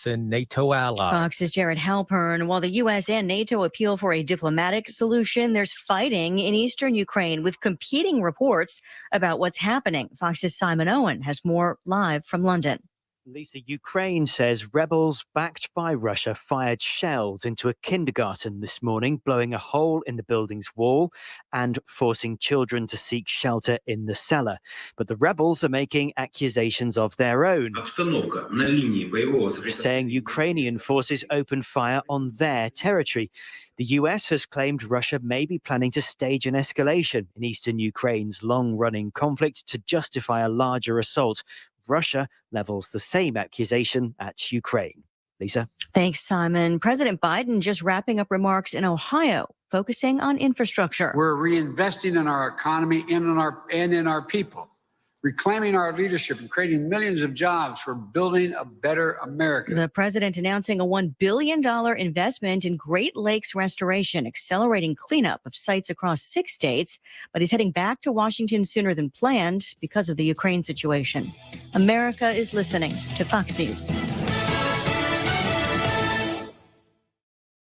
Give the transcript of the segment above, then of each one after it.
and NATO allies. Fox's Jared Halpern. While the U.S. and NATO appeal for a diplomatic solution, there's fighting in eastern Ukraine with competing reports about what's happening. Fox's Simon Owen has more live from London. Lisa, Ukraine says rebels backed by Russia fired shells into a kindergarten this morning, blowing a hole in the building's wall and forcing children to seek shelter in the cellar. But the rebels are making accusations of their own, saying Ukrainian forces opened fire on their territory. The US has claimed Russia may be planning to stage an escalation in eastern Ukraine's long-running conflict to justify a larger assault. Russia levels the same accusation at Ukraine. Lisa? Thanks, Simon. President Biden just wrapping up remarks in Ohio, focusing on infrastructure. We're reinvesting in our economy and in our people, reclaiming our leadership and creating millions of jobs for building a better America. The president announcing a $1 billion investment in Great Lakes restoration, accelerating cleanup of sites across 6 states. But he's heading back to Washington sooner than planned because of the Ukraine situation. America is listening to Fox News.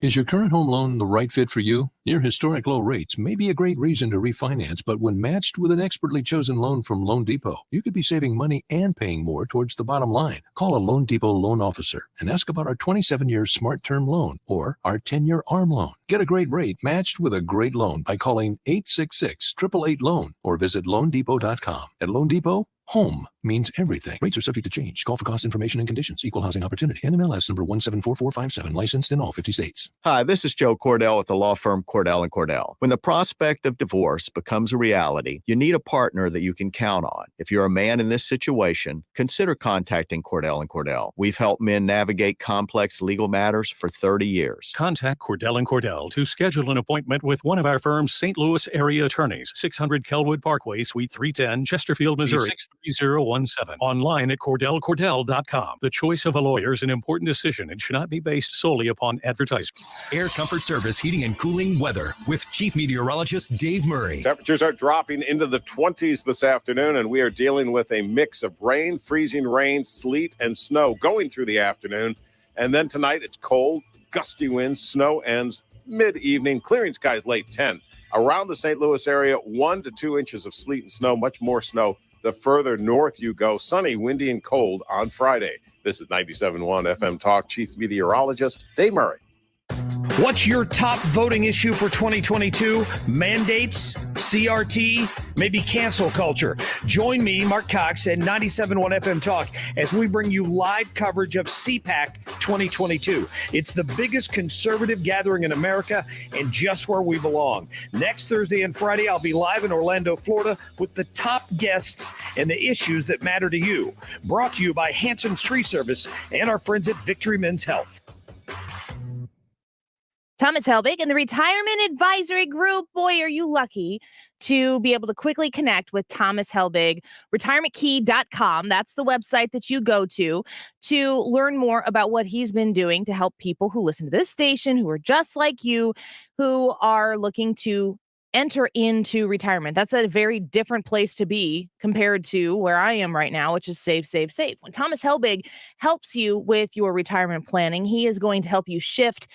Is your current home loan the right fit for you? Near historic low rates may be a great reason to refinance, but when matched with an expertly chosen loan from Loan Depot, you could be saving money and paying more towards the bottom line. Call a Loan Depot loan officer and ask about our 27-year Smart Term loan or our 10-year ARM loan. Get a great rate matched with a great loan by calling 866-888-LOAN or visit LoanDepot.com. At Loan Depot, home means everything. Rates are subject to change. Call for cost information and conditions. Equal housing opportunity. NMLS number 174457. Licensed in all 50 states. Hi, this is Joe Cordell with the law firm Cordell & Cordell. When the prospect of divorce becomes a reality, you need a partner that you can count on. If you're a man in this situation, consider contacting Cordell & Cordell. We've helped men navigate complex legal matters for 30 years. Contact Cordell & Cordell to schedule an appointment with one of our firm's St. Louis area attorneys. 600 Kelwood Parkway, Suite 310, Chesterfield, Missouri. 63017. Online at CordellCordell.com. The choice of a lawyer is an important decision and should not be based solely upon advertising. Air Comfort Service Heating and Cooling weather with Chief Meteorologist Dave Murray. Temperatures are dropping into the 20s this afternoon, and we are dealing with a mix of rain, freezing rain, sleet, and snow going through the afternoon. And then tonight it's cold, gusty winds, snow ends mid-evening, clearing skies late 10. Around the St. Louis area, 1 to 2 inches of sleet and snow, much more snow the further north you go. Sunny, windy, and cold on Friday. This is 97.1 FM Talk Chief Meteorologist Dave Murray. What's your top voting issue for 2022? Mandates, CRT, maybe cancel culture. Join me, Mark Cox, at 97.1 FM Talk as we bring you live coverage of CPAC 2022. It's the biggest conservative gathering in America and just where we belong. Next Thursday and Friday, I'll be live in Orlando, Florida with the top guests and the issues that matter to you. Brought to you by Hanson's Tree Service and our friends at Victory Men's Health. Thomas Helbig and the Retirement Advisory Group. Boy, are you lucky to be able to quickly connect with Thomas Helbig. RetirementKey.com. That's the website that you go to learn more about what he's been doing to help people who listen to this station, who are just like you, who are looking to enter into retirement. That's a very different place to be compared to where I am right now, which is save, save, save. When Thomas Helbig helps you with your retirement planning, he is going to help you shift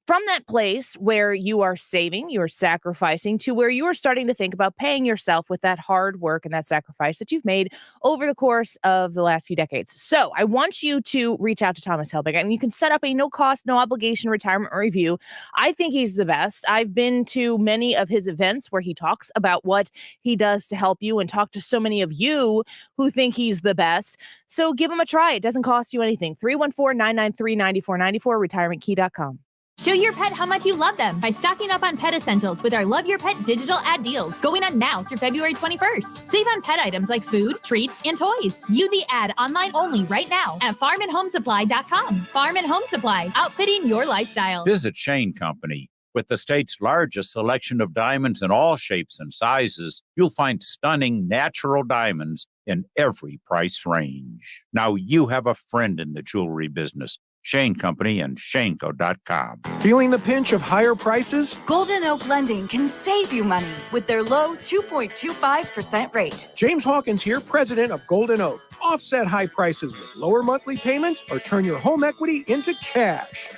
from that place where you are saving, you're sacrificing, to where you are starting to think about paying yourself with that hard work and that sacrifice that you've made over the course of the last few decades. So I want you to reach out to Thomas Helbig, and you can set up a no-cost, no-obligation retirement review. I think he's the best. I've been to many of his events where he talks about what he does to help you and talk to so many of you who think he's the best. So give him a try. It doesn't cost you anything. 314-993-9494, retirementkey.com. Show your pet how much you love them by stocking up on pet essentials with our Love Your Pet digital ad deals going on now through February 21st. Save on pet items like food, treats, and toys. View the ad online only right now at farmandhomesupply.com. Farm and Home Supply, outfitting your lifestyle. Visit Shane Company. With the state's largest selection of diamonds in all shapes and sizes, you'll find stunning natural diamonds in every price range. Now you have a friend in the jewelry business. Shane Company and shaneco.com. Feeling the pinch of higher prices? Golden Oak Lending can save you money with their low 2.25% rate. James Hawkins here, president of Golden Oak. offset high prices with lower monthly payments or turn your home equity into cash.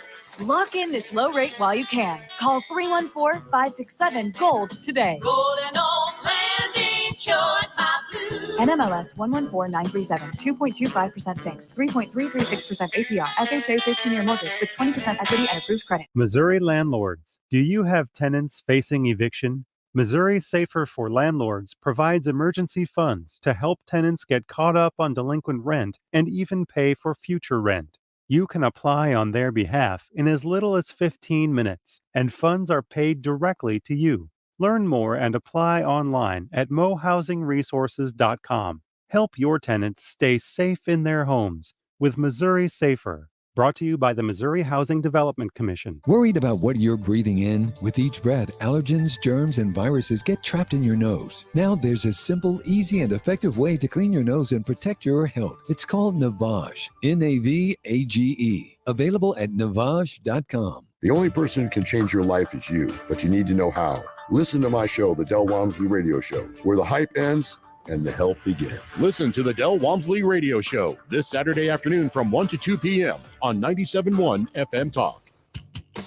Lock in this low rate while you can. Call 314-567-GOLD today. Golden Home Land Insured by Blue. NMLS 114937. 2.25% fixed. 3.336% APR. FHA 13-year mortgage with 20% equity and approved credit. Missouri landlords, do you have tenants facing eviction? Missouri Safer for Landlords provides emergency funds to help tenants get caught up on delinquent rent and even pay for future rent. You can apply on their behalf in as little as 15 minutes, and funds are paid directly to you. Learn more and apply online at mohousingresources.com. Help your tenants stay safe in their homes with Missouri Safer. Brought to you by the Missouri Housing Development Commission. Worried about what you're breathing in? With each breath, allergens, germs, and viruses get trapped in your nose. Now there's a simple, easy, and effective way to clean your nose and protect your health. It's called Navage. Navage. Available at Navage.com. The only person who can change your life is you, but you need to know how. Listen to my show, The Del Walmsley Radio Show, where the hype ends and the help begins. Listen to the Del Walmsley Radio Show this Saturday afternoon from 1 to 2 p.m. on 97.1 FM Talk.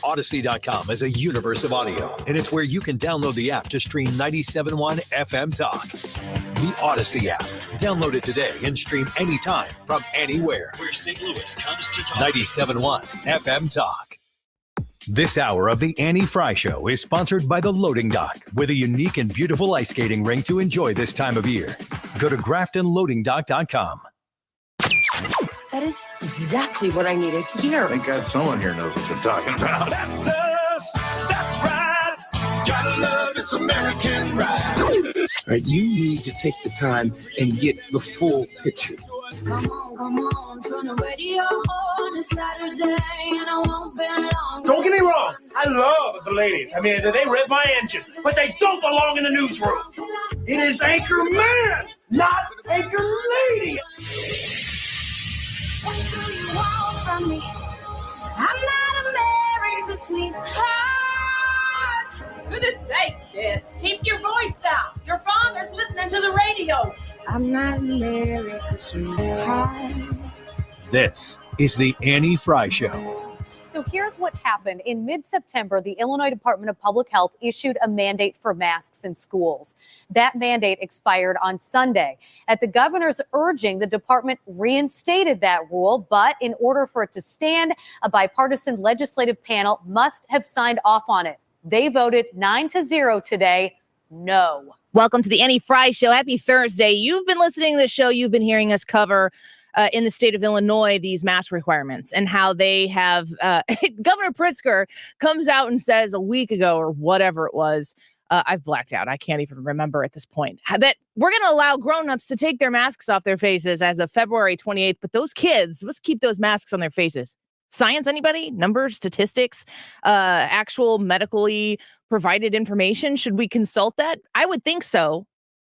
Odyssey.com is a universe of audio, and it's where you can download the app to stream 97.1 FM Talk. The Odyssey app. Download it today and stream anytime from anywhere. Where St. Louis comes to talk. 97.1 FM Talk. This hour of the Annie Frey Show is sponsored by the Loading Dock, with a unique and beautiful ice skating rink to enjoy this time of year. Go to GraftonLoadingDock.com. That is exactly what I needed to hear. Thank God someone here knows what they're talking about. That's us. That's right. Gotta love this American ride. All right, you need to take the time and get the full picture. Come on, turn the radio on. It's Saturday and I won't be long. Don't get me wrong. I love the ladies. I mean, they rev my engine, but they don't belong in the newsroom. It is Anchor Man, not Anchor Lady. What do you want from me? I'm not America's sweetheart. Goodness sake, kid. Keep your voice down. Your father's listening to the radio. I'm not America's sweetheart. This is the Annie Frey Show. So here's what happened. In mid-September, the Illinois Department of Public Health issued a mandate for masks in schools. That mandate expired on Sunday. At the governor's urging, the department reinstated that rule, but in order for it to stand, a bipartisan legislative panel must have signed off on it. They voted 9-0 today, no. Welcome to the Annie Frey Show. Happy Thursday. You've been listening to the show. You've been hearing us cover in the state of Illinois these mask requirements and how they have Governor Pritzker comes out and says a week ago or whatever it was. I've blacked out. I can't even remember at this point that we're going to allow grownups to take their masks off their faces as of February 28th. But those kids, let's keep those masks on their faces. Science, anybody? Numbers, statistics, actual medically provided information? Should we consult that? I would think so.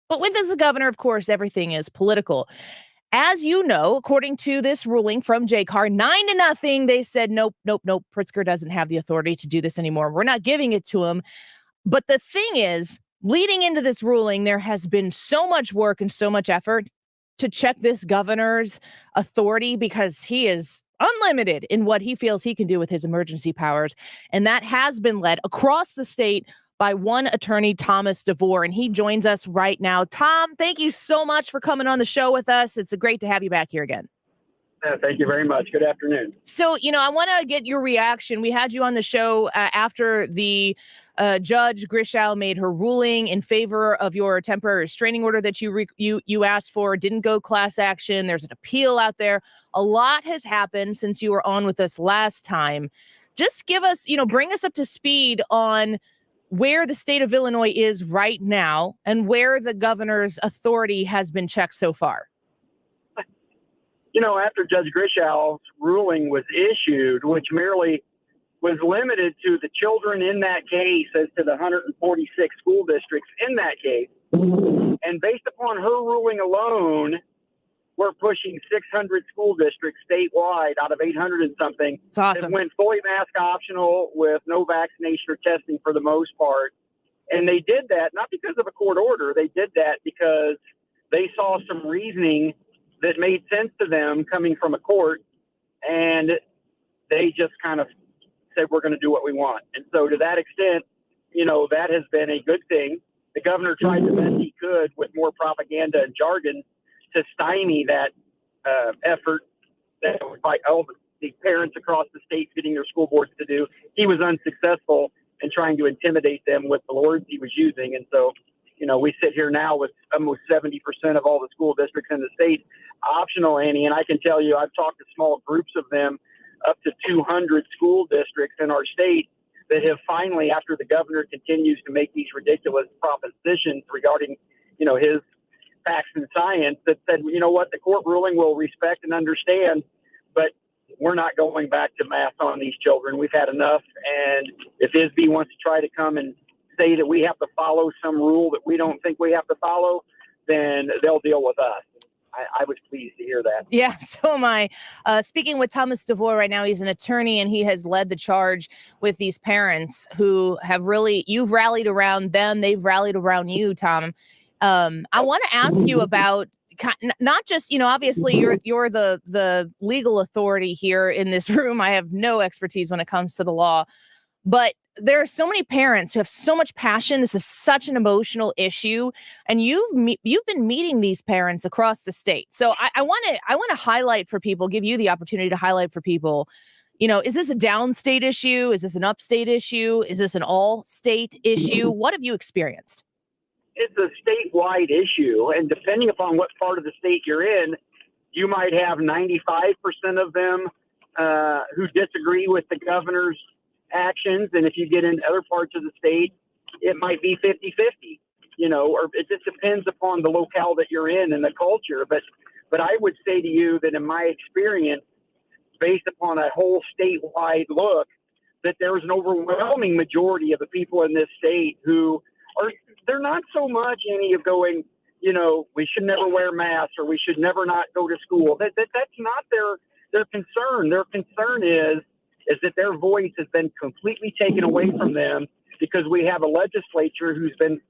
But with as a governor, of course, everything is political. As you know, according to this ruling from JCAR, 9-0, they said, nope. Pritzker doesn't have the authority to do this anymore. We're not giving it to him. But the thing is, leading into this ruling, there has been so much work and so much effort to check this governor's authority because he is unlimited in what he feels he can do with his emergency powers. And that has been led across the state by one attorney, Thomas DeVore, and he joins us right now. Tom, thank you so much for coming on the show with us. It's great to have you back here again. Thank you very much. Good afternoon. So, I want to get your reaction. We had you on the show after the Judge Grishow made her ruling in favor of your temporary restraining order that you asked for. Didn't go class action. There's an appeal out there. A lot has happened since you were on with us last time. Just give us, bring us up to speed on where the state of Illinois is right now and where the governor's authority has been checked so far. After Judge Grishow's ruling was issued, which merely was limited to the children in that case as to the 146 school districts in that case, and based upon her ruling alone, we're pushing 600 school districts statewide out of 800 and something. It's awesome. That went fully mask optional with no vaccination or testing for the most part. And they did that not because of a court order. They did that because they saw some reasoning that made sense to them coming from a court, and they just kind of said, we're going to do what we want. And so to that extent, that has been a good thing. The governor tried the best he could with more propaganda and jargon to stymie that effort that was like all the parents across the state getting their school boards to do. He was unsuccessful in trying to intimidate them with the words he was using. And so, we sit here now with almost 70% of all the school districts in the state optional, Annie. And I can tell you, I've talked to small groups of them, up to 200 school districts in our state that have finally, after the governor continues to make these ridiculous propositions regarding, his facts and science, that said, you know what, the court ruling will respect and understand, but we're not going back to math on these children. We've had enough. And if ISB wants to try to come and say that we have to follow some rule that we don't think we have to follow, then they'll deal with us. I was pleased to hear that. Yeah, so am I. Speaking with Thomas DeVore right now, he's an attorney, and he has led the charge with these parents who have you've rallied around them. They've rallied around you, Tom. I want to ask you about not just, obviously you're the legal authority here in this room. I have no expertise when it comes to the law, but there are so many parents who have so much passion. This is such an emotional issue, and you've been meeting these parents across the state. So I want to highlight for people, give you the opportunity to highlight for people, is this a downstate issue? Is this an upstate issue? Is this an all-state issue? What have you experienced? It's a statewide issue, and depending upon what part of the state you're in, you might have 95% of them who disagree with the governor's actions, and if you get into other parts of the state, it might be 50-50, or it just depends upon the locale that you're in and the culture. But I would say to you that in my experience, based upon a whole statewide look, that there is an overwhelming majority of the people in this state who they're not so much any of going, we should never wear masks or we should never not go to school. That's not their concern. Their concern is that their voice has been completely taken away from them because we have a legislature who's been,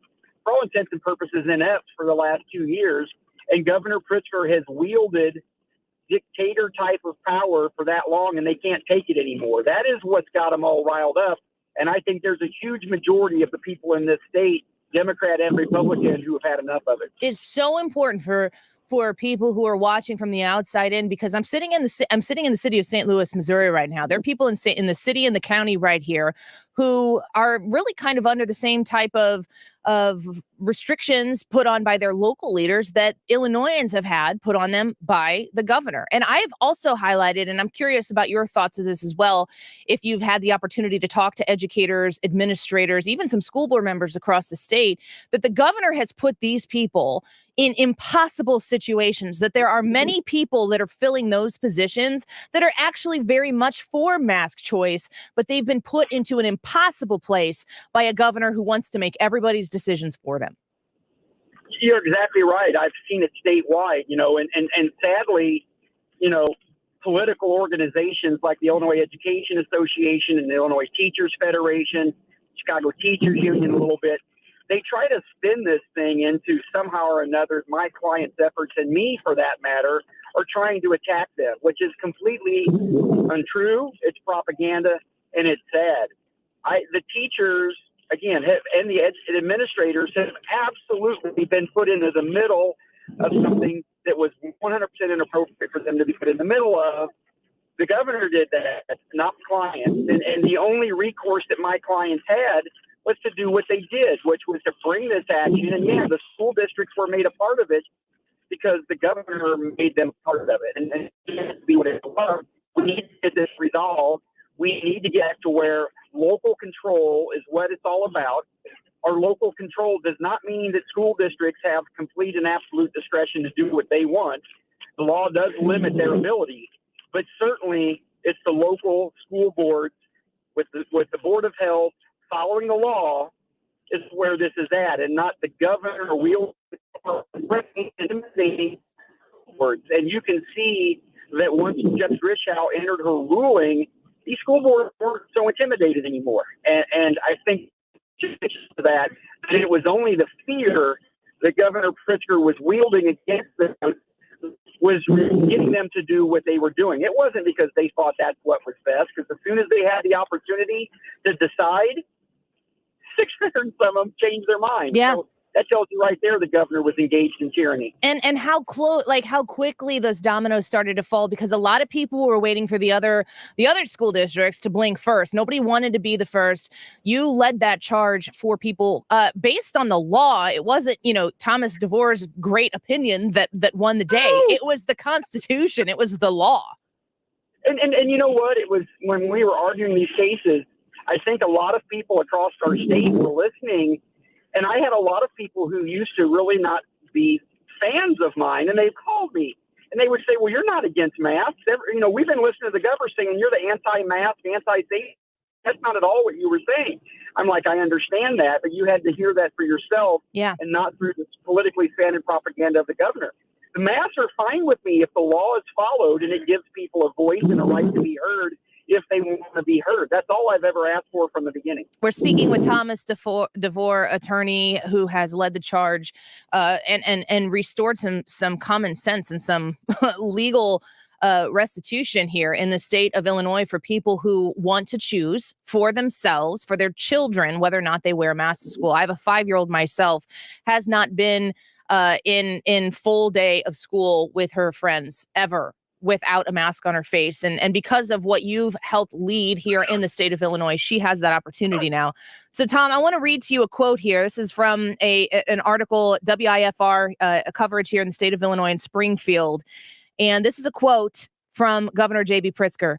for all intents and purposes, inept for the last 2 years, and Governor Pritzker has wielded dictator type of power for that long, and they can't take it anymore. That is what's got them all riled up, and I think there's a huge majority of the people in this state, Democrat and Republican, who have had enough of it. It's so important for people who are watching from the outside in, because I'm sitting in the city of St. Louis, Missouri right now. There are people in the city and the county right here who are really kind of under the same type of restrictions put on by their local leaders that Illinoisans have had put on them by the governor. And I've also highlighted, and I'm curious about your thoughts of this as well, if you've had the opportunity to talk to educators, administrators, even some school board members across the state, that the governor has put these people in impossible situations, that there are many people that are filling those positions that are actually very much for mask choice, but they've been put into an impossible place by a governor who wants to make everybody's decisions for them. You're exactly right. I've seen it statewide, and sadly, political organizations like the Illinois Education Association and the Illinois Teachers Federation, Chicago Teachers Union a little bit, they try to spin this thing into somehow or another my client's efforts, and me for that matter, are trying to attack them, which is completely untrue. It's propaganda, and it's sad. The teachers, again, and the administrators have absolutely been put into the middle of something that was 100% inappropriate for them to be put in the middle of. The governor did that, not clients. And the only recourse that my clients had was to do what they did, which was to bring this action. And yeah, the school districts were made a part of it because the governor made them part of it. And it has to be what it was. We need to get this resolved. We need to get to where local control is what it's all about. Our local control does not mean that school districts have complete and absolute discretion to do what they want. The law does limit their ability, but certainly it's the local school boards with the Board of Health following the law is where this is at, and not the governor wielding intimidating words. And you can see that once Judge Grishow entered her ruling, these school boards weren't so intimidated anymore. And I think that it was only the fear that Governor Pritzker was wielding against them was getting them to do what they were doing. It wasn't because they thought that's what was best, because as soon as they had the opportunity to decide, 600 of them changed their mind. Yeah. So that tells you right there the governor was engaged in tyranny. And how how quickly those dominoes started to fall, because a lot of people were waiting for the other school districts to blink first. Nobody wanted to be the first. You led that charge for people based on the law. It wasn't, Thomas DeVore's great opinion that won the day. It was the Constitution. It was the law. And you know what? It was when we were arguing these cases, I think a lot of people across our state were listening. And I had a lot of people who used to really not be fans of mine, and they called me, and they would say, well, you're not against masks. We've been listening to the governor saying you're the anti-mask, anti-safety. That's not at all what you were saying. I'm like, I understand that, but you had to hear that for yourself, and not through the politically slanted propaganda of the governor. The masks are fine with me if the law is followed and it gives people a voice and a right to be heard if they want to be heard. That's all I've ever asked for from the beginning. We're speaking with Thomas DeVore, attorney who has led the charge and restored some common sense and some legal restitution here in the state of Illinois for people who want to choose for themselves, for their children, whether or not they wear a mask to school. I have a 5-year-old myself, has not been in full day of school with her friends ever without a mask on her face. And because of what you've helped lead here in the state of Illinois, she has that opportunity now. So, Tom, I want to read to you a quote here. This is from an article, WIFR, a coverage here in the state of Illinois in Springfield. And this is a quote from Governor J.B. Pritzker.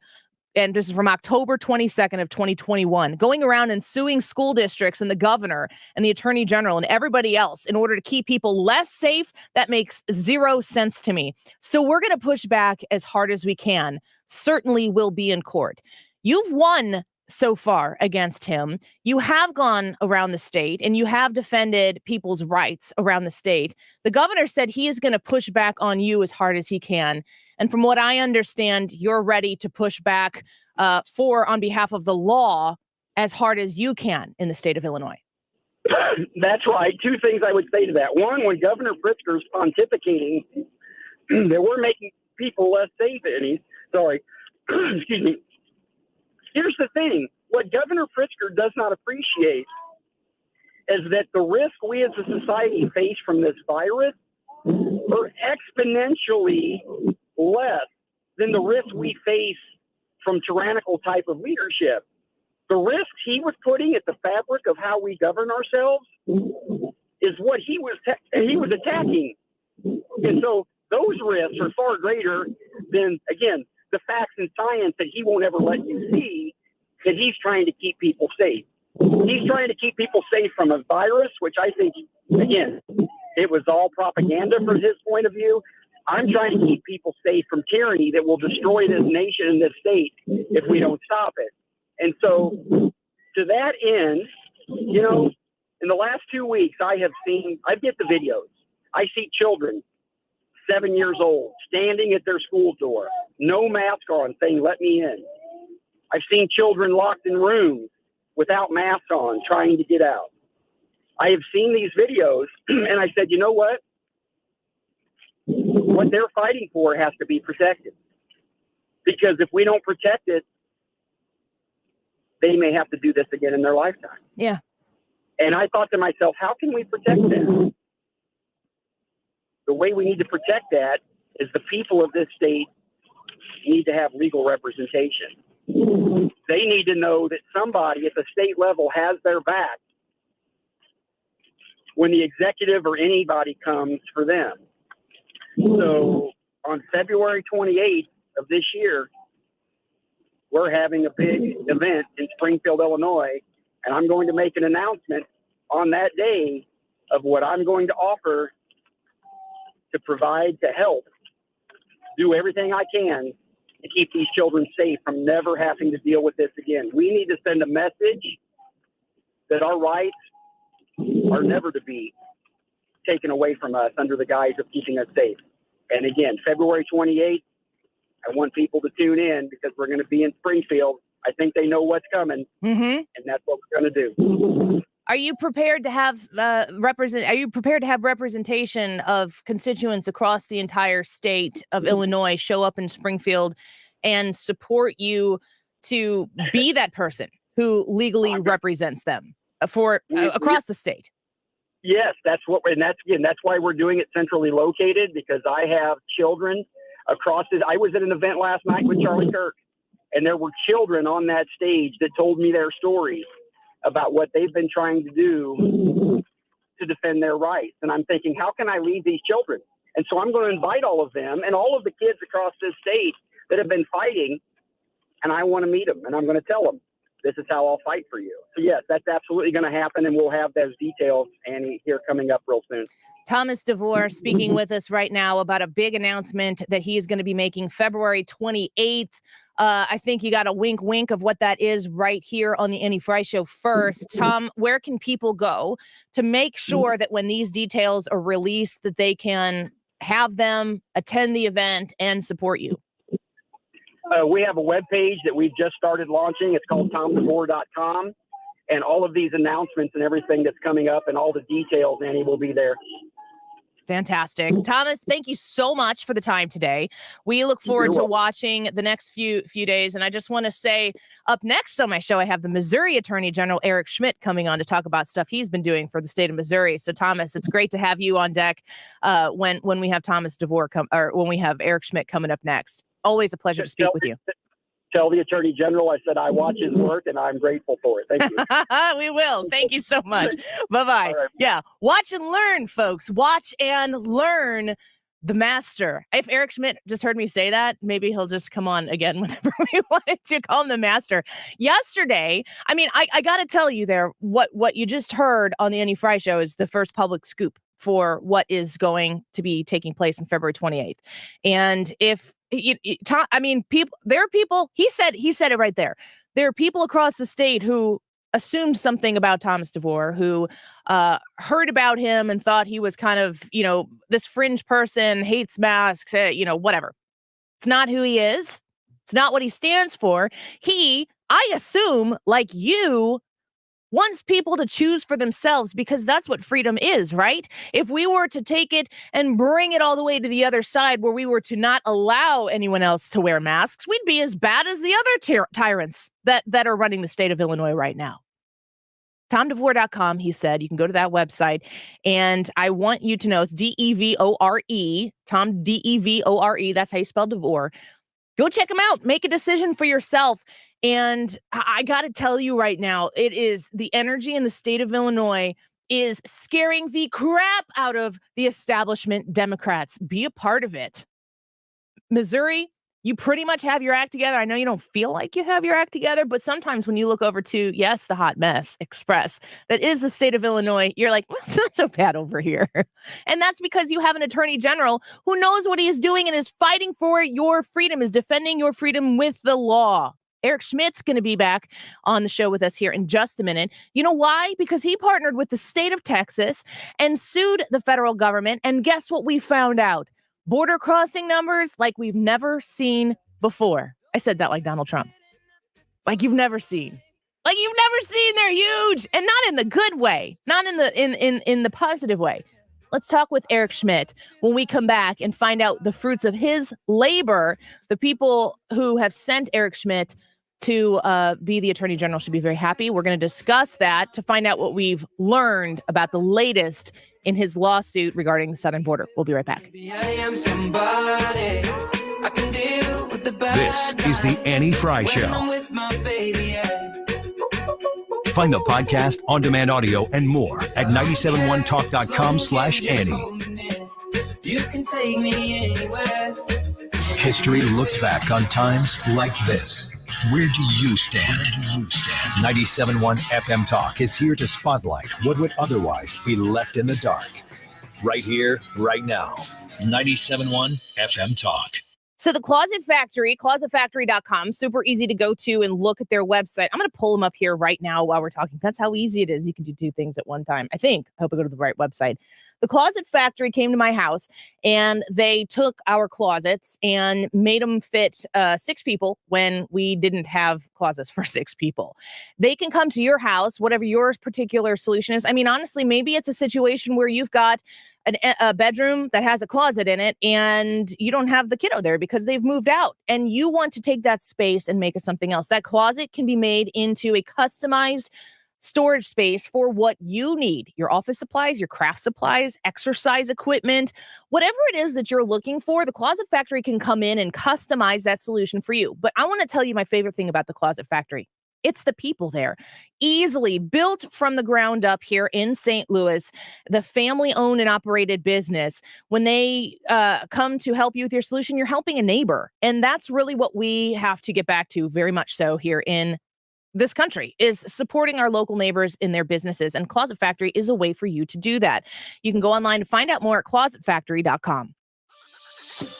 And this is from October 22nd of 2021, going around and suing school districts and the governor and the attorney general and everybody else in order to keep people less safe. That makes zero sense to me. So we're going to push back as hard as we can. Certainly will be in court. You've won so far against him. You have gone around the state and you have defended people's rights around the state. The governor said he is going to push back on you as hard as he can. And from what I understand, you're ready to push back on behalf of the law as hard as you can in the state of Illinois. That's right. Two things I would say to that. One, when Governor Pritzker's pontificating that we're making people less safe, excuse me. Here's the thing. What Governor Pritzker does not appreciate is that the risk we as a society face from this virus are exponentially less than the risk we face from tyrannical type of leadership. The risks he was putting at the fabric of how we govern ourselves is what he was attacking. And so those risks are far greater than, again, the facts and science that he won't ever let you see, that he's trying to keep people safe. He's trying to keep people safe from a virus, which I think, again, it was all propaganda from his point of view. I'm trying to keep people safe from tyranny that will destroy this nation and this state if we don't stop it. And so to that end, in the last 2 weeks, I get the videos. I see children, 7 years old, standing at their school door, no mask on, saying, let me in. I've seen children locked in rooms without masks on, trying to get out. I have seen these videos, and I said, you know what? What they're fighting for has to be protected. Because if we don't protect it, they may have to do this again in their lifetime. Yeah. And I thought to myself, how can we protect that? The way we need to protect that is the people of this state need to have legal representation. They need to know that somebody at the state level has their back when the executive or anybody comes for them. So on February 28th of this year, we're having a big event in Springfield, Illinois, and I'm going to make an announcement on that day of what I'm going to offer to provide to help do everything I can to keep these children safe from never having to deal with this again. We need to send a message that our rights are never to be taken away from us under the guise of keeping us safe. And again, February 28th, I want people to tune in because we're going to be in Springfield. I think they know what's coming, and that's what we're going to do. Are you prepared to have representation of constituents across the entire state of Illinois show up in Springfield and support you to be that person who legally represents them across the state? Yes, that's why we're doing it centrally located, because I have children across it. I was at an event last night with Charlie Kirk, and there were children on that stage that told me their stories about what they've been trying to do to defend their rights. And I'm thinking, how can I lead these children? And so I'm going to invite all of them and all of the kids across this state that have been fighting, and I want to meet them, and I'm going to tell them, this is how I'll fight for you. So yes, that's absolutely going to happen, and we'll have those details, Annie, here coming up real soon. Thomas DeVore speaking with us right now about a big announcement that he is going to be making February 28th. I think you got a wink of what that is right here on the Annie Frey Show first. Tom, where can people go to make sure that when these details are released that they can have them attend the event and support you? We have a webpage that we've just started launching. It's called TomDeVore.com. And all of these announcements and everything that's coming up and all the details, Annie, will be there. Fantastic. Thomas, thank you so much for the time today. We look forward to watching the next few days. And I just want to say, up next on my show, I have the Missouri Attorney General Eric Schmitt coming on to talk about stuff he's been doing for the state of Missouri. So, Thomas, it's great to have you on deck when we have Thomas DeVore when we have Eric Schmitt coming up next. Always a pleasure to speak with you. Tell the Attorney General I said I watch his work, and I'm grateful for it. Thank you. We will. Thank you so much. Bye-bye. Right. Yeah. Watch and learn, folks. Watch and learn the master. If Eric Schmitt just heard me say that, maybe he'll just come on again whenever we wanted to call him the master. Yesterday, I mean, I got to tell you there, what you just heard on the Annie Frey Show is the first public scoop for what is going to be taking place on February 28th. And there are people, he said it right there. There are people across the state who assumed something about Thomas DeVore, who heard about him and thought he was kind of, this fringe person, hates masks, whatever. It's not who he is. It's not what he stands for. I assume, like you, wants people to choose for themselves, because that's what freedom is, right? If we were to take it and bring it all the way to the other side, where we were to not allow anyone else to wear masks, we'd be as bad as the other tyrants that are running the state of Illinois right now. TomDeVore.com, he said. You can go to that website. And I want you to know it's DEVORE, Tom DEVORE. That's how you spell DeVore. Go check him out. Make a decision for yourself. And I got to tell you right now, it is the energy in the state of Illinois is scaring the crap out of the establishment Democrats. Be a part of it. Missouri, you pretty much have your act together. I know you don't feel like you have your act together, but sometimes when you look over to, yes, the hot mess express, that is the state of Illinois, you're like, well, it's not so bad over here. And that's because you have an attorney general who knows what he is doing and is fighting for your freedom, is defending your freedom with the law. Eric Schmitt's going to be back on the show with us here in just a minute. You know why? Because he partnered with the state of Texas and sued the federal government. And guess what we found out? Border crossing numbers like we've never seen before. I said that like Donald Trump. Like you've never seen. Like you've never seen. They're huge, and not in the good way, not in the positive way. Let's talk with Eric Schmitt when we come back and find out the fruits of his labor. The people who have sent Eric Schmitt to be the Attorney General should be very happy. We're going to discuss that to find out what we've learned about the latest in his lawsuit regarding the southern border. We'll be right back. This is the Annie Frey Show. Find the podcast, on-demand audio, and more at 971talk.com/Annie. You can take me anywhere. History looks back on times like this. Where do you stand? 97.1 FM Talk is here to spotlight what would otherwise be left in the dark. Right here, right now. 97.1 FM Talk. So the Closet Factory, closetfactory.com, super easy to go to and look at their website. I'm going to pull them up here right now while we're talking. That's how easy it is. You can do two things at one time. I hope I go to the right website. The Closet Factory came to my house and they took our closets and made them fit 6 people when we didn't have closets for 6 people. They can come to your house, whatever your particular solution is. I mean, honestly, maybe it's a situation where you've got a bedroom that has a closet in it and you don't have the kiddo there because they've moved out and you want to take that space and make it something else. That closet can be made into a customized storage space for what you need, your office supplies, your craft supplies, exercise equipment, whatever it is that you're looking for. The Closet Factory can come in and customize that solution for you. But I want to tell you my favorite thing about the Closet Factory. It's the people there. Easily built from the ground up here in St. Louis, the family-owned and operated business. When they come to help you with your solution, you're helping a neighbor. And that's really what we have to get back to very much so here in this country, is supporting our local neighbors in their businesses. And Closet Factory is a way for you to do that. You can go online to find out more at closetfactory.com.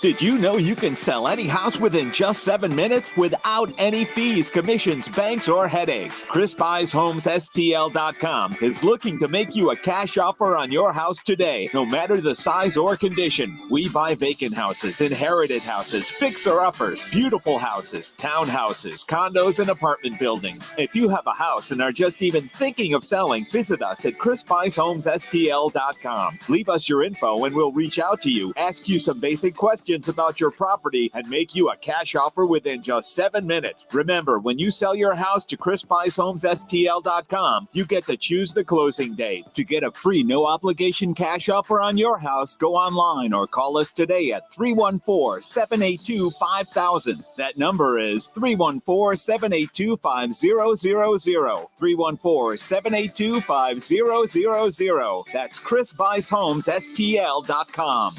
Did you know you can sell any house within just 7 minutes without any fees, commissions, banks, or headaches? ChrisBuysHomesSTL.com is looking to make you a cash offer on your house today, no matter the size or condition. We buy vacant houses, inherited houses, fixer-uppers, beautiful houses, townhouses, condos, and apartment buildings. If you have a house and are just even thinking of selling, visit us at ChrisBuysHomesSTL.com. Leave us your info and we'll reach out to you, ask you some basic questions about your property, and make you a cash offer within just 7 minutes. Remember, when you sell your house to ChrisBuysHomesSTL.com, you get to choose the closing date. To get a free, no-obligation cash offer on your house, go online or call us today at 314-782-5000. That number is 314-782-5000. 314-782-5000. That's ChrisBuysHomesSTL.com.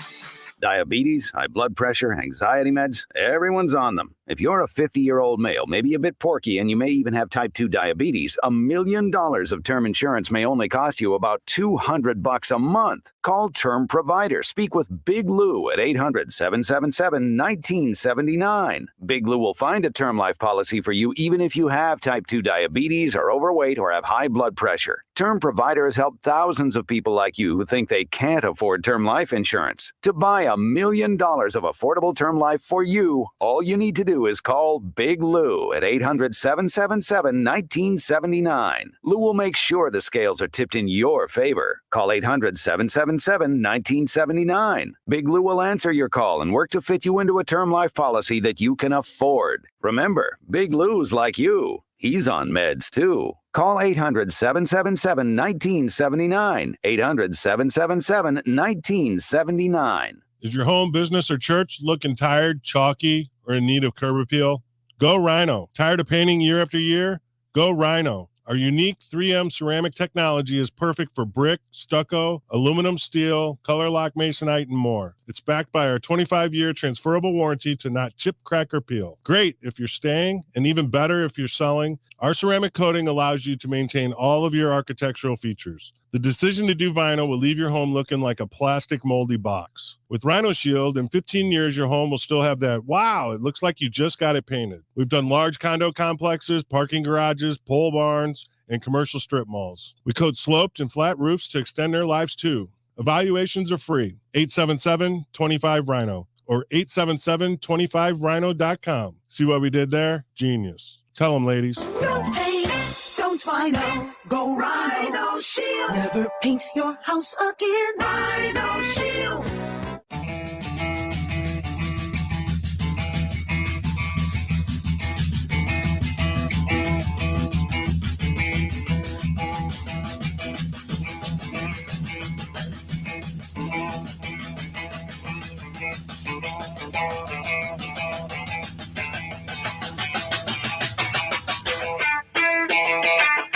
Diabetes, high blood pressure, anxiety meds, everyone's on them. If you're a 50-year-old male, maybe a bit porky, and you may even have type 2 diabetes, $1 million of term insurance may only cost you about $200 a month. Call Term Provider. Speak with Big Lou at 800-777-1979. Big Lou will find a term life policy for you even if you have type 2 diabetes, are overweight, or have high blood pressure. Term Provider has helped thousands of people like you who think they can't afford term life insurance. To buy $1 million of affordable term life for you, all you need to do is call Big Lou at 800-777-1979. Lou will make sure the scales are tipped in your favor. Call 800-777-1979. Big Lou will answer your call and work to fit you into a term life policy that you can afford. Remember, Big Lou's like you. He's on meds, too. Call 800-777-1979. 800-777-1979. Is your home, business, or church looking tired, chalky, or in need of curb appeal? Go Rhino. Tired of painting year after year? Go Rhino. Our unique 3M ceramic technology is perfect for brick, stucco, aluminum, steel, color lock masonite, and more. It's backed by our 25-year transferable warranty to not chip, crack, or peel. Great if you're staying, and even better if you're selling. Our ceramic coating allows you to maintain all of your architectural features. The decision to do vinyl will leave your home looking like a plastic moldy box. With Rhino Shield, in 15 years, your home will still have that, wow, it looks like you just got it painted. We've done large condo complexes, parking garages, pole barns, and commercial strip malls. We coat sloped and flat roofs to extend their lives too. Evaluations are free. 877-25-RHINO or 877-25rhino.com. See what we did there? Genius. Tell them, ladies. Don't paint, don't Rhino, go Rhino Shield. Never paint your house again. Rhino Shield.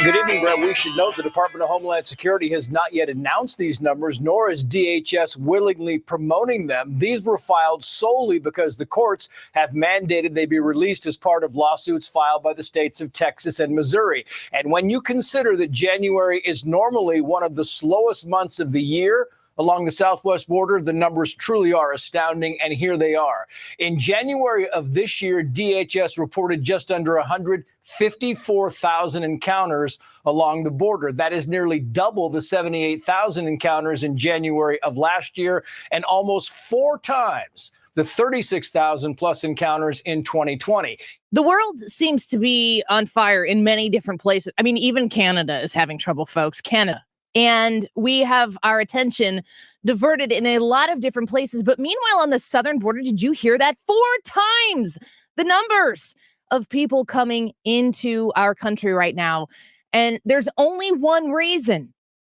Good evening, Brett. We should note the Department of Homeland Security has not yet announced these numbers, nor is DHS willingly promoting them. These were filed solely because the courts have mandated they be released as part of lawsuits filed by the states of Texas and Missouri. And when you consider that January is normally one of the slowest months of the year, Along the southwest border, the numbers truly are astounding, and here they are. In January of this year, DHS reported just under 154,000 encounters along the border. That is nearly double the 78,000 encounters in January of last year, and almost 4 times the 36,000 plus encounters in 2020. The world seems to be on fire in many different places. I mean, even Canada is having trouble, folks. Canada. And we have our attention diverted in a lot of different places. But meanwhile, on the southern border, did you hear that? 4 times the numbers of people coming into our country right now. And there's only one reason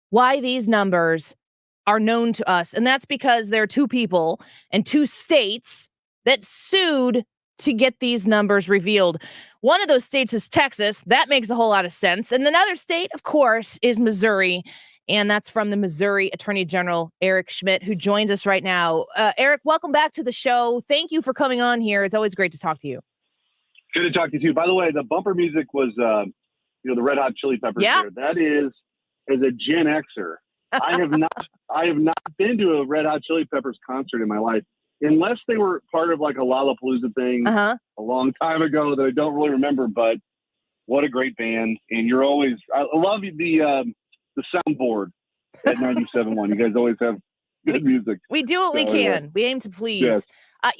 why these numbers are known to us. And that's because there are 2 people and 2 states that sued to get these numbers revealed. One of those states is Texas. That makes a whole lot of sense. And another state, of course, is Missouri. And that's from the Missouri Attorney General, Eric Schmitt, who joins us right now. Eric, welcome back to the show. Thank you for coming on here. It's always great to talk to you. Good to talk to you too. By the way, the bumper music was, the Red Hot Chili Peppers. Yeah. There. That is, as a Gen Xer, I have not been to a Red Hot Chili Peppers concert in my life, unless they were part of like a Lollapalooza thing a long time ago that I don't really remember. But what a great band! And you're always, I love the soundboard at 97.1. You guys always have good music. We do what we can. Yeah. We aim to please. Yes. I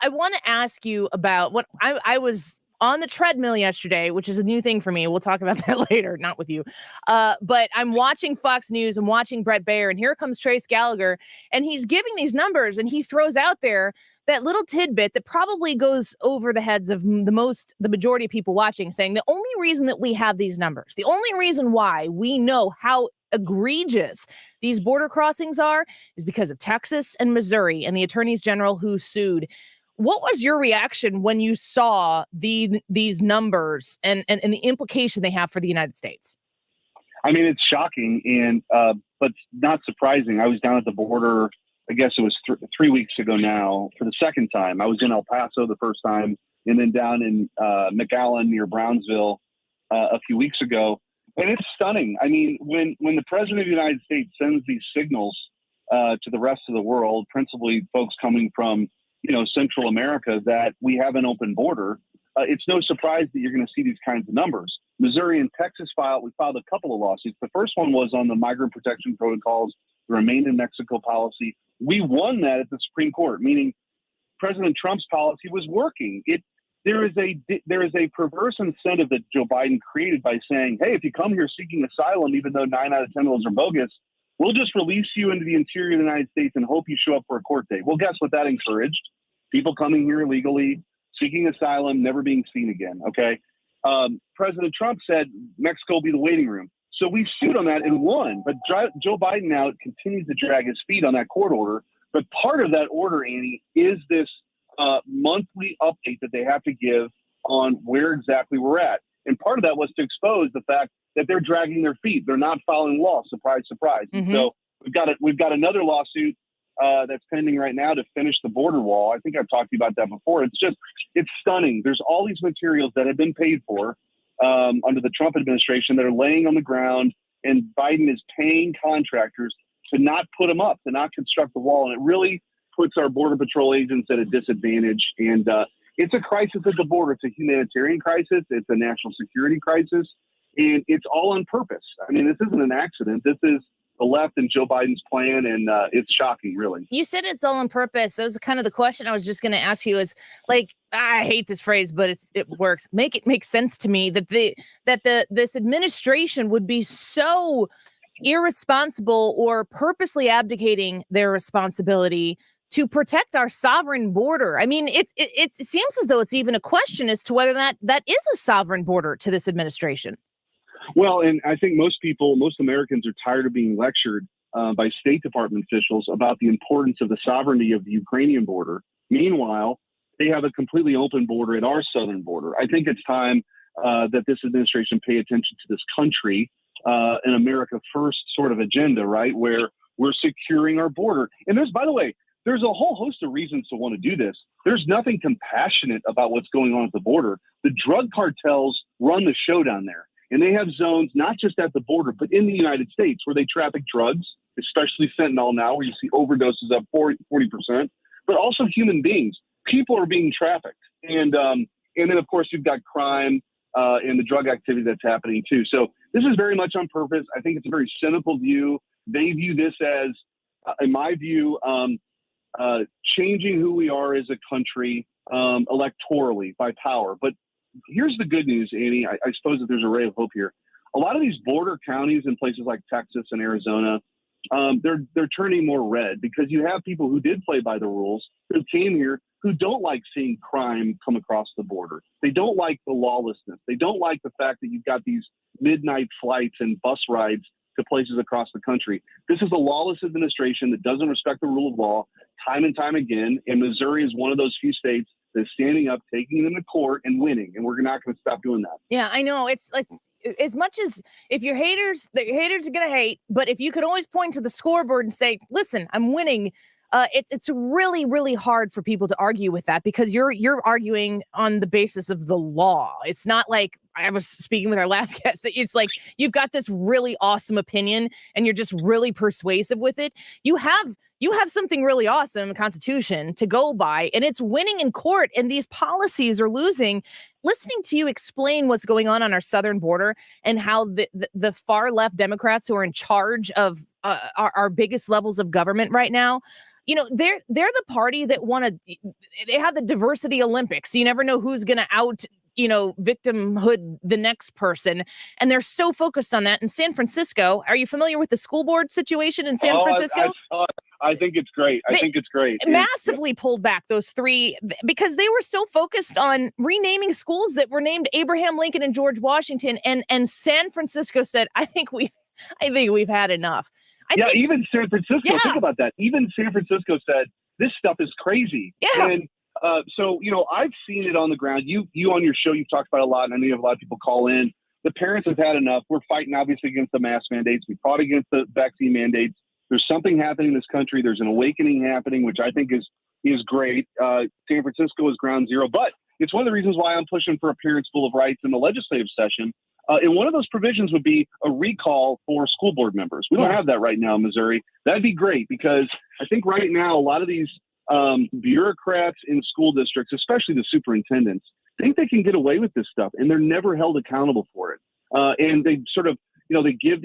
want to ask you about what I was on the treadmill yesterday, which is a new thing for me. We'll talk about that later, not with you. But I'm watching Fox News. I'm watching Brett Baer, and here comes Trace Gallagher, and he's giving these numbers, and he throws out there that little tidbit that probably goes over the heads of the majority of people watching, saying the only reason that we have these numbers, the only reason why we know how egregious these border crossings are is because of Texas and Missouri and the attorneys general who sued. What was your reaction when you saw these numbers and the implication they have for the United States? I mean, it's shocking, and but not surprising. I was down at the border, I guess it was 3 weeks ago now, for the second time. I was in El Paso the first time, and then down in McAllen near Brownsville a few weeks ago. And it's stunning. I mean, when the president of the United States sends these signals to the rest of the world, principally folks coming from Central America, that we have an open border, it's no surprise that you're going to see these kinds of numbers. Missouri and Texas we filed a couple of lawsuits. The first one was on the migrant protection protocols, the Remain in Mexico policy. We won that at the Supreme Court, meaning President Trump's policy was working. There is a perverse incentive that Joe Biden created by saying, hey, if you come here seeking asylum, even though 9 out of 10 of those are bogus, we'll just release you into the interior of the United States and hope you show up for a court date. Well, guess what that encouraged? People coming here illegally, seeking asylum, never being seen again, okay? President Trump said Mexico will be the waiting room. So we sued on that and won. But Joe Biden now continues to drag his feet on that court order. But part of that order, Annie, is this monthly update that they have to give on where exactly we're at. And part of that was to expose the fact that they're dragging their feet. They're not following law. Surprise, surprise. Mm-hmm. So we've got another lawsuit that's pending right now to finish the border wall. I think I've talked to you about that before. It's stunning. There's all these materials that have been paid for under the Trump administration that are laying on the ground, and Biden is paying contractors to not put them up, to not construct the wall. And it really puts our Border Patrol agents at a disadvantage. And it's a crisis at the border. It's a humanitarian crisis. It's a national security crisis. And it's all on purpose. I mean, this isn't an accident. This is the left and Joe Biden's plan, and it's shocking, really. You said it's all on purpose. That was kind of the question I was just going to ask you. Is like, I hate this phrase, but it works. Make it make sense to me that this administration would be so irresponsible or purposely abdicating their responsibility to protect our sovereign border. I mean, it seems as though it's even a question as to whether that is a sovereign border to this administration. Well, and I think most Americans are tired of being lectured by State Department officials about the importance of the sovereignty of the Ukrainian border. Meanwhile, they have a completely open border at our southern border. I think it's time that this administration pay attention to this country, an America First sort of agenda, right, where we're securing our border. And by the way, there's a whole host of reasons to want to do this. There's nothing compassionate about what's going on at the border. The drug cartels run the show down there. And they have zones not just at the border, but in the United States where they traffic drugs especially fentanyl now, where you see overdoses up 40%, but also human beings. People are being trafficked. And then, of course, you've got crime and the drug activity that's happening, too. So this is very much on purpose. I think it's a very cynical view. They view this as, in my view, changing who we are as a country electorally by power. But here's the good news, Annie. I suppose that there's a ray of hope here. A lot of these border counties in places like Texas and Arizona, they're turning more red because you have people who did play by the rules, who came here, who don't like seeing crime come across the border. They don't like the lawlessness. They don't like the fact that you've got these midnight flights and bus rides to places across the country. This is a lawless administration that doesn't respect the rule of law time and time again. And Missouri is one of those few states that's standing up, taking them to court and winning. And we're not going to stop doing that. Yeah, I know. It's like, as much as if your haters are going to hate, but if you could always point to the scoreboard and say, listen, I'm winning. It's really, really hard for people to argue with that because you're arguing on the basis of the law. It's not like I was speaking with our last guest. It's like you've got this really awesome opinion and you're just really persuasive with it. You have something really awesome, the Constitution, to go by, and it's winning in court, and these policies are losing. Listening to you explain what's going on our southern border and how the far left Democrats who are in charge of our biggest levels of government right now, they're the party that they have the diversity Olympics. So you never know who's going to out victimhood the next person. And they're so focused on that in San Francisco. Are you familiar with the school board situation in San Francisco? I think it's great. I think it's great. Massively pulled back those three because they were so focused on renaming schools that were named Abraham Lincoln and George Washington. And San Francisco said, I think we've had enough. Even San Francisco, think about that. Even San Francisco said, this stuff is crazy. Yeah. And so, I've seen it on the ground. You on your show, you've talked about it a lot, and I know you have a lot of people call in. The parents have had enough. We're fighting, obviously, against the mask mandates. We fought against the vaccine mandates. There's something happening in this country. There's an awakening happening, which I think is great. San Francisco is ground zero. But it's one of the reasons why I'm pushing for a parents' Bill of Rights in the legislative session. And one of those provisions would be a recall for school board members. We don't have that right now in Missouri. That'd be great because I think right now a lot of these bureaucrats in school districts, especially the superintendents, think they can get away with this stuff, and they're never held accountable for it. And they sort of, they give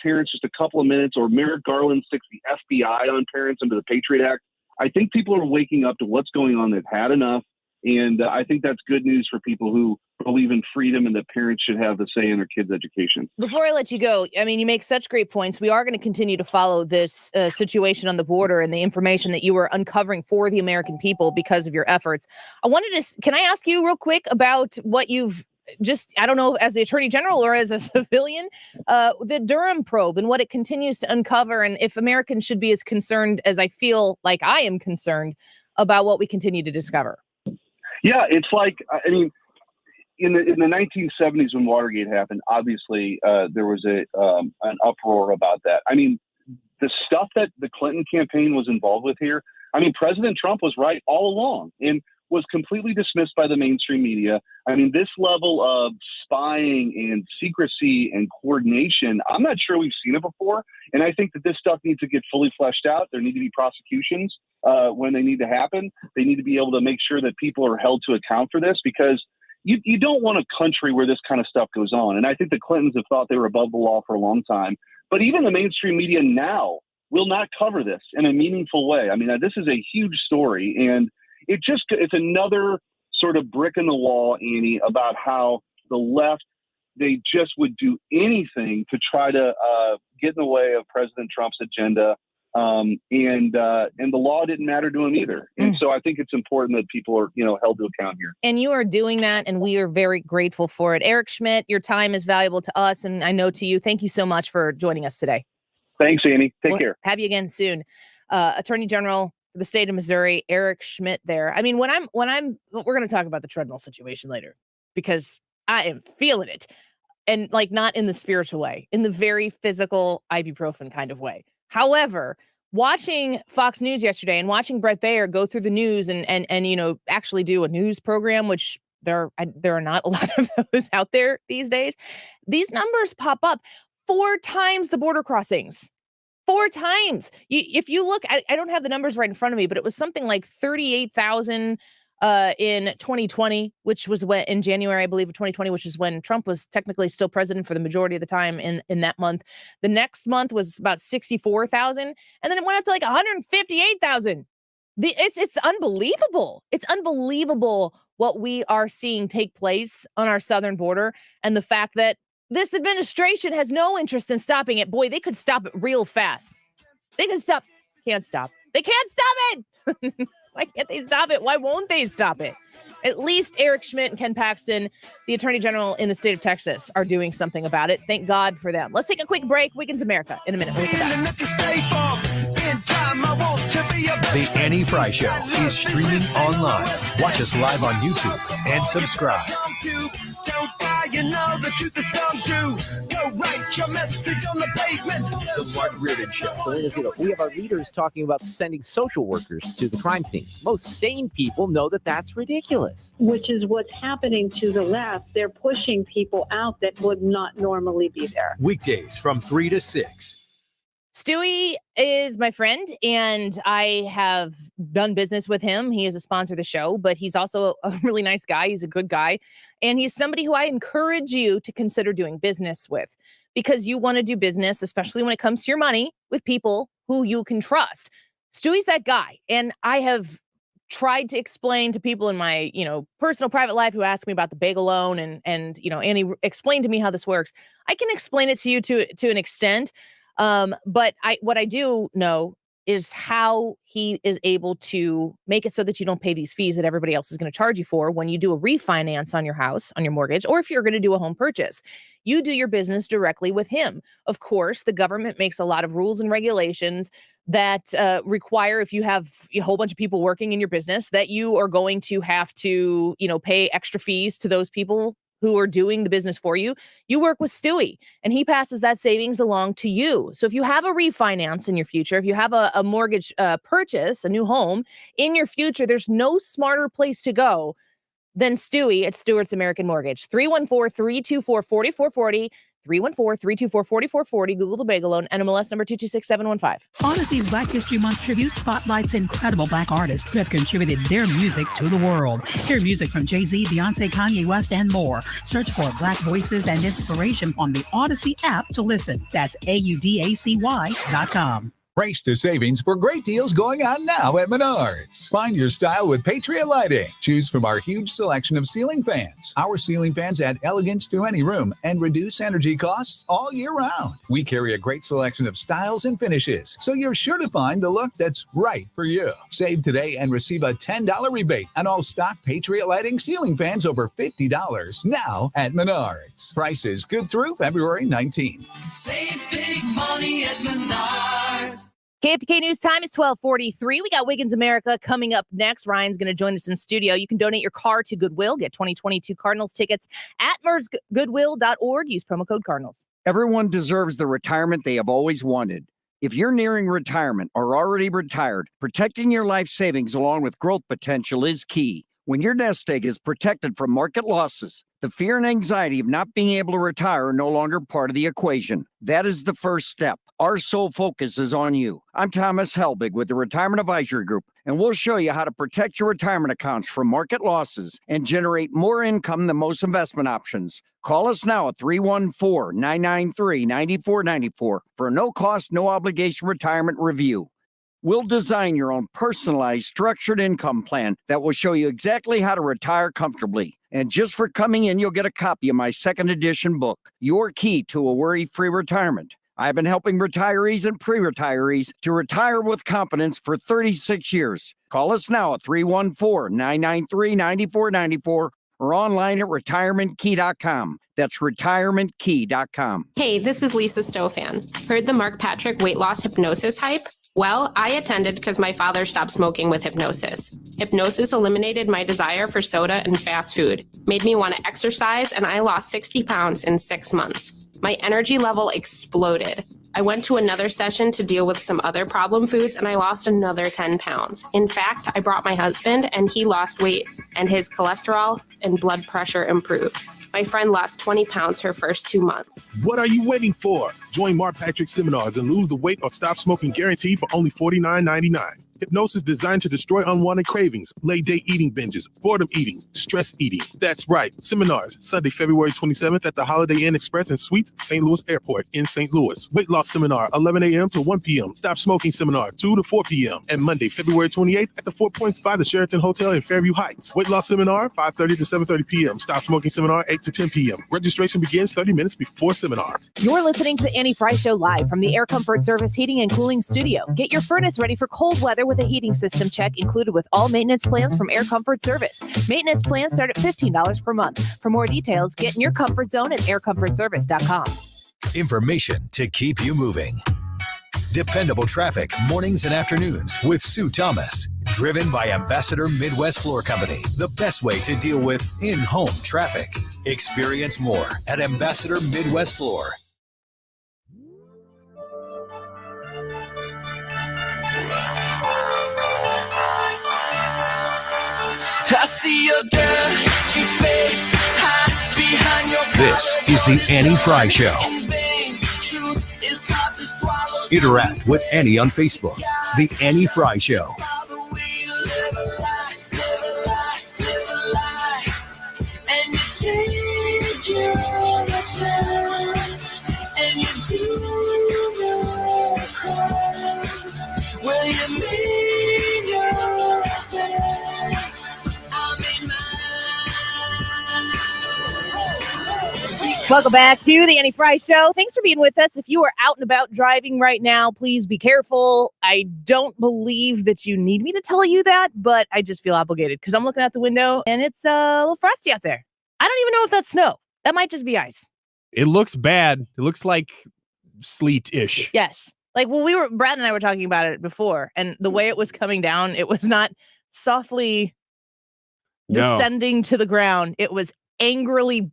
parents just a couple of minutes, or Merrick Garland sticks the FBI on parents under the Patriot Act. I think people are waking up to what's going on. They've had enough. And I think that's good news for people who believe in freedom and that parents should have the say in their kids' education. Before I let you go, I mean, you make such great points. We are going to continue to follow this situation on the border and the information that you were uncovering for the American people because of your efforts. Can I ask you real quick about what you've I don't know, as the Attorney General or as a civilian, the Durham probe and what it continues to uncover, and if Americans should be as concerned as I feel like I am concerned about what we continue to discover. Yeah, it's like, I mean, in the 1970s when Watergate happened, obviously there was an uproar about that. I mean, the stuff that the Clinton campaign was involved with here, I mean, President Trump was right all along and was completely dismissed by the mainstream media. I mean, this level of spying and secrecy and coordination, I'm not sure we've seen it before. And I think that this stuff needs to get fully fleshed out. There need to be prosecutions when they need to happen. They need to be able to make sure that people are held to account for this, because you don't want a country where this kind of stuff goes on. And I think the Clintons have thought they were above the law for a long time. But even the mainstream media now will not cover this in a meaningful way. I mean, this is a huge story, and it's another sort of brick in the wall, Annie, about how the left, they just would do anything to try to get in the way of President Trump's agenda. And the law didn't matter to him either. And so I think it's important that people are, held to account here. And you are doing that, and we are very grateful for it. Eric Schmitt, your time is valuable to us, and I know to you. Thank you so much for joining us today. Thanks, Annie. Take care. Have you again soon. Attorney General for the state of Missouri, Eric Schmitt there. I mean, we're going to talk about the treadmill situation later, because I am feeling it, and like not in the spiritual way, in the very physical ibuprofen kind of way. However, watching Fox News yesterday and watching Brett Baer go through the news and actually do a news program, which there are not a lot of those out there these days. These numbers pop up 4 times the border crossings. 4 times. If you look, I don't have the numbers right in front of me, but it was something like 38,000 in 2020, which was when in January, I believe, of 2020, which is when Trump was technically still president for the majority of the time in that month. The next month was about 64,000, and then it went up to like 158,000. It's unbelievable. It's unbelievable what we are seeing take place on our southern border, and the fact that this administration has no interest in stopping it. Boy, they could stop it real fast. They can stop. Can't stop. They can't stop it. Why can't they stop it? Why won't they stop it? At least Eric Schmitt and Ken Paxton, the Attorney General in the state of Texas, are doing something about it. Thank God for them. Let's take a quick break. Wiggins America in a minute. We'll come back. The Annie Frey Show is streaming online. Watch us live on YouTube and subscribe. The Mark Reardon Show. Selena Zito. We have our leaders talking about sending social workers to the crime scenes. Most sane people know that that's ridiculous. Which is what's happening to the left. They're pushing people out that would not normally be there. Weekdays from 3 to 6. Stewie is my friend, and I have done business with him. He is a sponsor of the show, but he's also a really nice guy. He's a good guy, and he's somebody who I encourage you to consider doing business with, because you want to do business, especially when it comes to your money, with people who you can trust. Stewie's that guy, and I have tried to explain to people in my, personal private life who ask me about the bagel loan and Annie, explain to me how this works. I can explain it to you to an extent. But what I do know is how he is able to make it so that you don't pay these fees that everybody else is going to charge you for when you do a refinance on your house, on your mortgage, or if you're going to do a home purchase. You do your business directly with him. Of course, the government makes a lot of rules and regulations that require, if you have a whole bunch of people working in your business, that you are going to have to, pay extra fees to those people who are doing the business for you. You work with Stewie, and he passes that savings along to you. So if you have a refinance in your future, if you have a mortgage purchase, a new home in your future, there's no smarter place to go than Stewie at Stewart's American Mortgage. 314-324-4440. 314-324-4440. Google the bagel loan. NMLS number 226715. Odyssey's Black History Month tribute spotlights incredible Black artists who have contributed their music to the world. Hear music from Jay-Z, Beyonce, Kanye West, and more. Search for Black Voices and Inspiration on the Odyssey app to listen. That's AUDACY.com. Race to savings for great deals going on now at Menards. Find your style with Patriot Lighting. Choose from our huge selection of ceiling fans. Our ceiling fans add elegance to any room and reduce energy costs all year round. We carry a great selection of styles and finishes, so you're sure to find the look that's right for you. Save today and receive a $10 rebate on all stock Patriot Lighting ceiling fans over $50 now at Menards. Prices good through February 19th. Save big money at Menards. KFTK News Time is 12:43. We got Wiggins America coming up next. Ryan's going to join us in studio. You can donate your car to Goodwill. Get 2022 Cardinals tickets at mersgoodwill.org. Use promo code Cardinals. Everyone deserves the retirement they have always wanted. If you're nearing retirement or already retired, protecting your life savings along with growth potential is key. When your nest egg is protected from market losses, the fear and anxiety of not being able to retire are no longer part of the equation. That is the first step. Our sole focus is on you. I'm Thomas Helbig with the Retirement Advisory Group, and we'll show you how to protect your retirement accounts from market losses and generate more income than most investment options. Call us now at 314-993-9494 for a no-cost, no-obligation retirement review. We'll design your own personalized, structured income plan that will show you exactly how to retire comfortably. And just for coming in, you'll get a copy of my second edition book, Your Key to a Worry-Free Retirement. I've been helping retirees and pre-retirees to retire with confidence for 36 years. Call us now at 314-993-9494 or online at retirementkey.com. That's retirementkey.com. Hey, this is Lisa Stofan. Heard the Mark Patrick weight loss hypnosis hype? Well, I attended because my father stopped smoking with hypnosis. Hypnosis eliminated my desire for soda and fast food, made me want to exercise, and I lost 60 pounds in 6 months. My energy level exploded. I went to another session to deal with some other problem foods and I lost another 10 pounds. In fact, I brought my husband and he lost weight and his cholesterol and blood pressure improved. My friend lost 20 pounds her first 2 months. What are you waiting for? Join Mark Patrick seminars and lose the weight or stop smoking guaranteed for only $49.99. Hypnosis designed to destroy unwanted cravings, late-day eating binges, boredom eating, stress eating. That's right. Seminars, Sunday, February 27th at the Holiday Inn Express and Suites, St. Louis Airport in St. Louis. Weight loss seminar, 11 a.m. to 1 p.m. Stop smoking seminar, 2 to 4 p.m. And Monday, February 28th at the 4 Points by the Sheraton Hotel in Fairview Heights. Weight loss seminar, 5:30 to 7:30 p.m. Stop smoking seminar, 8 to 10 p.m. Registration begins 30 minutes before seminar. You're listening to the Annie Frey Show live from the Air Comfort Service Heating and Cooling Studio. Get your furnace ready for cold weather with a heating system check included with all maintenance plans from Air Comfort Service. Maintenance plans start at $15 per month. For more details, get in your comfort zone at aircomfortservice.com. Information to keep you moving. Dependable traffic, mornings and afternoons with Sue Thomas. Driven by Ambassador Midwest Floor Company, the best way to deal with in-home traffic. Experience more at Ambassador Midwest Floor. I see your dirty face hide behind your This is the Annie Frey Show. truth is hard to swallow. Interact with Annie on Facebook. The Annie Frey Show. Live a lie, and you take your time, and you do not cry. Well, you mean your bed, I mean Welcome back to the Annie Frey Show. Thanks for being with us. If you are out and about driving right now, please be careful. I don't believe that you need me to tell you that, but I just feel obligated because I'm looking out the window and it's a little frosty out there. I don't even know if that's snow. That might just be ice. It looks bad. It looks like sleet-ish. Yes. Like, well, Brad and I were talking about it before, and the way it was coming down, it was not softly descending to the ground. It was angrily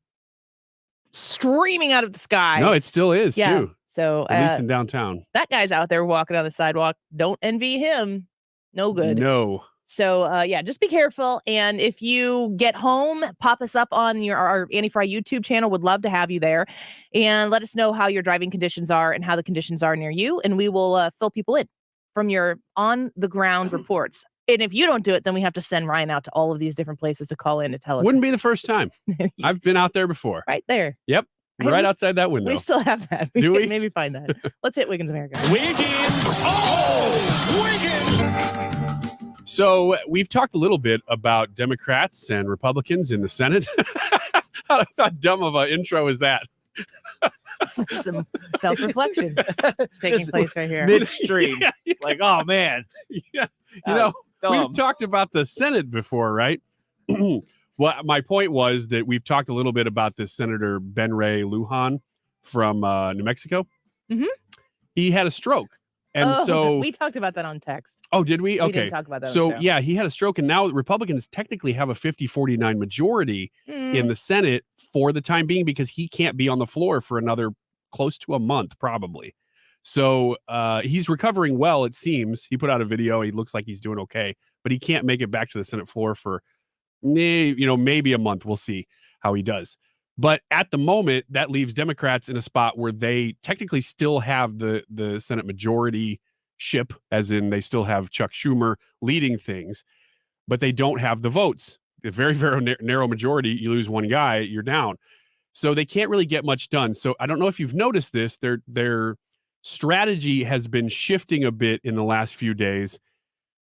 streaming out of the sky. No, it still is, too. So at least in downtown. That guy's out there walking on the sidewalk. Don't envy him. No good. No. So, just be careful. And if you get home, pop us up on our Annie Frey YouTube channel. Would love to have you there. And let us know how your driving conditions are and how the conditions are near you. And we will fill people in from your on-the-ground reports. And if you don't do it, then we have to send Ryan out to all of these different places to call in to tell us. Wouldn't be the first time. I've been out there before. Right there. Yep. Right outside that window. We still have that. Do we? Maybe find that. Let's hit Wiggins America. Wiggins! Oh! Wiggins! So we've talked a little bit about Democrats and Republicans in the Senate. How dumb of an intro is that? Some self-reflection taking place right here. Midstream. Like, oh, man. Yeah. We've talked about the Senate before, right? Well, my point was that we've talked a little bit about this Senator Ben Ray Lujan from New Mexico. Mm-hmm. He had a stroke. And so we talked about that on text. Oh, did we? Okay. We didn't talk about that. So, yeah, he had a stroke. And now Republicans technically have a 50-49 majority in the Senate for the time being because he can't be on the floor for another close to a month, probably. So he's recovering well, it seems. He put out a video. He looks like he's doing okay, but he can't make it back to the Senate floor for maybe a month. We'll see how he does. But at the moment, that leaves Democrats in a spot where they technically still have the Senate majority ship, as in they still have Chuck Schumer leading things, but they don't have the votes. A very, very narrow majority. You lose one guy, you're down. So they can't really get much done. So I don't know if you've noticed this. Their strategy has been shifting a bit in the last few days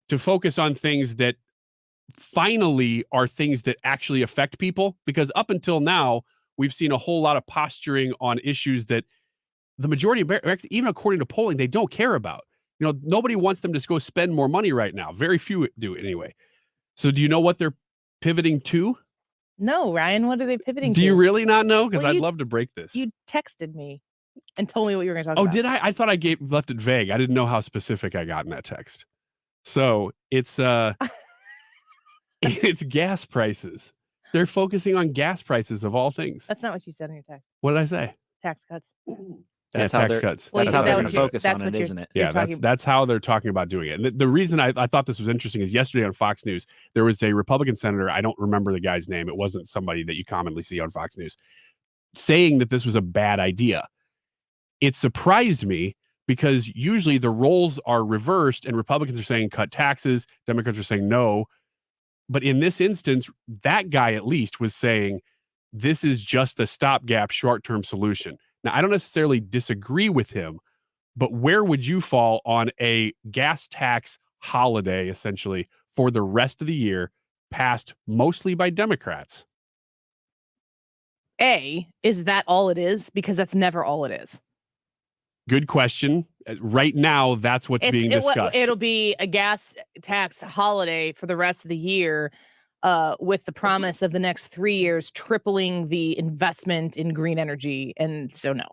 to focus on things that finally are things that actually affect people, because up until now we've seen a whole lot of posturing on issues that the majority of Americans, even according to polling, they don't care about. Nobody wants them to go spend more money right now. Very few do anyway. So do you know what they're pivoting to? No, Ryan, what are they pivoting to? Do you really not know? Because Well, I'd love to break this. You texted me and told me what you were going to talk about. Oh, did I? I thought I left it vague. I didn't know how specific I got in that text. So it's it's gas prices. They're focusing on gas prices of all things. That's not what you said in your text. What did I say? Tax cuts. That's yeah, how tax they're cuts. that's how is they're that going what to you- focus that's on what it, you're- isn't it? Yeah, that's how they're talking about doing it. And the reason I thought this was interesting is yesterday on Fox News, there was a Republican senator, I don't remember the guy's name, it wasn't somebody that you commonly see on Fox News, saying that this was a bad idea. It surprised me because usually the roles are reversed and Republicans are saying cut taxes, Democrats are saying no. But in this instance, that guy at least was saying this is just a stopgap short-term solution. Now, I don't necessarily disagree with him, but where would you fall on a gas tax holiday, essentially, for the rest of the year, passed mostly by Democrats? Is that all it is? Because that's never all it is. Good question. Right now, that's what's being discussed. It'll be a gas tax holiday for the rest of the year, with the promise of the next 3 years tripling the investment in green energy. And so, no.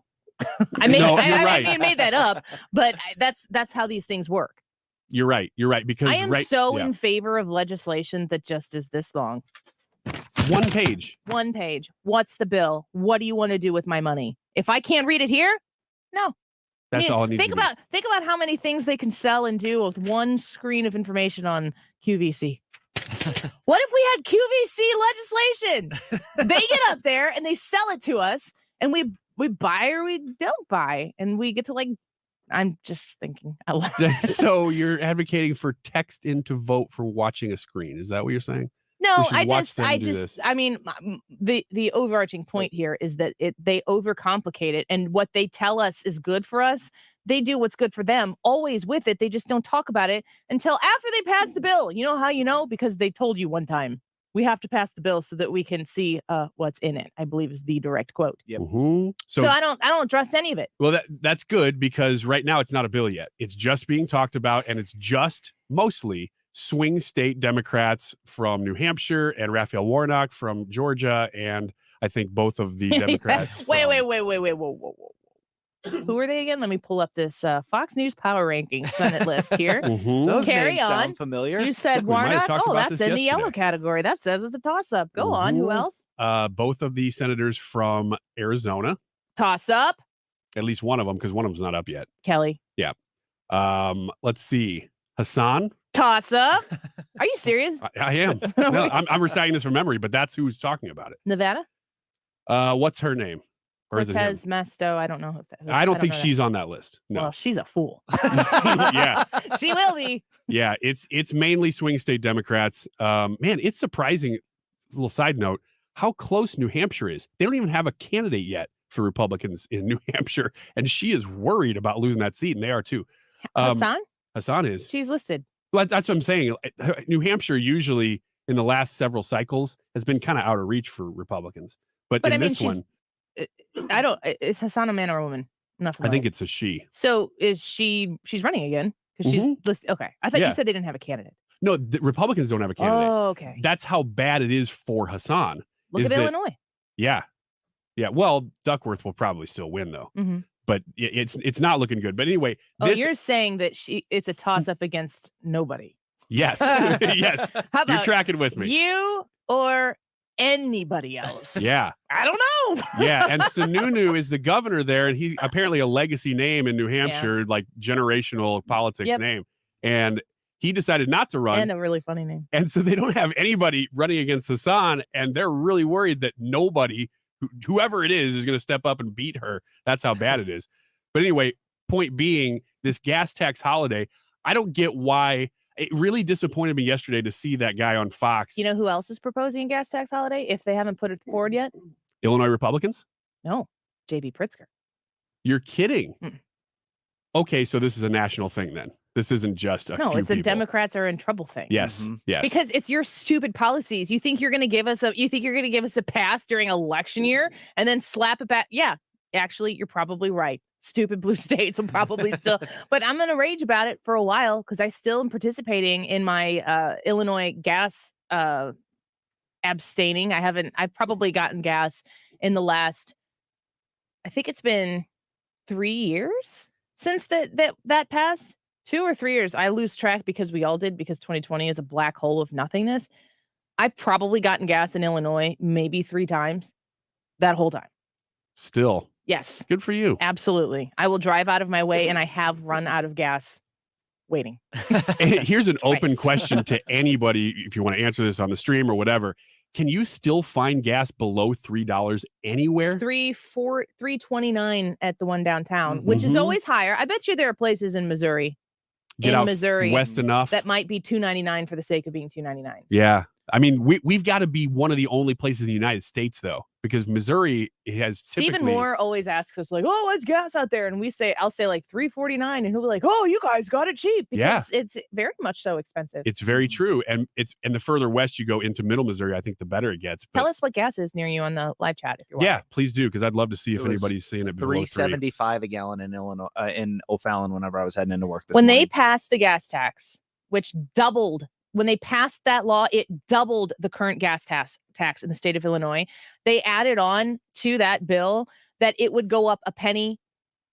I made that up, but that's how these things work. You're right. You're right. Because I am in favor of legislation that just is this long. One page. One page. What's the bill? What do you want to do with my money? If I can't read it here, no. That's all it needs think to be. Think about how many things they can sell and do with one screen of information on QVC. What if we had QVC legislation? They get up there and they sell it to us, and we buy or we don't buy, and we get to I'm just thinking out loud. So you're advocating for text in to vote for watching a screen. Is that what you're saying? No, I mean, the overarching point here is that they overcomplicate it, and what they tell us is good for us, they do what's good for them, always with it. They just don't talk about it until after they pass the bill. You know how you know? Because they told you one time, we have to pass the bill so that we can see what's in it, I believe is the direct quote. Yep. Mm-hmm. So I don't trust any of it. Well, that's good because right now it's not a bill yet. It's just being talked about, and it's just mostly swing state Democrats from New Hampshire and Raphael Warnock from Georgia, and I think both of the Democrats. Wait, whoa. Who are they again? Let me pull up this Fox News Power Rankings Senate list here. Mm-hmm. Those Carry names on. sound familiar. You said Warnock. Oh, that's in the yellow category. That says it's a toss-up. Go on. Who else? Both of the senators from Arizona. Toss-up. At least one of them, because one of them's not up yet. Kelly. Yeah. Let's see. Hassan. Toss up. Are you serious? I am. No, I'm reciting this from memory, but that's who's talking about it. Nevada? What's her name? Or is it him? Cortez Masto. I don't know if that. I don't think she's on that list. No. Well, she's a fool. Yeah. She will be. Yeah, it's mainly swing state Democrats. Man, it's surprising. Little side note: how close New Hampshire is. They don't even have a candidate yet for Republicans in New Hampshire, and she is worried about losing that seat, and they are too. Hassan is. She's listed. Well, that's what I'm saying. New Hampshire usually in the last several cycles has been kind of out of reach for Republicans, but in this one, I don't. Is Hassan a man or a woman? I think it's a she. So is she? She's running again because she's listed. Okay, I thought you said they didn't have a candidate. No, the Republicans don't have a candidate. Oh, okay. That's how bad it is for Hassan. Look at Illinois. Yeah. Well, Duckworth will probably still win though. Mm-hmm. But it's not looking good. But anyway, you're saying that it's a toss up against nobody. Yes. Yes. How about you're tracking with me. You or anybody else? Yeah. I don't know. Yeah. And Sununu is the governor there, and he's apparently a legacy name in New Hampshire, like generational politics name. And he decided not to run. And a really funny name. And so they don't have anybody running against Hassan, and they're really worried that nobody, whoever it is going to step up and beat her. That's how bad it is. But anyway, point being, this gas tax holiday, I don't get why. It really disappointed me yesterday to see that guy on Fox. You know who else is proposing a gas tax holiday if they haven't put it forward yet? Illinois Republicans? No, J.B. Pritzker. You're kidding. Okay, so this is a national thing then. This isn't just a few it's a people. Democrats are in trouble thing. Yes, yes. Because it's your stupid policies. You think you're going to give us a pass during election year and then slap it back? Yeah, actually, you're probably right. Stupid blue states will probably still, but I'm going to rage about it for a while because I still am participating in my Illinois gas abstaining. I've probably gotten gas in the last, I think it's been 3 years since that passed. 2 or 3 years. I lose track because we all did, because 2020 is a black hole of nothingness. I've probably gotten gas in Illinois maybe 3 times that whole time. Still. Yes. Good for you. Absolutely. I will drive out of my way, and I have run out of gas waiting. Here's an open question to anybody, if you want to answer this on the stream or whatever. Can you still find gas below $3 anywhere? It's $3.29 at the one downtown, which is always higher. I bet you there are places in Missouri. Get out west enough. That might be $2.99 for the sake of being $2.99. Yeah. I mean, we've got to be one of the only places in the United States, though, because Missouri has Stephen Moore always asks us, like, oh, what's gas out there? And I'll say like $3.49, and he'll be like, oh, you guys got it cheap. Because it's very much so expensive. It's very true. And the further west you go into middle Missouri, I think the better it gets. But tell us what gas is near you on the live chat if you're watching. Yeah, please do, because I'd love to see if anybody's seeing it below $3.75 a gallon in Illinois, in O'Fallon whenever I was heading into work this when morning. They passed the gas tax, which doubled. When they passed that law, it doubled the current gas tax in the state of Illinois. They added on to that bill that it would go up a penny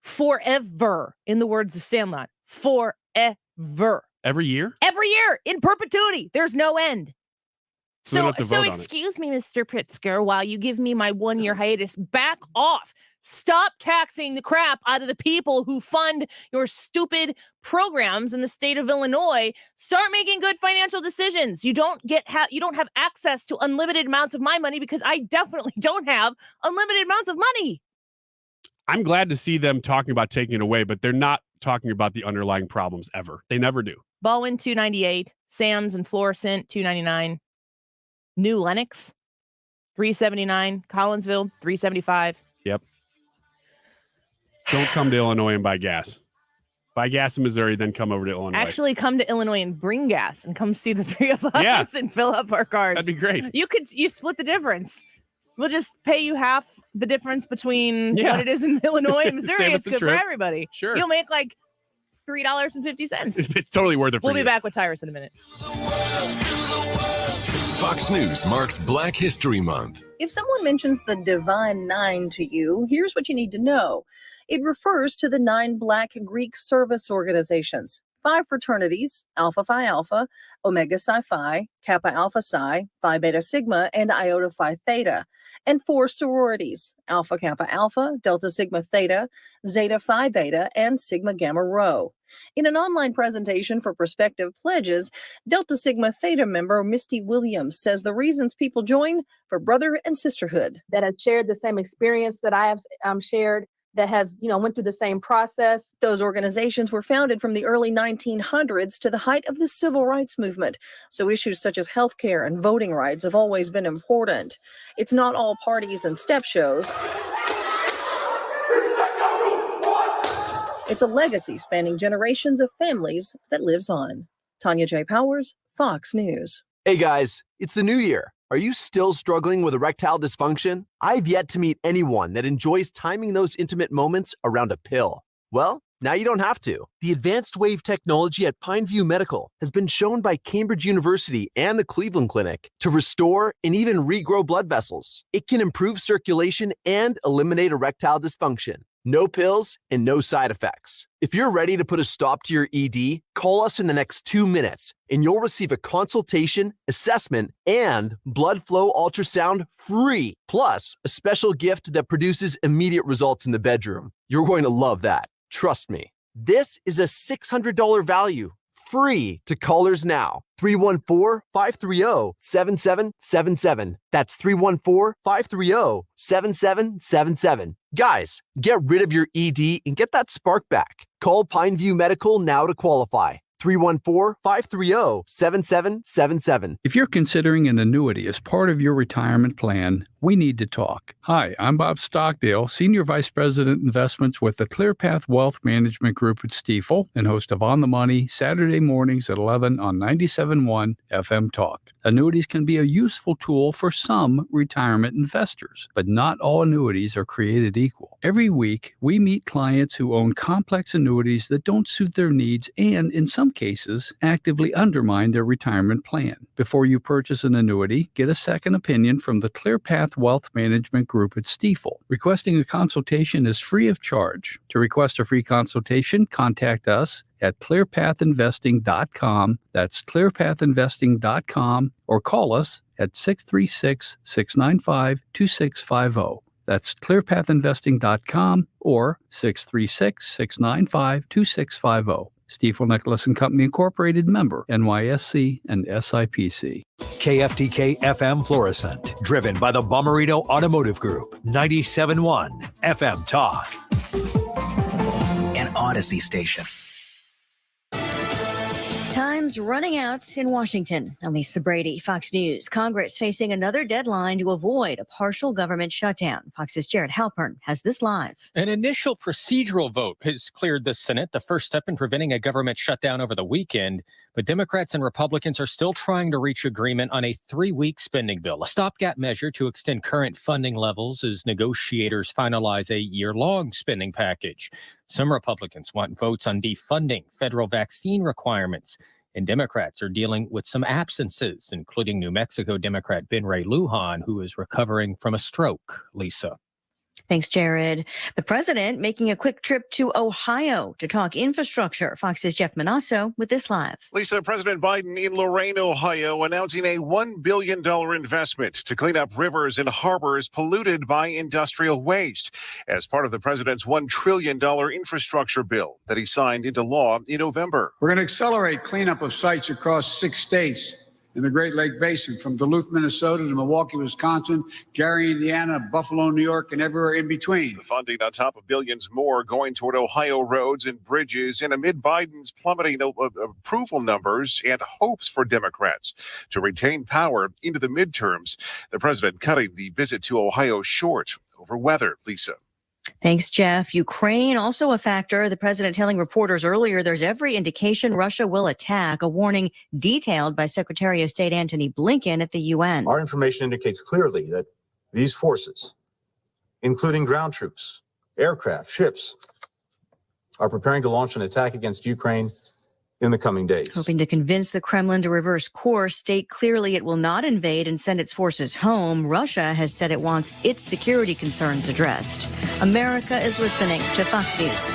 forever, in the words of Sandlot. Forever. Every year? Every year, in perpetuity. There's no end. So excuse me, Mr. Pritzker, while you give me my 1-year hiatus, back off. Stop taxing the crap out of the people who fund your stupid programs in the state of Illinois. Start making good financial decisions. You don't have access to unlimited amounts of my money, because I definitely don't have unlimited amounts of money. I'm glad to see them talking about taking it away, but they're not talking about the underlying problems ever. They never do. Baldwin, $2.98. Sam's and Florissant, $2.99. New Lenox, $3.79. Collinsville, $3.75. Yep. Don't come to Illinois and buy gas. Buy gas in Missouri, then come over to Illinois. Actually, come to Illinois and bring gas and come see the three of us and fill up our cars. That'd be great. You split the difference. We'll just pay you half the difference between what it is in Illinois and Missouri. It's good for everybody. Sure. You'll make like $3.50. It's totally worth it for We'll you. be back with Tyrus in a minute. Fox News marks Black History Month. If someone mentions the Divine Nine to you, here's what you need to know. It refers to the 9 Black Greek service organizations. 5 fraternities, Alpha Phi Alpha, Omega Psi Phi, Kappa Alpha Psi, Phi Beta Sigma, and Iota Phi Theta. And 4 sororities, Alpha Kappa Alpha, Delta Sigma Theta, Zeta Phi Beta, and Sigma Gamma Rho. In an online presentation for prospective pledges, Delta Sigma Theta member Misty Williams says the reasons people join for brother and sisterhood. That have shared the same experience that I have shared, that has, went through the same process. Those organizations were founded from the early 1900s to the height of the civil rights movement. So issues such as healthcare and voting rights have always been important. It's not all parties and step shows. It's a legacy spanning generations of families that lives on. Tanya J. Powers, Fox News. Hey guys, it's the new year. Are you still struggling with erectile dysfunction? I've yet to meet anyone that enjoys timing those intimate moments around a pill. Well, now you don't have to. The advanced wave technology at Pineview Medical has been shown by Cambridge University and the Cleveland Clinic to restore and even regrow blood vessels. It can improve circulation and eliminate erectile dysfunction. No pills and no side effects. If you're ready to put a stop to your ED, call us in the next 2 minutes and you'll receive a consultation, assessment, and blood flow ultrasound free, plus a special gift that produces immediate results in the bedroom. You're going to love that. Trust me. This is a $600 value, free to callers now. 314-530-7777. That's 314-530-7777. Guys, get rid of your ED and get that spark back. Call Pineview Medical now to qualify. 314-530-7777. If you're considering an annuity as part of your retirement plan, we need to talk. Hi, I'm Bob Stockdale, Senior Vice President Investments with the ClearPath Wealth Management Group at Stifel and host of On the Money Saturday mornings at 11 on 97.1 FM Talk. Annuities can be a useful tool for some retirement investors, but not all annuities are created equal. Every week, we meet clients who own complex annuities that don't suit their needs and, in some cases, actively undermine their retirement plan. Before you purchase an annuity, get a second opinion from the ClearPath Wealth Management Group at Stifel. Requesting a consultation is free of charge. To request a free consultation, contact us at clearpathinvesting.com. That's clearpathinvesting.com, or call us at 636-695-2650. That's clearpathinvesting.com or 636-695-2650. Stifel Nicholas and Company Incorporated, member NYSE and SIPC. KFTK FM Florissant, driven by the Bommarito Automotive Group, 97.1 FM Talk. An Odyssey station. Time's running out in Washington. I'm Lisa Brady, Fox News. Congress facing another deadline to avoid a partial government shutdown. Fox's Jared Halpern has this live. An initial procedural vote has cleared the Senate, the first step in preventing a government shutdown over the weekend. But Democrats and Republicans are still trying to reach agreement on a 3-week spending bill, a stopgap measure to extend current funding levels as negotiators finalize a year-long spending package. Some Republicans want votes on defunding federal vaccine requirements, and Democrats are dealing with some absences, including New Mexico Democrat Ben Ray Lujan, who is recovering from a stroke. Lisa. Thanks, Jared. The president making a quick trip to Ohio to talk infrastructure. Fox's Jeff Manasso with this live. Lisa, President Biden in Lorain, Ohio, announcing a $1 billion investment to clean up rivers and harbors polluted by industrial waste as part of the president's $1 trillion infrastructure bill that he signed into law in November. We're going to accelerate cleanup of sites across 6 states in the Great Lake Basin, from Duluth, Minnesota to Milwaukee, Wisconsin, Gary, Indiana, Buffalo, New York, and everywhere in between. The funding on top of billions more going toward Ohio roads and bridges, and amid Biden's plummeting approval numbers and hopes for Democrats to retain power into the midterms, the president cutting the visit to Ohio short over weather. Lisa. Thanks, Jeff. Ukraine also a factor. The president telling reporters earlier there's every indication Russia will attack, a warning detailed by Secretary of State Antony Blinken at the UN. Our information indicates clearly that these forces, including ground troops, aircraft, ships, are preparing to launch an attack against Ukraine in the coming days. Hoping to convince the Kremlin to reverse course, state clearly it will not invade and send its forces home. Russia has said it wants its security concerns addressed. America is listening to Fox News.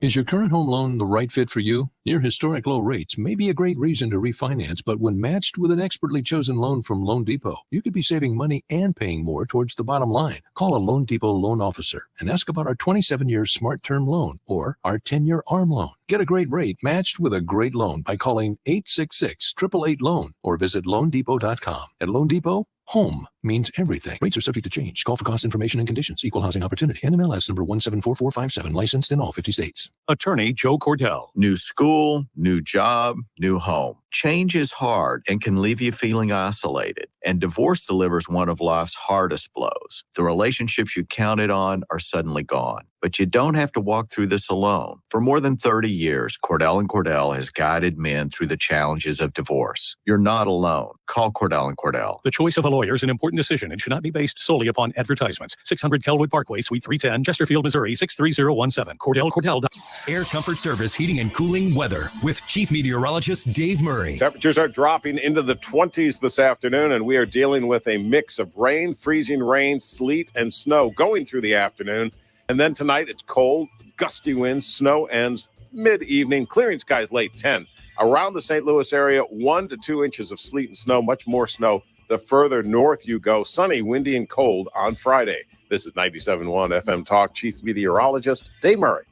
Is your current home loan the right fit for you? Near historic low rates may be a great reason to refinance, but when matched with an expertly chosen loan from Loan Depot, you could be saving money and paying more towards the bottom line. Call a Loan Depot loan officer and ask about our 27-year Smart Term loan or our 10-year ARM loan. Get a great rate matched with a great loan by calling 866-888-LOAN or visit loandepot.com. At Loan Depot, home means everything. Rates are subject to change. Call for cost information and conditions. Equal housing opportunity. NMLS number 174457. Licensed in all 50 states. Attorney Joe Cordell. New school, new job, new home. Change is hard and can leave you feeling isolated. And divorce delivers one of life's hardest blows. The relationships you counted on are suddenly gone. But you don't have to walk through this alone. For more than 30 years, Cordell & Cordell has guided men through the challenges of divorce. You're not alone. Call Cordell & Cordell. The choice of a lawyer is an important decision and should not be based solely upon advertisements. 600 Kelwood Parkway, Suite 310, Chesterfield, Missouri, 63017. Cordell. Air Comfort Service Heating and Cooling weather with Chief Meteorologist Dave Murray. Temperatures are dropping into the 20s this afternoon, and we are dealing with a mix of rain, freezing rain, sleet, and snow going through the afternoon. And then tonight, it's cold, gusty winds, snow ends mid-evening, clearing skies late 10. Around the St. Louis area, 1 to 2 inches of sleet and snow, much more snow the further north you go. Sunny, windy, and cold on Friday. This is 97.1 FM Talk Chief Meteorologist Dave Murray.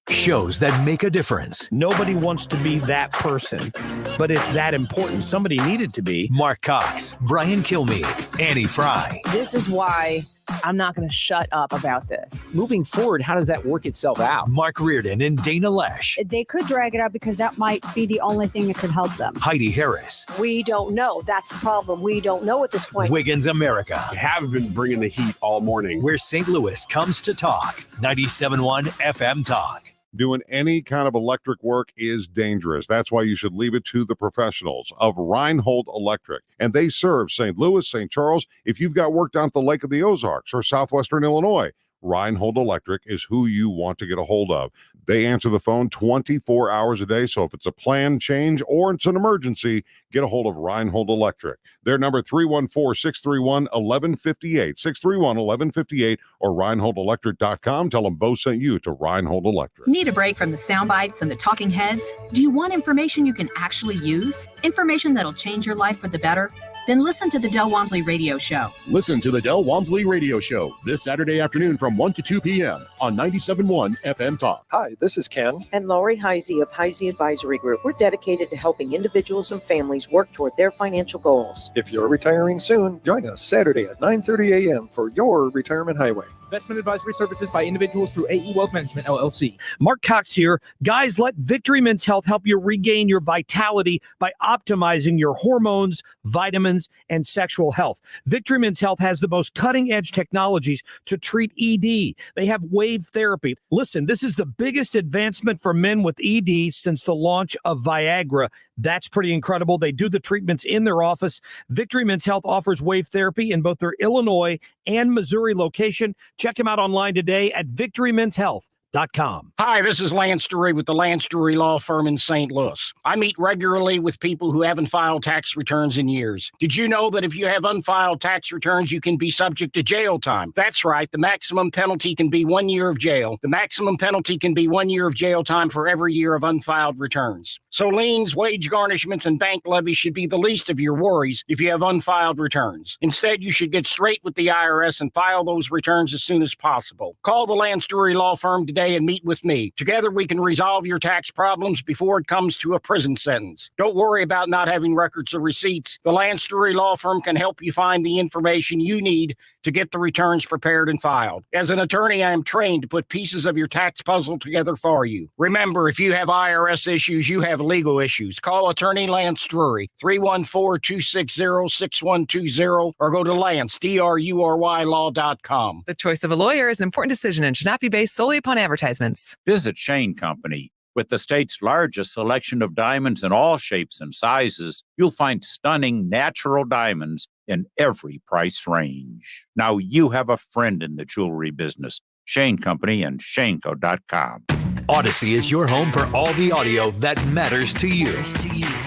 Shows that make a difference. Nobody wants to be that person, but it's that important. Somebody needed to be. Mark Cox, Brian Kilmeade, Annie Frey. This is why I'm not going to shut up about this. Moving forward, how does that work itself out? Mark Reardon and Dana Lesh. They could drag it out because that might be the only thing that could help them. Heidi Harris. We don't know. That's the problem. We don't know at this point. Wiggins America. You have been bringing the heat all morning. Where St. Louis comes to talk. 97.1 FM Talk. Doing any kind of electric work is dangerous. That's why you should leave it to the professionals of Reinhold Electric. And they serve St. Louis, St. Charles. If you've got work down at the Lake of the Ozarks or southwestern Illinois, Reinhold Electric is who you want to get a hold of. They answer the phone 24 hours a day. So if it's a planned change or it's an emergency, get a hold of Reinhold Electric. Their number 314-631-1158, 631-1158, or ReinholdElectric.com. Tell them Bo sent you to Reinhold Electric. Need a break from the sound bites and the talking heads? Do you want information you can actually use? Information that'll change your life for the better? Then listen to the Del Walmsley Radio Show. Listen to the Del Walmsley Radio Show this Saturday afternoon from 1 to 2 p.m. on 97.1 FM Talk. Hi, this is Ken. And Lori Heisey of Heisey Advisory Group. We're dedicated to helping individuals and families work toward their financial goals. If you're retiring soon, join us Saturday at 9:30 a.m. for your Retirement Highway. Investment advisory services by individuals through AE Wealth Management, LLC. Mark Cox here. Guys, let Victory Men's Health help you regain your vitality by optimizing your hormones, vitamins, and sexual health. Victory Men's Health has the most cutting-edge technologies to treat ED. They have wave therapy. Listen, this is the biggest advancement for men with ED since the launch of Viagra. That's pretty incredible. They do the treatments in their office. Victory Men's Health offers wave therapy in both their Illinois and Missouri location. Check them out online today at victorymenshealth.com. Hi, this is Lance Dury with the Lance Dury Law Firm in St. Louis. I meet regularly with people who haven't filed tax returns in years. Did you know that if you have unfiled tax returns, you can be subject to jail time? That's right. The maximum penalty can be 1 year of jail. The maximum penalty can be 1 year of jail time for every year of unfiled returns. So liens, wage garnishments, and bank levies should be the least of your worries if you have unfiled returns. Instead, you should get straight with the IRS and file those returns as soon as possible. Call the Lance Dury Law Firm today and meet with me. Together, we can resolve your tax problems before it comes to a prison sentence. Don't worry about not having records or receipts. The Lance Dury Law Firm can help you find the information you need to get the returns prepared and filed. As an attorney, I am trained to put pieces of your tax puzzle together for you. Remember, if you have IRS issues, you have legal issues. Call attorney Lance Drury, 314-260-6120, or go to Lance, D-R-U-R-Y law.com. The choice of a lawyer is an important decision and should not be based solely upon advertisements. Visit Shane Company. With the state's largest selection of diamonds in all shapes and sizes, you'll find stunning natural diamonds in every price range. Now you have a friend in the jewelry business. Shane Company and shaneco.com. Odyssey is your home for all the audio that matters to you.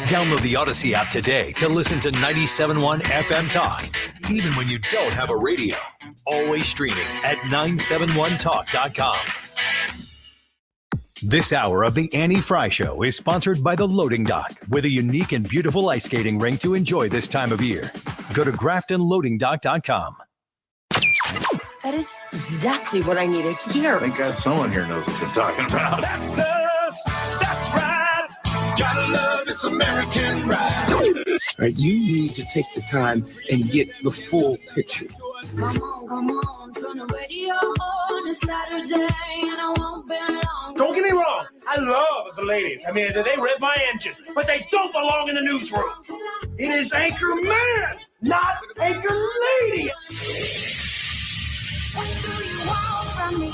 Download the Odyssey app today to listen to 97.1 FM Talk, even when you don't have a radio. Always streaming at 971talk.com. This hour of the Annie Frey Show is sponsored by the Loading Dock, with a unique and beautiful ice skating rink to enjoy this time of year. Go to graftonloadingdock.com. That is exactly what I needed to hear. Thank God someone here knows what they're talking about. That's us. That's right. Gotta love this American ride. Right, you need to take the time and get the full picture. Come on, turn the radio on. It's Saturday and I won't be long. Don't get me wrong, I love the ladies. I mean, they rev my engine, but they don't belong in the newsroom. It is Anchor Man, not Anchor Lady. What do you want from me?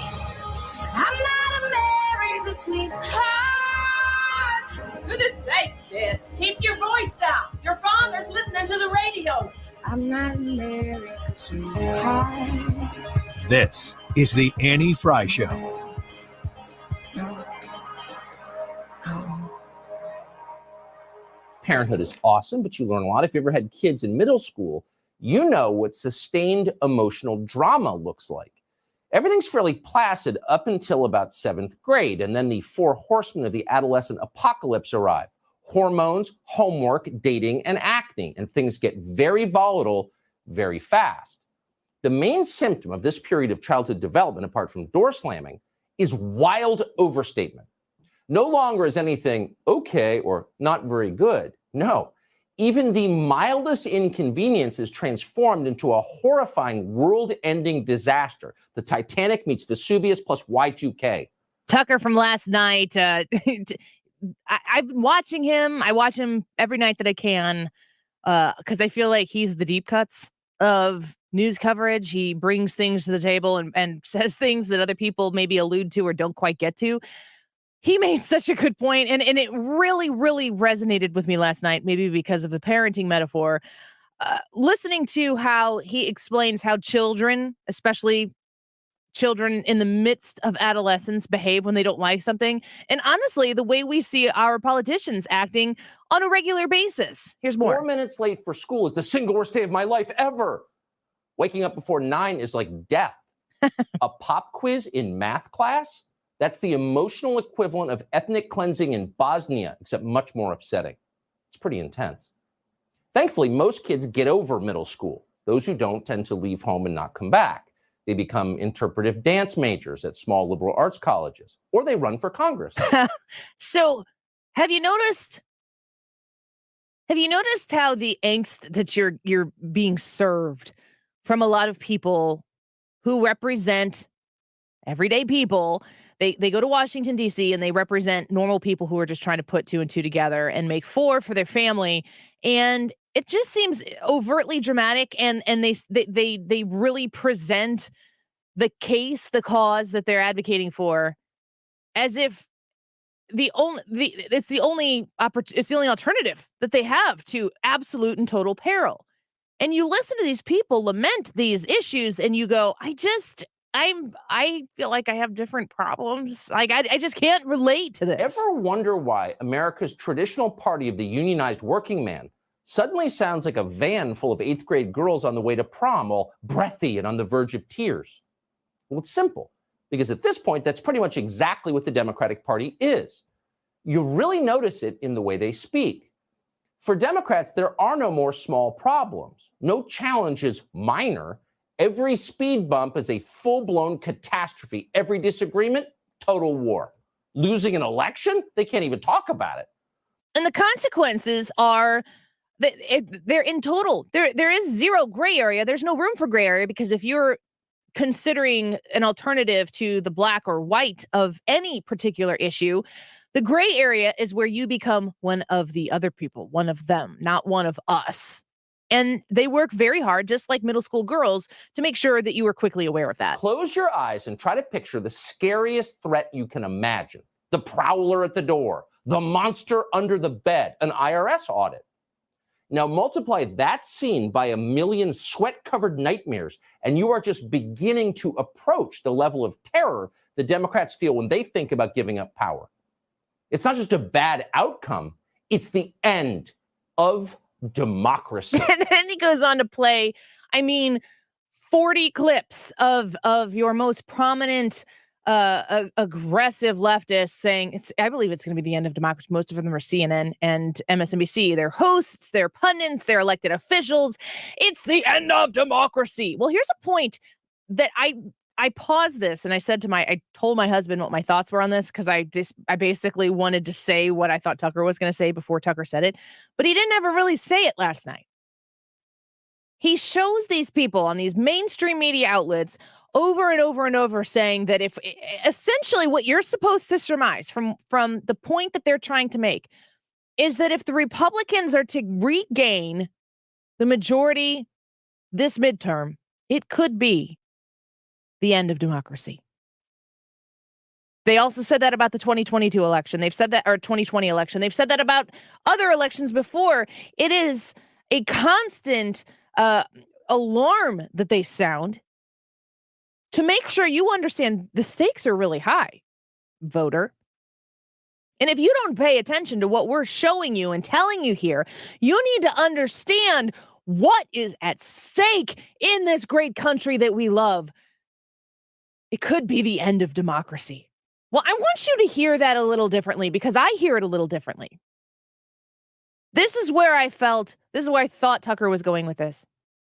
I'm not America's sweetheart. Goodness sake, Dad. Keep your voice down. Your father's listening to the radio. I'm not America's sweetheart. This is the Annie Frey Show. Parenthood is awesome, but you learn a lot. If you ever had kids in middle school, you know what sustained emotional drama looks like. Everything's fairly placid up until about 7th grade, and then the 4 horsemen of the adolescent apocalypse arrive. Hormones, homework, dating, and acting, and things get very volatile very fast. The main symptom of this period of childhood development, apart from door slamming, is wild overstatement. No longer is anything okay or not very good. No. Even the mildest inconvenience is transformed into a horrifying world-ending disaster. The Titanic meets Vesuvius plus Y2K. Tucker from last night, I've been watching him. I watch him every night that I can because I feel like he's the deep cuts of news coverage. He brings things to the table and says things that other people maybe allude to or don't quite get to. He made such a good point, and it really, really resonated with me last night, maybe because of the parenting metaphor. Listening to how he explains how children, especially children in the midst of adolescence, behave when they don't like something. And honestly, the way we see our politicians acting on a regular basis. Here's more. 4 minutes late for school is the single worst day of my life ever. Waking up before 9 is like death. A pop quiz in math class? That's the emotional equivalent of ethnic cleansing in Bosnia, except much more upsetting. It's pretty intense. Thankfully, most kids get over middle school. Those who don't tend to leave home and not come back. They become interpretive dance majors at small liberal arts colleges, or they run for Congress. So, have you noticed how the angst that you're being served from a lot of people who represent everyday people? They go to Washington, D.C., and they represent normal people who are just trying to put 2 and 2 together and make 4 for their family. And it just seems overtly dramatic, and they really present the case, the cause that they're advocating for, as if it's the only alternative that they have to absolute and total peril. And you listen to these people lament these issues, and you go, I feel like I have different problems. Like, I just can't relate to this. Ever wonder why America's traditional party of the unionized working man suddenly sounds like a van full of 8th grade girls on the way to prom, all breathy and on the verge of tears? Well, it's simple, because at this point, that's pretty much exactly what the Democratic Party is. You really notice it in the way they speak. For Democrats, there are no more small problems. No challenge is minor. Every speed bump is a full-blown catastrophe. Every disagreement, total war. Losing an election, they can't even talk about it. And the consequences are that they're in total. There is zero gray area. There's no room for gray area, because if you're considering an alternative to the black or white of any particular issue, the gray area is where you become one of the other people, one of them, not one of us. And they work very hard, just like middle school girls, to make sure that you are quickly aware of that. Close your eyes and try to picture the scariest threat you can imagine. The prowler at the door, the monster under the bed, an IRS audit. Now multiply that scene by 1 million sweat-covered nightmares, and you are just beginning to approach the level of terror the Democrats feel when they think about giving up power. It's not just a bad outcome, it's the end of democracy. And then he goes on to play, 40 clips of your most prominent aggressive leftists saying I believe it's going to be the end of democracy. Most of them are CNN and MSNBC. They're hosts, they're pundits, they're elected officials. It's the end of democracy. Well, here's a point that I paused this and I told my husband what my thoughts were on this, because I basically wanted to say what I thought Tucker was going to say before Tucker said it, but he didn't ever really say it last night. He shows these people on these mainstream media outlets over and over and over saying that if essentially what you're supposed to surmise from the point that they're trying to make is that if the Republicans are to regain the majority this midterm, it could be the end of democracy. They also said that about the 2022 election. They've said that, or 2020 election. They've said that about other elections before. It is a constant alarm that they sound to make sure you understand the stakes are really high, voter. And if you don't pay attention to what we're showing you and telling you here, you need to understand what is at stake in this great country that we love. It could be the end of democracy. Well, I want you to hear that a little differently, because I hear it a little differently. This is where I thought Tucker was going with this.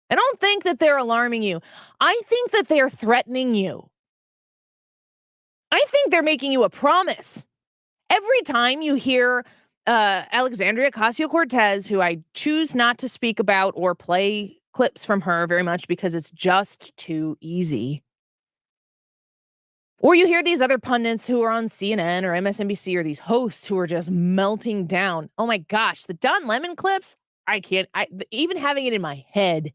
I don't think that they're alarming you. I think that they're threatening you. I think they're making you a promise. Every time you hear Alexandria Ocasio-Cortez, who I choose not to speak about or play clips from her very much because it's just too easy, or you hear these other pundits who are on CNN or MSNBC, or these hosts who are just melting down. Oh my gosh, the Don Lemon clips, even having it in my head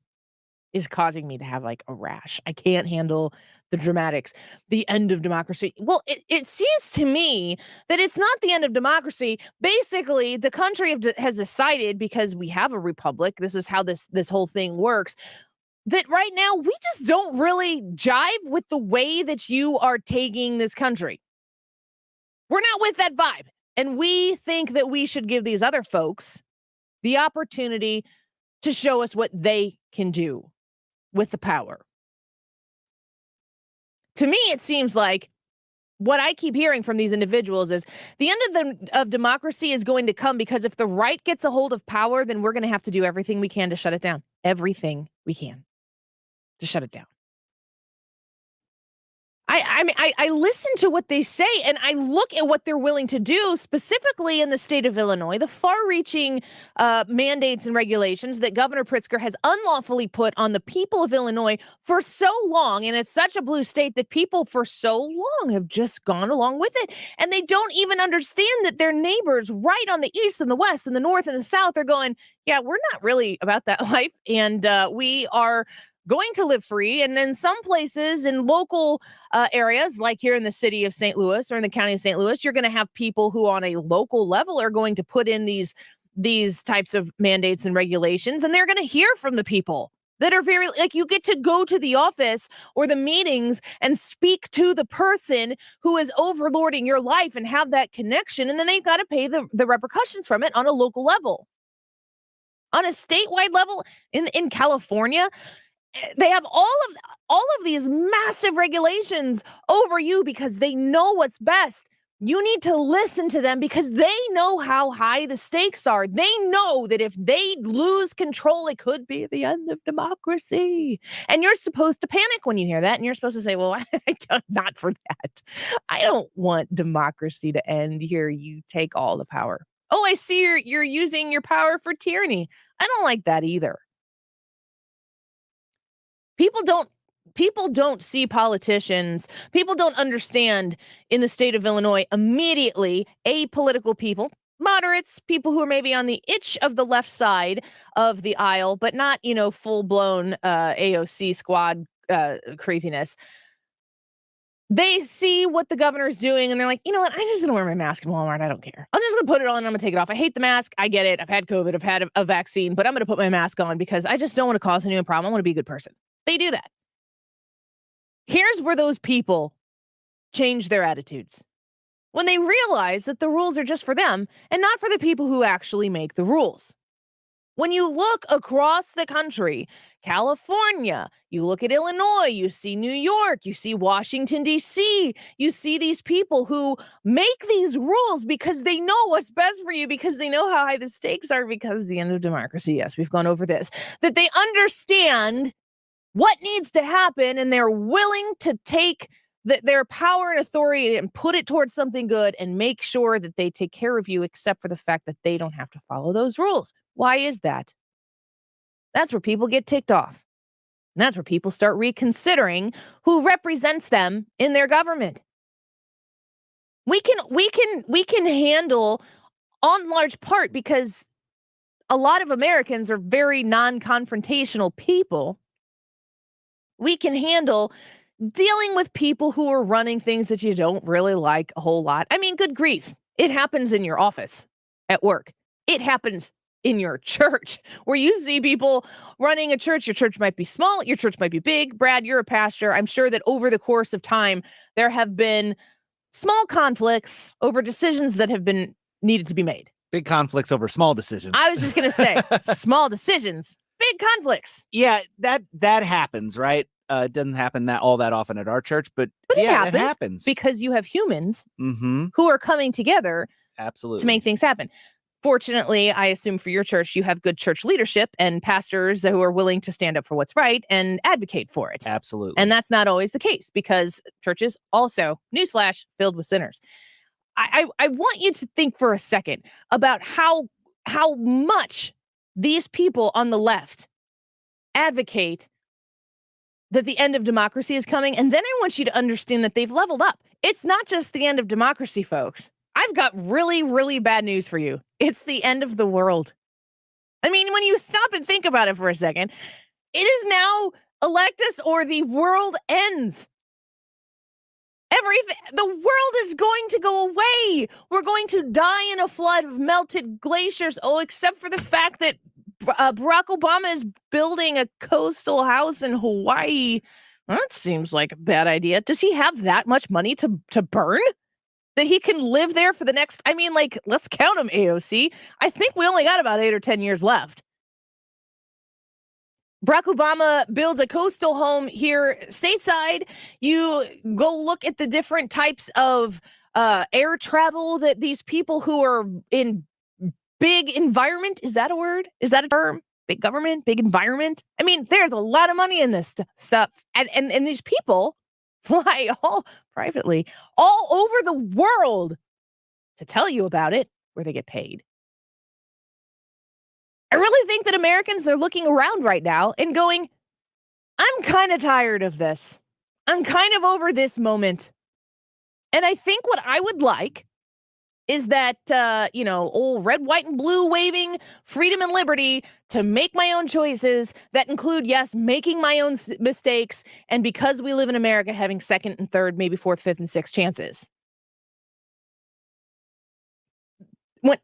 is causing me to have like a rash. I can't handle the dramatics. The end of democracy. Well, it seems to me that it's not the end of democracy. Basically, the country has decided, because we have a republic, this is how this whole thing works, that right now we just don't really jive with the way that you are taking this country. We're not with that vibe. And we think that we should give these other folks the opportunity to show us what they can do with the power. To me, it seems like what I keep hearing from these individuals is the end of democracy is going to come because if the right gets a hold of power, then we're going to have to do everything we can to shut it down. Everything we can to shut it down. I listen to what they say and I look at what they're willing to do, specifically in the state of Illinois, the far-reaching mandates and regulations that Governor Pritzker has unlawfully put on the people of Illinois for so long. And it's such a blue state that people for so long have just gone along with it. And they don't even understand that their neighbors right on the east and the west and the north and the south are going, yeah, we're not really about that life. And we are going to live free. And then some places in local areas, like here in the city of St. Louis or in the county of St. Louis, you're going to have people who on a local level are going to put in these types of mandates and regulations. And they're going to hear from the people that are very, like, you get to go to the office or the meetings and speak to the person who is overlording your life and have that connection. And then they've got to pay the repercussions from it on a local level. On a statewide level in California, they have all of these massive regulations over you because they know what's best. You need to listen to them because they know how high the stakes are. They know that if they lose control, it could be the end of democracy. And you're supposed to panic when you hear that. And you're supposed to say, well, not for that. I don't want democracy to end here. You take all the power. Oh, I see you're using your power for tyranny. I don't like that either. People don't see politicians. People don't understand in the state of Illinois immediately apolitical people, moderates, people who are maybe on the itch of the left side of the aisle, but not, full blown AOC squad craziness. They see what the governor's doing and they're like, you know what? I'm just going to wear my mask in Walmart. I don't care. I'm just going to put it on and I'm going to take it off. I hate the mask. I get it. I've had COVID. I've had a vaccine, but I'm going to put my mask on because I just don't want to cause anyone a problem. I want to be a good person. They do that. Here's where those people change their attitudes. When they realize that the rules are just for them and not for the people who actually make the rules. When you look across the country, California, you look at Illinois, you see New York, you see Washington, D.C., you see these people who make these rules because they know what's best for you, because they know how high the stakes are, because the end of democracy, yes, we've gone over this, that they understand what needs to happen and they're willing to take their power and authority and put it towards something good and make sure that they take care of you, except for the fact that they don't have to follow those rules. Why is that? That's where people get ticked off. And that's where people start reconsidering who represents them in their government. We can handle, on large part, because a lot of Americans are very non-confrontational people. We can handle dealing with people who are running things that you don't really like a whole lot. I mean, good grief. It happens in your office at work. It happens in your church where you see people running a church. Your church might be small. Your church might be big. Brad, you're a pastor. I'm sure that over the course of time, there have been small conflicts over decisions that have been needed to be made. Big conflicts over small decisions. I was just going to say small decisions, big conflicts. Yeah, that happens, right? It doesn't happen all that often at our church, but yeah, it happens because you have humans who are coming together absolutely to make things happen. Fortunately, I assume for your church, you have good church leadership and pastors who are willing to stand up for what's right and advocate for it. Absolutely. And that's not always the case because churches also, newsflash, filled with sinners. I want you to think for a second about how much these people on the left advocate that the end of democracy is coming. And then I want you to understand that they've leveled up. It's not just the end of democracy, folks. I've got really, really bad news for you. It's the end of the world. I mean, when you stop and think about it for a second, it is now elect us or the world ends. The world is going to go away. We're going to die in a flood of melted glaciers. Oh, except for the fact that Barack Obama is building a coastal house in Hawaii. That seems like a bad idea. Does he have that much money to burn? That he can live there for the next, let's count him, AOC. I think we only got about 8 or 10 years left. Barack Obama builds a coastal home here stateside. You go look at the different types of air travel that these people who are in big environment, is that a word? Is that a term? Big government, big environment. I mean, there's a lot of money in this stuff. And these people fly all privately all over the world to tell you about it, where they get paid. I really think that Americans are looking around right now and going, I'm kind of tired of this. I'm kind of over this moment. And I think what I would like is that, old red, white, and blue waving freedom and liberty to make my own choices that include, yes, making my own mistakes. And because we live in America, having second and third, maybe fourth, fifth, and sixth chances.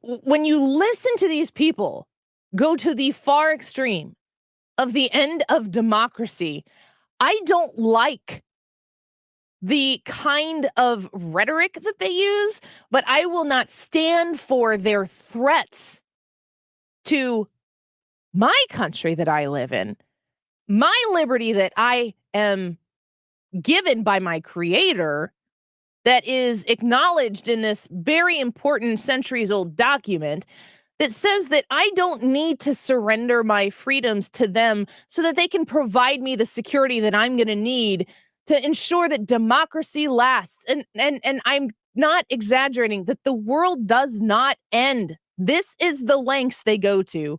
When you listen to these people go to the far extreme of the end of democracy, I don't like the kind of rhetoric that they use, but I will not stand for their threats to my country that I live in, my liberty that I am given by my creator, that is acknowledged in this very important centuries-old document that says that I don't need to surrender my freedoms to them so that they can provide me the security that I'm going to need to ensure that democracy lasts. And I'm not exaggerating, that the world does not end. This is the lengths they go to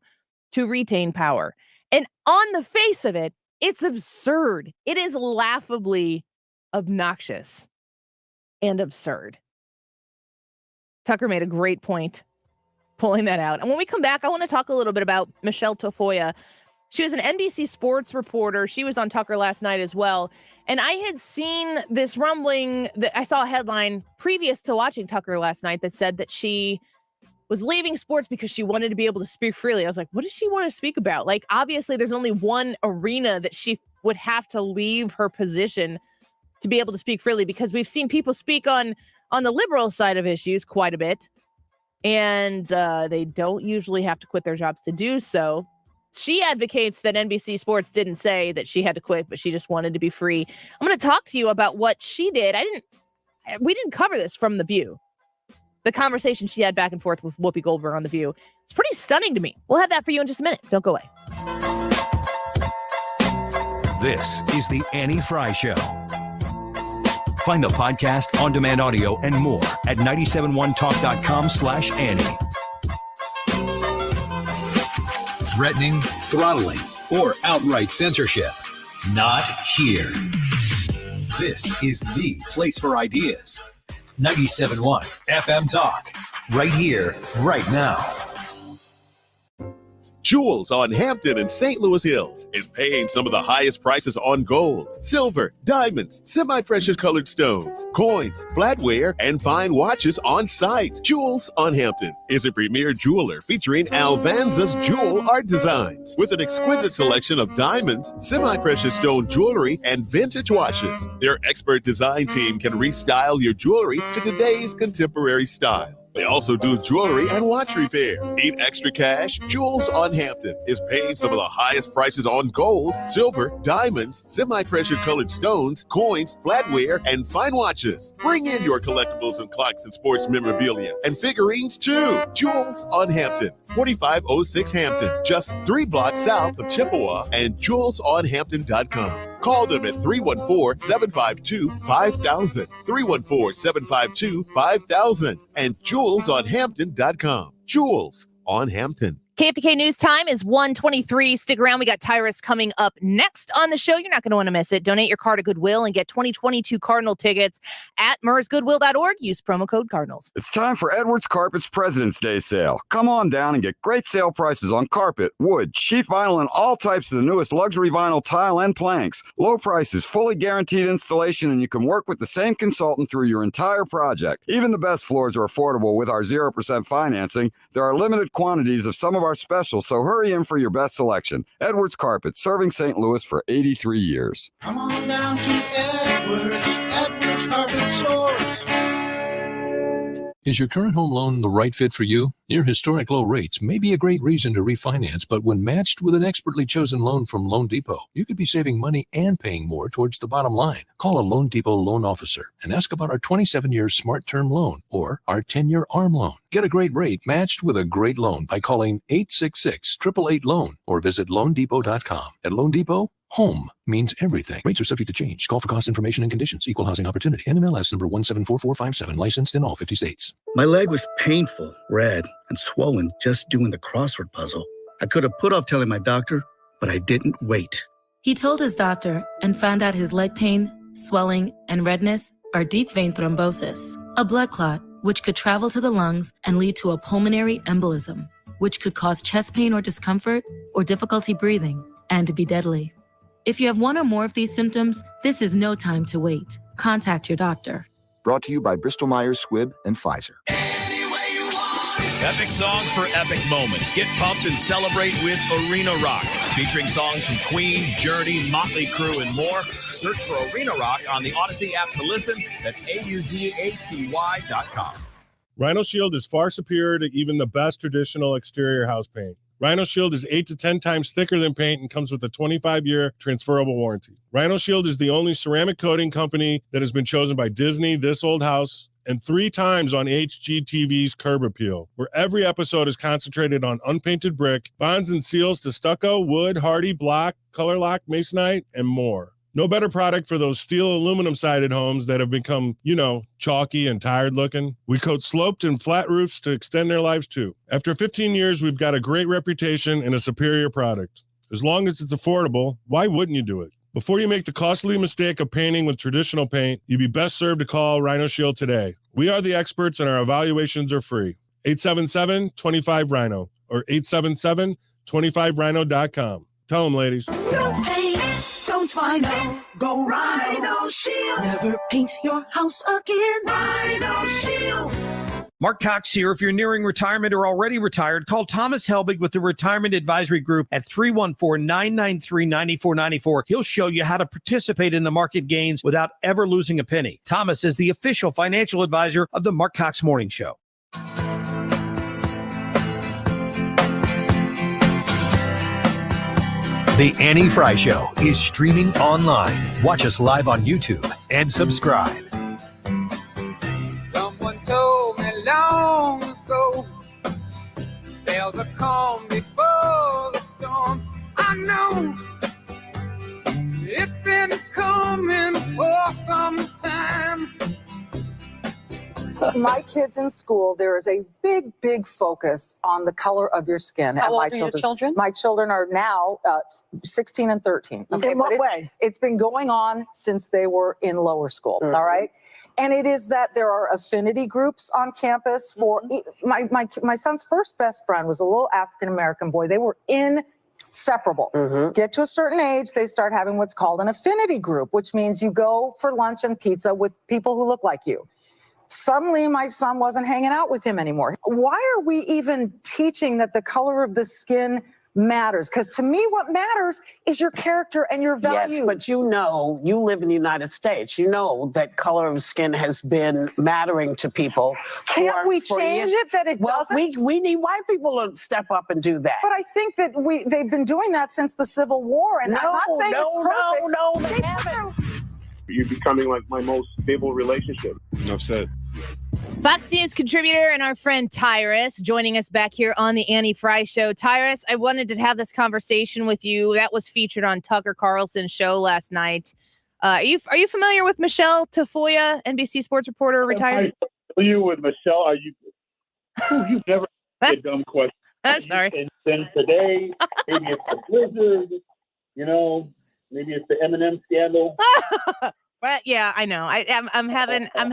retain power. And on the face of it, it's absurd. It is laughably obnoxious and absurd. Tucker made a great point pulling that out. And when we come back, I want to talk a little bit about Michelle Tafoya. She was an NBC Sports reporter. She was on Tucker last night as well. And I had seen this rumbling that I saw a headline previous to watching Tucker last night that said that she was leaving sports because she wanted to be able to speak freely. I was like, what does she want to speak about? Like, obviously there's only one arena that she would have to leave her position to be able to speak freely, because we've seen people speak on the liberal side of issues quite a bit. And they don't usually have to quit their jobs to do so. She advocates that NBC Sports didn't say that she had to quit, but she just wanted to be free. I'm going to talk to you about what she did. We didn't cover this from The View. The conversation she had back and forth with Whoopi Goldberg on The View. It's pretty stunning to me. We'll have that for you in just a minute. Don't go away. This is the Annie Frey Show. Find the podcast, on-demand audio, and more at 971talk.com/Annie. Threatening, throttling, or outright censorship. Not here. This is the place for ideas. 97.1 FM Talk. Right here, right now. Jewels on Hampton and St. Louis Hills is paying some of the highest prices on gold, silver, diamonds, semi-precious colored stones, coins, flatware, and fine watches on site. Jewels on Hampton is a premier jeweler featuring Alvanza's jewel art designs with an exquisite selection of diamonds, semi-precious stone jewelry, and vintage watches. Their expert design team can restyle your jewelry to today's contemporary style. They also do jewelry and watch repair. Need extra cash? Jewels on Hampton is paying some of the highest prices on gold, silver, diamonds, semi-precious colored stones, coins, flatware, and fine watches. Bring in your collectibles and clocks and sports memorabilia and figurines too. Jewels on Hampton, 4506 Hampton, just 3 blocks south of Chippewa, and jewelsonhampton.com. Call them at 314-752-5000, 314-752-5000, and jewelsonhampton.com. Jewels on Hampton. KFTK News Time is 1:23. Stick around. We got Tyrus coming up next on the show. You're not going to want to miss it. Donate your car to Goodwill and get 2022 Cardinal tickets at mersgoodwill.org. Use promo code Cardinals. It's time for Edwards Carpet's President's Day sale. Come on down and get great sale prices on carpet, wood, sheet vinyl, and all types of the newest luxury vinyl tile and planks. Low prices, fully guaranteed installation, and you can work with the same consultant through your entire project. Even the best floors are affordable with our 0% financing. There are limited quantities of some of our specials, so hurry in for your best selection. Edwards Carpet, serving St. Louis for 83 years. Come on down to Edwards Carpet Stores. Is your current home loan the right fit for you? Near historic low rates may be a great reason to refinance, but when matched with an expertly chosen loan from Loan Depot, you could be saving money and paying more towards the bottom line. Call a Loan Depot loan officer and ask about our 27-year Smart Term loan or our 10-year ARM loan. Get a great rate matched with a great loan by calling 866-888-LOAN or visit loandepot.com. At Loan Depot, home means everything. Rates are subject to change. Call for cost information and conditions. Equal housing opportunity. NMLS number 174457. Licensed in all 50 states. My leg was painful, red, and swollen just doing the crossword puzzle. I could have put off telling my doctor, but I didn't wait. He told his doctor and found out his leg pain, swelling, and redness are deep vein thrombosis, a blood clot which could travel to the lungs and lead to a pulmonary embolism, which could cause chest pain or discomfort or difficulty breathing and be deadly. If you have one or more of these symptoms, this is no time to wait. Contact your doctor. Brought to you by Bristol-Myers Squibb and Pfizer. Epic songs for epic moments. Get pumped and celebrate with Arena Rock. Featuring songs from Queen, Journey, Motley Crue, and more. Search for Arena Rock on the Odyssey app to listen. That's AUDACY.com. Rhino Shield is far superior to even the best traditional exterior house paint. Rhino Shield is 8 to 10 times thicker than paint and comes with a 25-year transferable warranty. Rhino Shield is the only ceramic coating company that has been chosen by Disney, This Old House, and 3 times on HGTV's Curb Appeal, where every episode is concentrated on unpainted brick, bonds and seals to stucco, wood, hardy, block, color lock, masonite, and more. No better product for those steel aluminum-sided homes that have become, chalky and tired looking. We coat sloped and flat roofs to extend their lives too. After 15 years, we've got a great reputation and a superior product. As long as it's affordable, why wouldn't you do it? Before you make the costly mistake of painting with traditional paint, you'd be best served to call Rhino Shield today. We are the experts and our evaluations are free. 877-25-RHINO or 877-25rhino.com. Tell them, ladies. Don't paint, don't Rhino, go Rhino Shield. Never paint your house again. Rhino Shield. Mark Cox here. If you're nearing retirement or already retired, call Thomas Helbig with the Retirement Advisory Group at 314-993-9494. He'll show you how to participate in the market gains without ever losing a penny. Thomas is the official financial advisor of the Mark Cox Morning Show. The Annie Frey Show is streaming online. Watch us live on YouTube and subscribe. Someone told me long ago, there's a calm before the storm. I know it's been coming for some time. My kids in school, there is a big focus on the color of your skin. How old are your children? My children are now 16 and 13. Okay, In what way? It's been going on since they were in lower school, all right? And it is that there are affinity groups on campus for my son's first best friend was a little African-American boy. They were inseparable. Get to a certain age, they start having what's called an affinity group, which means you go for lunch and pizza with people who look like you. Suddenly, my son wasn't hanging out with him anymore. Why are we even teaching that the color of the skin matters? Because to me, what matters is your character and your values. Yes, but you live in the United States. You know that color of skin has been mattering to people. Can't we change it that it doesn't? We need white people to step up and do that. But I think that they've been doing that since the Civil War, and I'm not saying it's perfect. No, they haven't. You're becoming like my most stable relationship. Enough said. Fox News contributor and our friend Tyrus joining us back here on the Annie Frey Show. Tyrus, I wanted to have this conversation with you. That was featured on Tucker Carlson's show last night. Are you familiar with Michelle Tafoya, NBC sports reporter, retired? I'm familiar with Michelle. Are you? You've never asked a dumb question. Sorry. And then today, maybe it's the Blizzard. Maybe it's the M&M scandal. Well, yeah, I know. I'm having. I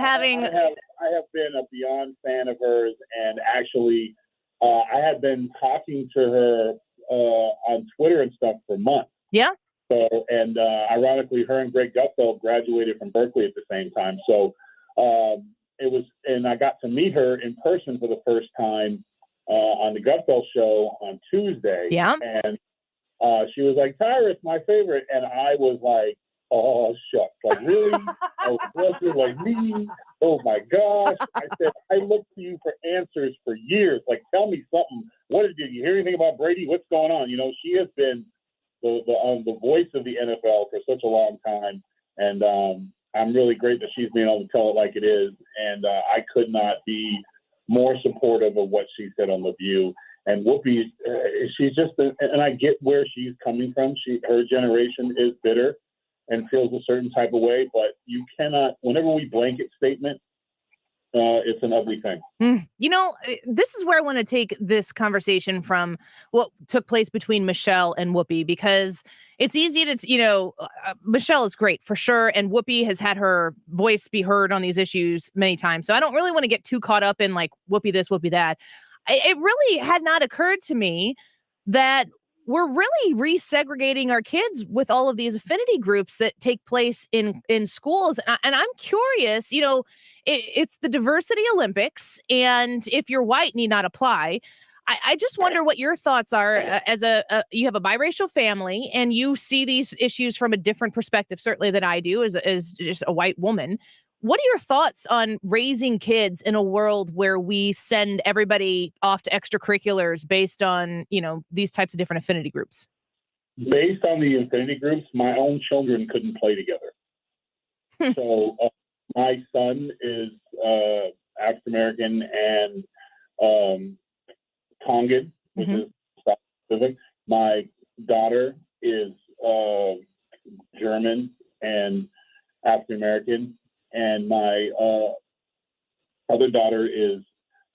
have been a beyond fan of hers, and actually, I have been talking to her on Twitter and stuff for months. Yeah. So, and ironically, her and Greg Gutfeld graduated from Berkeley at the same time. So, it was, and I got to meet her in person for the first time on the Gutfeld show on Tuesday. Yeah. And she was like, "Tyrus, my favorite," and I was like, oh, shucks. Like, really? Oh, bless you, like me? Oh, my gosh. I said, I looked to you for answers for years. Like, tell me something. Did you hear anything about Brady? What's going on? You know, she has been the voice of the NFL for such a long time. And I'm really great that she's being able to tell it like it is. And I could not be more supportive of what she said on The View. And Whoopi, she's just, and I get where she's coming from. Her generation is bitter and feels a certain type of way, but you cannot, whenever we blanket statement, it's an ugly thing. You know, this is where I want to take this conversation from what took place between Michelle and Whoopi, because it's easy to, Michelle is great for sure. And Whoopi has had her voice be heard on these issues many times. So I don't really want to get too caught up in like Whoopi this, Whoopi that. It really had not occurred to me that we're really resegregating our kids with all of these affinity groups that take place in schools. And I'm curious, it's the diversity Olympics, and if you're white, need not apply. I just wonder what your thoughts are as you have a biracial family and you see these issues from a different perspective, certainly than I do as just a white woman. What are your thoughts on raising kids in a world where we send everybody off to extracurriculars based on, these types of different affinity groups? Based on the affinity groups, my own children couldn't play together. So my son is African-American and Tongan, which is South Pacific. My daughter is German and African-American. And my other daughter is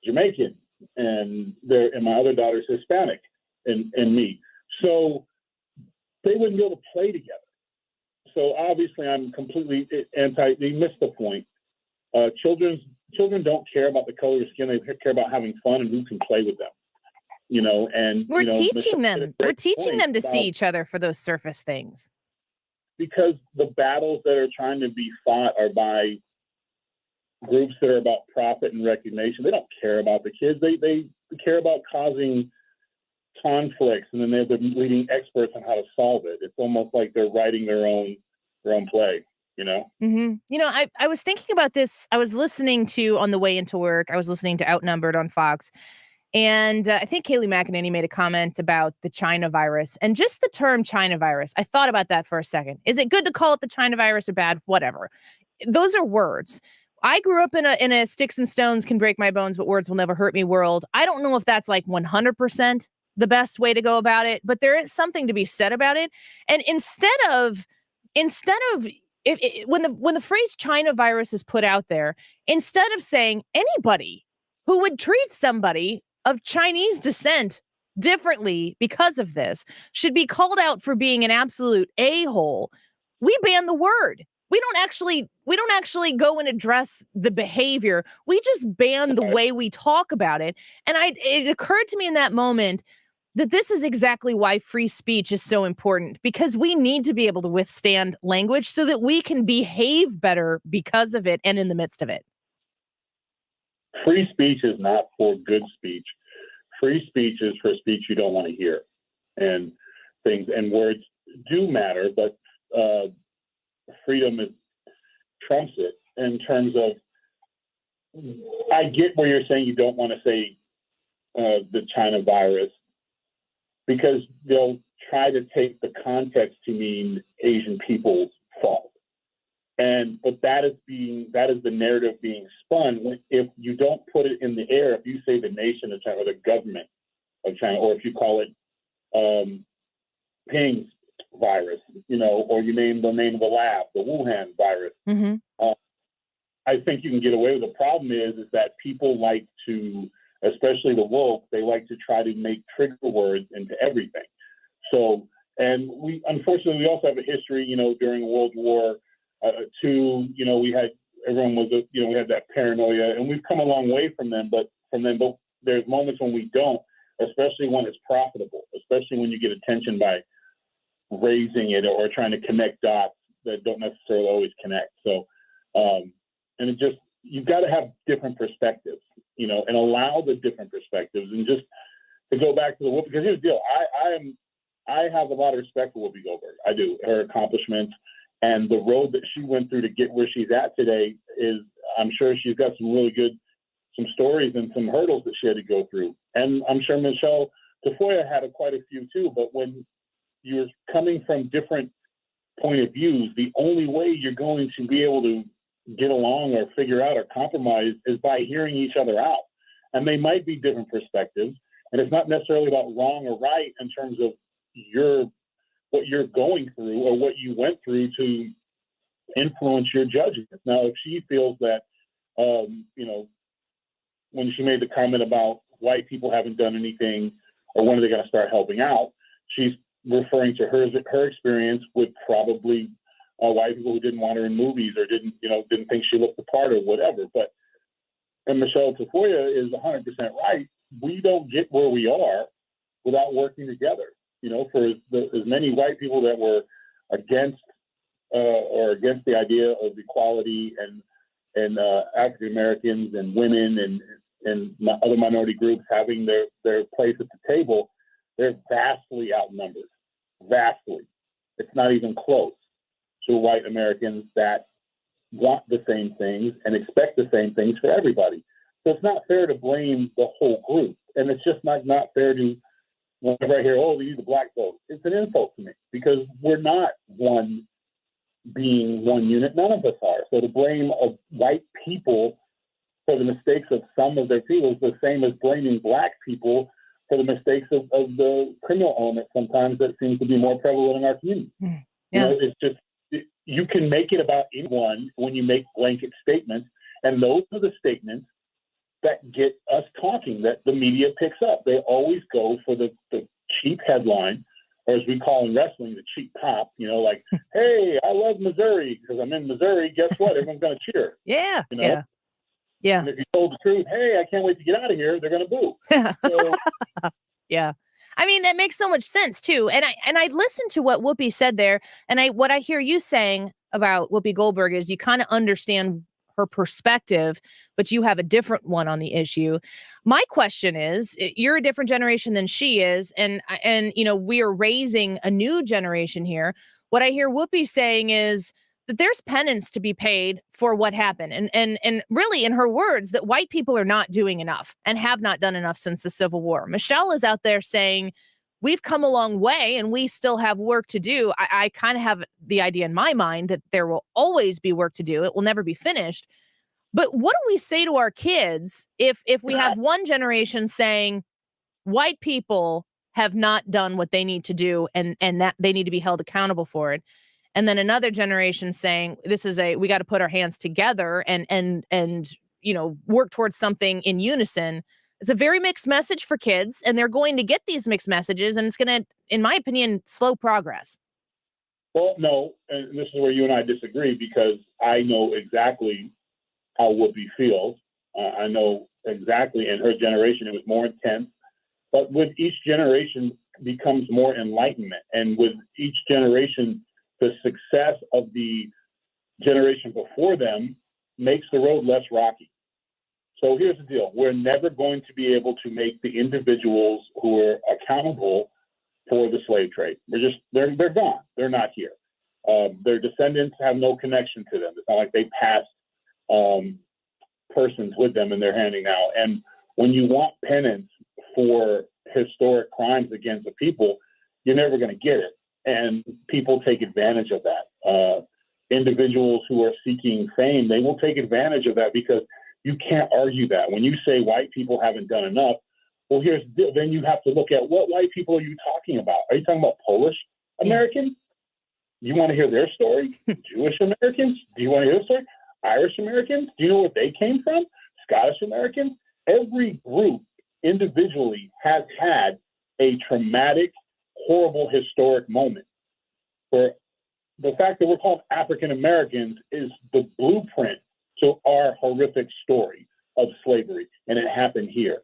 Jamaican, and my other daughter is Hispanic, and me. So they wouldn't be able to play together. So obviously, I'm completely anti. They missed the point. Children don't care about the color of skin; they care about having fun and who can play with them. And we're teaching them. We're teaching them to see each other for those surface things. Because the battles that are trying to be fought are by groups that are about profit and recognition. They don't care about the kids. They care about causing conflicts, and then they're the leading experts on how to solve it. It's almost like they're writing their own play. I was thinking about this. I was listening to on the way into work. I was listening to Outnumbered on Fox. And I think Kayleigh McEnany made a comment about the China virus and just the term China virus. I thought about that for a second. Is it good to call it the China virus or bad? Whatever. Those are words. I grew up in a sticks and stones can break my bones, but words will never hurt me world. I don't know if that's like 100% the best way to go about it, but there is something to be said about it. And instead of when the phrase China virus is put out there, instead of saying anybody who would treat somebody of Chinese descent differently because of this should be called out for being an absolute a-hole, we ban the word. We don't actually go and address the behavior. We just ban the way we talk about it. And it occurred to me in that moment that this is exactly why free speech is so important, because we need to be able to withstand language so that we can behave better because of it and in the midst of it. Free speech is not for good speech. Free speech is for speech you don't want to hear, and things and words do matter, but freedom trumps it in terms of. I get where you're saying you don't want to say the China virus, because they'll try to take the context to mean Asian people's fault. But that is the narrative being spun. If you don't put it in the air, if you say the nation of China or the government of China, or if you call it Ping's virus, or you name the name of the lab, the Wuhan virus, I think you can get away with it. The problem is that people like to, especially the woke, they like to try to make trigger words into everything. So, and we unfortunately also have a history, during World War II, we had everyone was, we had that paranoia, and we've come a long way from them. But there's moments when we don't, especially when it's profitable, especially when you get attention by raising it or trying to connect dots that don't necessarily always connect. So, and it just, you've got to have different perspectives, and allow the different perspectives. And just to go back to the Whoopi, because here's the deal, I have a lot of respect for Whoopi Goldberg. I do, her accomplishments. And the road that she went through to get where she's at today is, I'm sure she's got some stories and some hurdles that she had to go through. And I'm sure Michelle Tafoya had quite a few too, but when you're coming from different point of views, the only way you're going to be able to get along or figure out or compromise is by hearing each other out. And they might be different perspectives. And it's not necessarily about wrong or right in terms of what you're going through or what you went through to influence your judgment. Now, if she feels that, when she made the comment about white people haven't done anything or when are they going to start helping out, she's referring to her experience with probably white people who didn't want her in movies or didn't think she looked the part or whatever. And Michelle Tafoya is 100% right. We don't get where we are without working together. For as many white people that were against the idea of equality and African Americans and women and other minority groups having their place at the table, they're vastly outnumbered. Vastly. It's not even close to white Americans that want the same things and expect the same things for everybody. So it's not fair to blame the whole group. And it's just not fair to, whenever I hear, oh, they use the black vote, it's an insult to me because we're not one unit. None of us are. So to blame white people for the mistakes of some of their people is the same as blaming black people for the mistakes of the criminal element sometimes that seems to be more prevalent in our community. Yeah. It's just, you can make it about anyone when you make blanket statements, and those are the statements that get us talking, that the media picks up. They always go for the cheap headline, or as we call in wrestling, the cheap pop, like, hey, I love Missouri because I'm in Missouri. Guess what? Everyone's going to cheer. Yeah. And if you told the truth, hey, I can't wait to get out of here, they're going to boo. So, yeah. I mean, that makes so much sense too. And I listened to what Whoopi said there. And what I hear you saying about Whoopi Goldberg is you kind of understand her perspective, but you have a different one on the issue. My question is, you're a different generation than she is. And we are raising a new generation here. What I hear Whoopi saying is that there's penance to be paid for what happened. And really, in her words, that white people are not doing enough and have not done enough since the Civil War. Michelle is out there saying, we've come a long way and we still have work to do. I kind of have the idea in my mind that there will always be work to do. It will never be finished. But what do we say to our kids if we have one generation saying white people have not done what they need to do and that they need to be held accountable for it? And then another generation saying we got to put our hands together and work towards something in unison. It's a very mixed message for kids, and they're going to get these mixed messages, and it's going to, in my opinion, slow progress. Well, no, and this is where you and I disagree because I know exactly how Whoopi feels. I know exactly, in her generation, it was more intense. But with each generation becomes more enlightenment, and with each generation, the success of the generation before them makes the road less rocky. So here's the deal. We're never going to be able to make the individuals who are accountable for the slave trade. They're gone. They're not here. Their descendants have no connection to them. It's not like they passed persons with them and they're handing out. And when you want penance for historic crimes against the people, you're never going to get it. And people take advantage of that. Individuals who are seeking fame, they will take advantage of that because you can't argue that. When you say white people haven't done enough, well, then you have to look at what white people are you talking about? Are you talking about Polish Americans? You want to hear their story? Jewish Americans? Do you want to hear their story? Irish Americans? Do you know where they came from? Scottish Americans? Every group individually has had a traumatic, horrible, historic moment. Where the fact that we're called African Americans is the blueprint to our horrific story of slavery, and it happened here.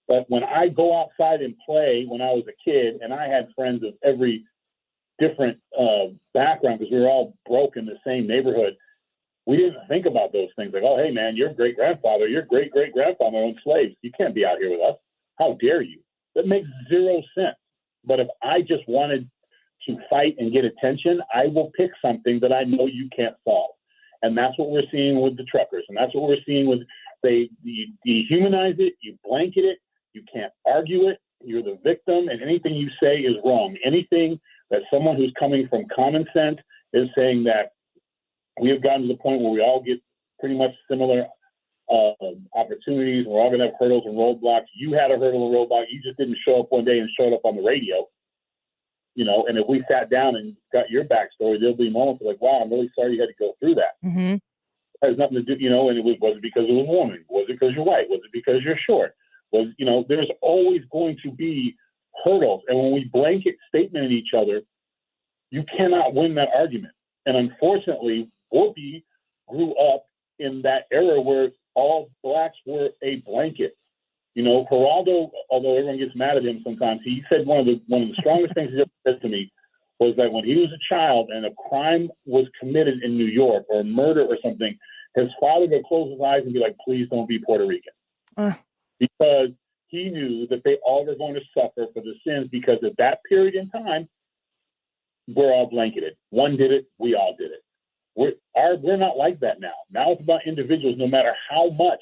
But when I go outside and play when I was a kid, and I had friends of every different background because we were all broke in the same neighborhood, we didn't think about those things like, oh, hey, man, your great-grandfather, your great-great-grandfather owned slaves. You can't be out here with us. How dare you? That makes zero sense. But if I just wanted to fight and get attention, I will pick something that I know you can't solve. And that's what we're seeing with the truckers. And that's what we're seeing with, you dehumanize it, you blanket it, you can't argue it, you're the victim, and anything you say is wrong. Anything that someone who's coming from common sense is saying that we have gotten to the point where we all get pretty much similar opportunities. We're all going to have hurdles and roadblocks. You had a hurdle and roadblock. You just didn't show up one day and showed up on the radio. You know, and if we sat down and got your backstory, there'll be moments like, wow, I'm really sorry you had to go through that. Mm-hmm. It has nothing to do, you know, and was it because it was a woman? Was it because you're white? Was it because you're short? Was, you know, there's always going to be hurdles. And when we blanket statement at each other, you cannot win that argument. And unfortunately, Whoopi grew up in that era where all blacks were a blanket. You know, Geraldo, although everyone gets mad at him sometimes, he said one of the strongest things he ever said to me was that when he was a child and a crime was committed in New York or murder or something, his father would close his eyes and be like, please don't be Puerto Rican. Because he knew that they all were going to suffer for the sins, because at that period in time, we're all blanketed. One did it, we all did it. We're not like that now. Now it's about individuals, no matter how much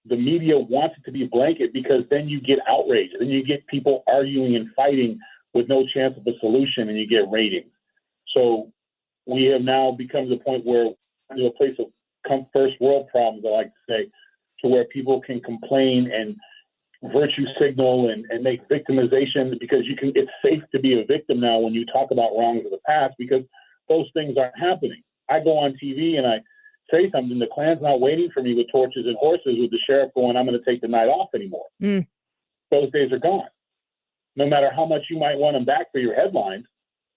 the media wants it to be a blanket, because then you get outrage. Then you get people arguing and fighting with no chance of a solution, and you get ratings. So we have now become to the point where we're a place of first world problems, I like to say, to where people can complain and virtue signal and make victimization, because it's safe to be a victim now when you talk about wrongs of the past, because those things aren't happening. I go on TV and I say something, the Klan's not waiting for me with torches and horses with the sheriff going, I'm going to take the night off anymore. Those days are gone. No matter how much you might want them back for your headlines,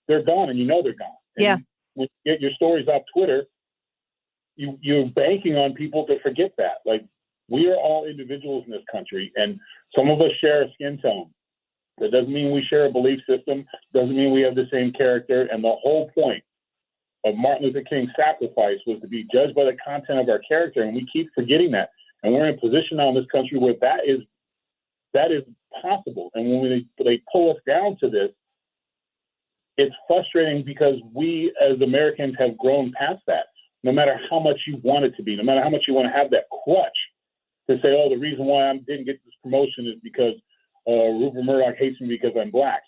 they're gone, and you know they're gone. And yeah. When you get your stories off Twitter, you're banking on people to forget that. Like, we are all individuals in this country, and some of us share a skin tone. That doesn't mean we share a belief system, doesn't mean we have the same character, and the whole point of Martin Luther King's sacrifice was to be judged by the content of our character, and we keep forgetting that. And we're in a position now in this country where that is possible. And when they pull us down to this, it's frustrating, because we as Americans have grown past that. No matter how much you want it to be, no matter how much you want to have that crutch to say, oh, the reason why I didn't get this promotion is because Rupert Murdoch hates me because I'm black.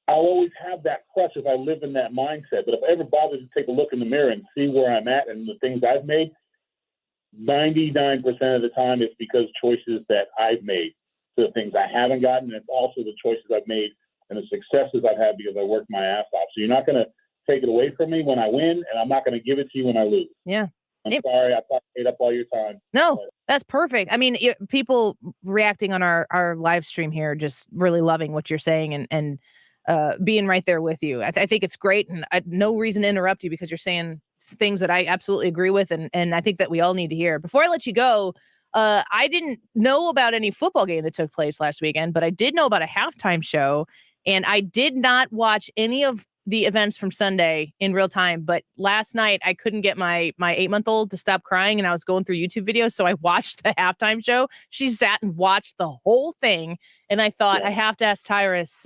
I'll always have that crutch if I live in that mindset. But if I ever bother to take a look in the mirror and see where I'm at and the things I've made, 99% of the time it's because choices that I've made. So the things I haven't gotten, and it's also the choices I've made and the successes I've had because I worked my ass off. So you're not going to take it away from me when I win, and I'm not going to give it to you when I lose. Yeah. I'm sorry, I thought I ate up all your time. No, that's perfect. I mean, people reacting on our live stream here, just really loving what you're saying and being right there with you. I think it's great, and no reason to interrupt you, because you're saying things that I absolutely agree with, and I think that we all need to hear. Before I let you go, I didn't know about any football game that took place last weekend, but I did know about a halftime show, and I did not watch any of the events from Sunday in real time. But last night I couldn't get my 8-month-old to stop crying, and I was going through YouTube videos. So I watched the halftime show. She sat and watched the whole thing. And I thought, I have to ask Tyrus,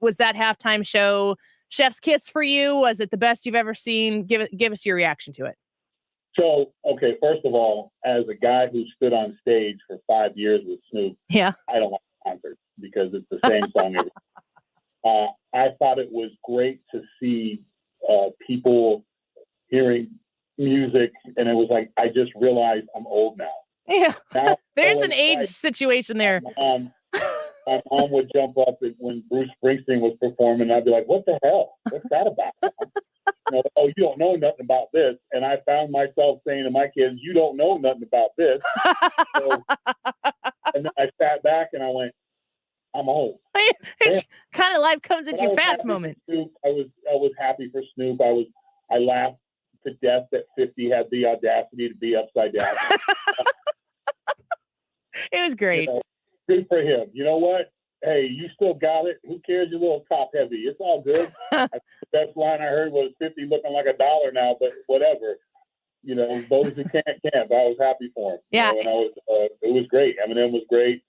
was that halftime show chef's kiss for you? Was it the best you've ever seen? Give us your reaction to it. So, okay, first of all, as a guy who stood on stage for 5 years with Snoop, I don't like concerts because it's the same song every I thought it was great to see people hearing music, and it was like, I just realized I'm old now. Yeah, now, there's an age situation there. My mom would jump up when Bruce Springsteen was performing, and I'd be like, what the hell? What's that about? Oh, you don't know nothing about this. And I found myself saying to my kids, you don't know nothing about this. And then I sat back and I went, I'm old. It's kind of life comes at you fast moment. I was happy for Snoop. I laughed to death that 50 had the audacity to be upside down. It was great. Good for him. You know what? Hey, you still got it. Who cares? You're a little top heavy. It's all good. The best line I heard was 50 looking like $1 now, but whatever. You know, those who can't. I was happy for him. Yeah. You know, and it was great. Eminem was great.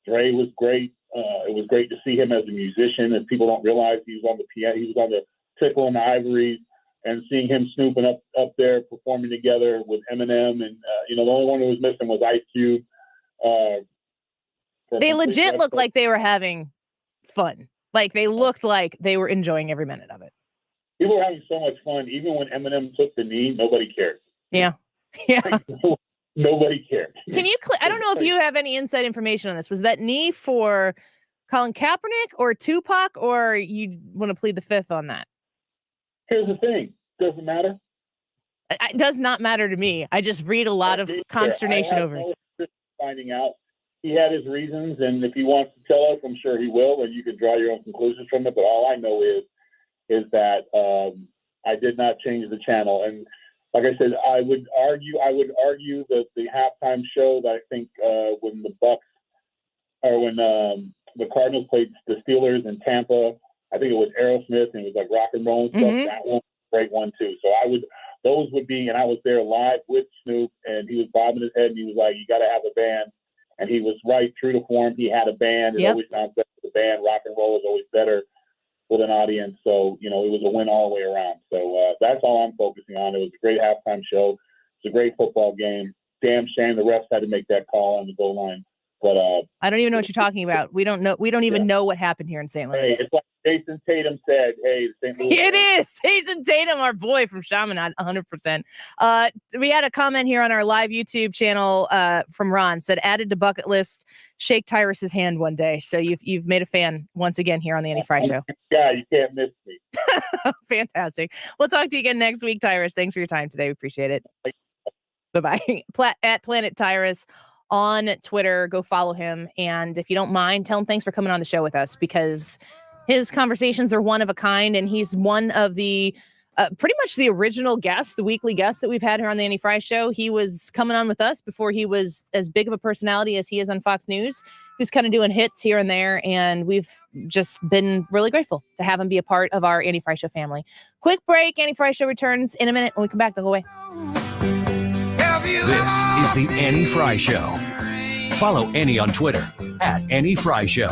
Dre was great. It was great to see him as a musician. And people don't realize he was on the piano, he was on the Tickle and the Ivories, and seeing him snooping up there performing together with Eminem, and the only one who was missing was Ice Cube. They legit looked like they were having fun. Like they looked like they were enjoying every minute of it. People were having so much fun. Even when Eminem took the knee, nobody cared. Yeah. Yeah. Nobody cared. Can you, I don't know if you have any inside information on this. Was that knee for Colin Kaepernick or Tupac, or you want to plead the fifth on that? Here's the thing. Doesn't matter. It does not matter to me. I just read a lot of consternation over it. Finding out he had his reasons, and if he wants to tell us, I'm sure he will, and you can draw your own conclusions from it. But all I know is that I did not change the channel. And like I said, I would argue that the halftime show that I think when the Bucks or when the Cardinals played the Steelers in Tampa, I think it was Aerosmith and it was like rock and roll and stuff. That one was a great one too. So those would be, and I was there live with Snoop, and he was bobbing his head and he was like, "You got to have a band." And he was right true to form. He had a band. It always sounds better with a band. Rock and roll is always better with an audience. So, it was a win all the way around. So that's all I'm focusing on. It was a great halftime show. It's a great football game. Damn shame the refs had to make that call on the goal line. But I don't even know what you're talking about. We don't know. We don't even know what happened here in St. Louis. Hey, it's like Jason Tatum said, "Hey, St. Louis." It is Jason Tatum, our boy from Chaminade, 100%. We had a comment here on our live YouTube channel from Ron, said added to bucket list, shake Tyrus's hand one day. So you've made a fan once again here on the Annie Frey Show. Yeah, you can't miss me. Fantastic. We'll talk to you again next week, Tyrus. Thanks for your time today. We appreciate it. Bye-bye. At Planet Tyrus on Twitter. Go follow him. And if you don't mind, tell him thanks for coming on the show with us, because his conversations are one of a kind. And he's one of the pretty much the original guest, the weekly guest that we've had here on the Annie Frey Show. He was coming on with us before he was as big of a personality as he is on Fox News. He was kind of doing hits here and there. And we've just been really grateful to have him be a part of our Annie Frey Show family. Quick break. Annie Frey Show returns in a minute. When we come back, don't go away. This is the Annie Frey Show. Follow Annie on Twitter at Annie Frey Show.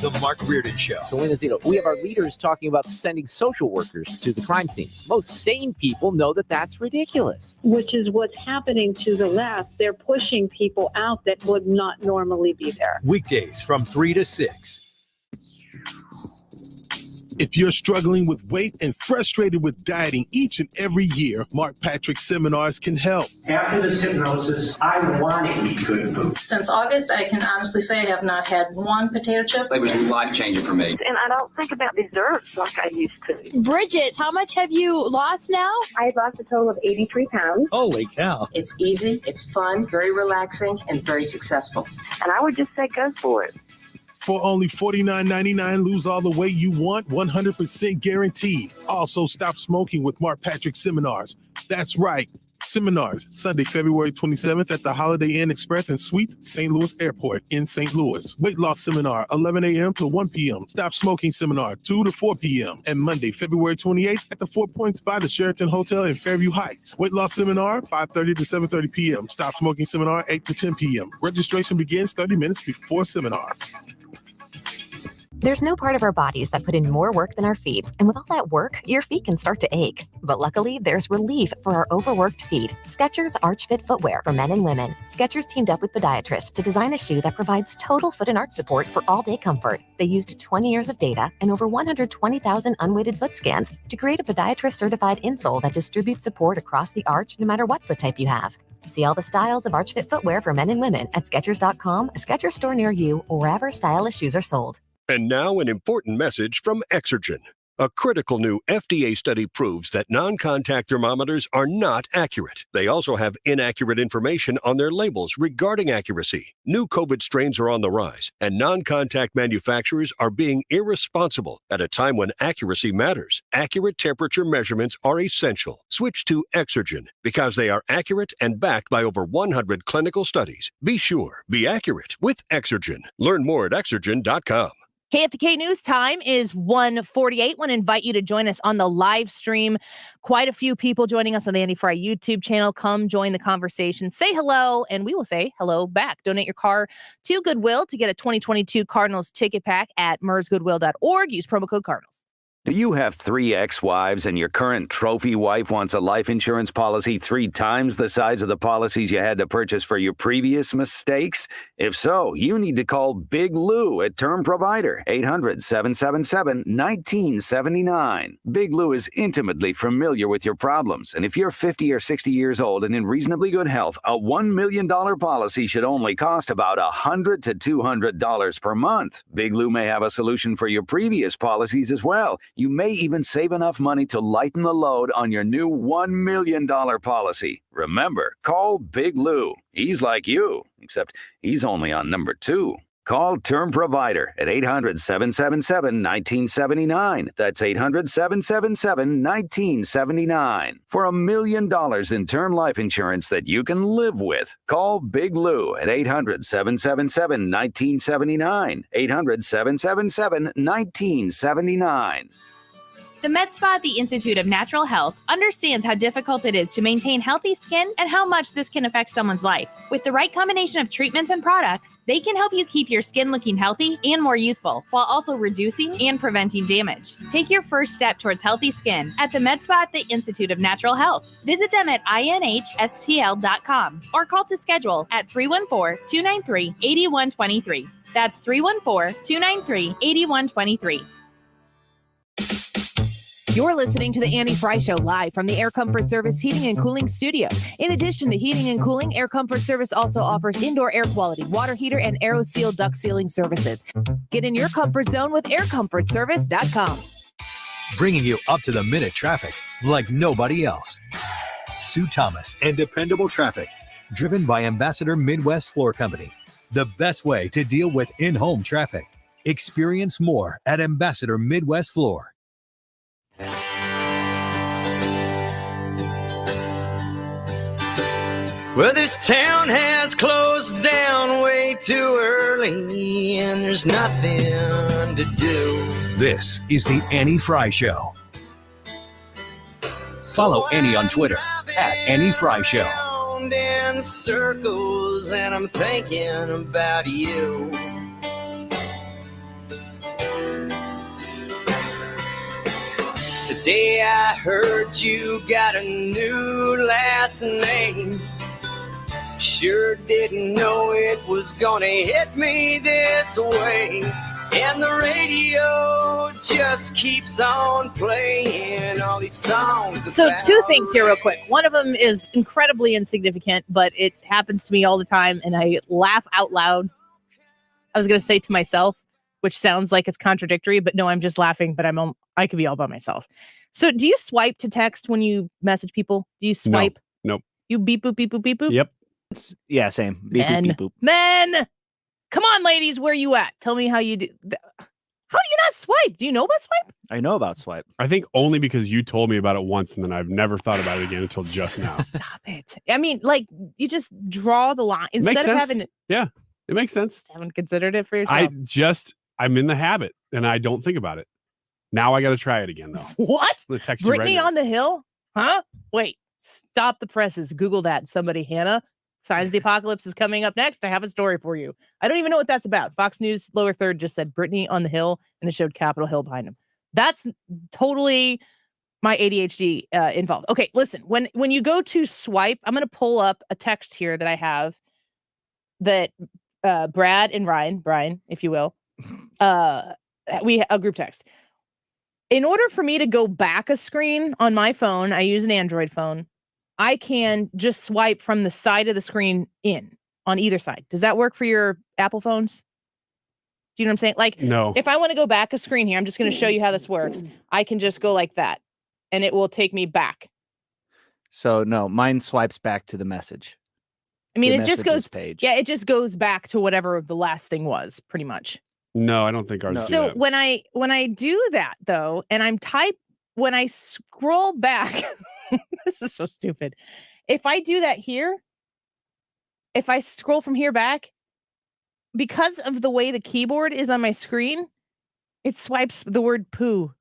The Mark Reardon Show. Selena Zito, we have our leaders talking about sending social workers to the crime scenes. Most sane people know that that's ridiculous. Which is what's happening to the left. They're pushing people out that would not normally be there. Weekdays from 3 to 6. If you're struggling with weight and frustrated with dieting each and every year, Mark Patrick Seminars can help. After this hypnosis, I want to eat good food. Since August, I can honestly say I have not had one potato chip. It was life-changing for me. And I don't think about desserts like I used to. Bridget, how much have you lost now? I've lost a total of 83 pounds. Holy cow. It's easy, it's fun, very relaxing, and very successful. And I would just say go for it. For only $49.99, lose all the weight you want, 100% guaranteed. Also, stop smoking with Mark Patrick Seminars. That's right. Seminars, Sunday, February 27th at the Holiday Inn Express and Suites, St. Louis Airport in St. Louis. Weight loss seminar, 11 a.m. to 1 p.m. Stop smoking seminar, 2 to 4 p.m. And Monday, February 28th at the 4 Points by the Sheraton Hotel in Fairview Heights. Weight loss seminar, 5:30 to 7:30 p.m. Stop smoking seminar, 8 to 10 p.m. Registration begins 30 minutes before seminar. There's no part of our bodies that put in more work than our feet. And with all that work, your feet can start to ache. But luckily, there's relief for our overworked feet. Skechers Arch Fit footwear for men and women. Skechers teamed up with podiatrists to design a shoe that provides total foot and arch support for all-day comfort. They used 20 years of data and over 120,000 unweighted foot scans to create a podiatrist-certified insole that distributes support across the arch no matter what foot type you have. See all the styles of Arch Fit footwear for men and women at Skechers.com, a Skechers store near you, or wherever stylish shoes are sold. And now an important message from Exergen. A critical new FDA study proves that non-contact thermometers are not accurate. They also have inaccurate information on their labels regarding accuracy. New COVID strains are on the rise, and non-contact manufacturers are being irresponsible at a time when accuracy matters. Accurate temperature measurements are essential. Switch to Exergen because they are accurate and backed by over 100 clinical studies. Be sure, be accurate with Exergen. Learn more at Exergen.com. KFTK News time is 1:48. Want to invite you to join us on the live stream. Quite a few people joining us on the Andy Frey YouTube channel. Come join the conversation. Say hello, and we will say hello back. Donate your car to Goodwill to get a 2022 Cardinals ticket pack at mersgoodwill.org. Use promo code Cardinals. Do you have 3 ex-wives and your current trophy wife wants a life insurance policy 3 times the size of the policies you had to purchase for your previous mistakes? If so, you need to call Big Lou at Term Provider, 800-777-1979. Big Lou is intimately familiar with your problems, and if you're 50 or 60 years old and in reasonably good health, a $1 million policy should only cost about $100 to $200 per month. Big Lou may have a solution for your previous policies as well. You may even save enough money to lighten the load on your new $1 million policy. Remember, call Big Lou. He's like you, except he's only on number 2. Call Term Provider at 800-777-1979. That's 800-777-1979. For $1 million in term life insurance that you can live with, call Big Lou at 800-777-1979. 800-777-1979. The Med Spa at the Institute of Natural Health understands how difficult it is to maintain healthy skin and how much this can affect someone's life. With the right combination of treatments and products, they can help you keep your skin looking healthy and more youthful, while also reducing and preventing damage. Take your first step towards healthy skin at the Med Spa at the Institute of Natural Health. Visit them at inhstl.com or call to schedule at 314-293-8123. That's 314-293-8123. You're listening to the Andy Frey Show live from the Air Comfort Service Heating and Cooling Studio. In addition to heating and cooling, Air Comfort Service also offers indoor air quality, water heater, and AeroSeal duct sealing services. Get in your comfort zone with aircomfortservice.com. Bringing you up-to-the-minute traffic like nobody else. Sue Thomas and dependable traffic, driven by Ambassador Midwest Floor Company. The best way to deal with in-home traffic. Experience more at Ambassador Midwest Floor. Well, this town has closed down way too early, and there's nothing to do. This is the Annie Frey Show. Follow Annie on Twitter at Annie Frey Show. Round in circles, and I'm thinking about you. Today I heard you got a new last name. Sure didn't know it was gonna hit me this way. And the radio just keeps on playing all these songs. So 2 things here real quick. One of them is incredibly insignificant, but it happens to me all the time, and I laugh out loud. I was going to say to myself, which sounds like it's contradictory, but no, I'm just laughing, but I could be all by myself. So do you swipe to text when you message people? Do you swipe? No. Nope. You beep, boop, beep, boop, beep, boop? Yep. Yeah, same. Beep, boop, beep, boop. Men! Come on, ladies, where you at? Tell me how you do. How do you not swipe? Do you know about swipe? I know about swipe. I think only because you told me about it once, and then I've never thought about it again until just now. Stop it. I mean, like, you just draw the line instead of having it. Yeah, it makes sense. Just haven't considered it for yourself. I'm in the habit, and I don't think about it. Now I got to try it again, though. What? I'm gonna text you Brittany right now. on the Hill? Huh? Wait, stop the presses. Google that. Somebody, Hannah. Signs of the Apocalypse is coming up next. I have a story for you. I don't even know what that's about. Fox News lower third just said Brittany on the Hill, and it showed Capitol Hill behind him. That's totally my ADHD involved. Okay, listen. When you go to swipe, I'm going to pull up a text here that I have that Brad and Brian, if you will, we a group text. In order for me to go back a screen on my phone, I use an Android phone. I can just swipe from the side of the screen in on either side. Does that work for your Apple phones? Do you know what I'm saying? Like, no. If I want to go back a screen here, I'm just going to show you how this works. I can just go like that, and it will take me back. So no, mine swipes back to the message. I mean, the it just goes. page. Yeah, it just goes back to whatever the last thing was, pretty much. No, I don't think ours. So when I do that though, and when I scroll back, this is so stupid. If I do that here, if I scroll from here back, because of the way the keyboard is on my screen, It swipes the word poo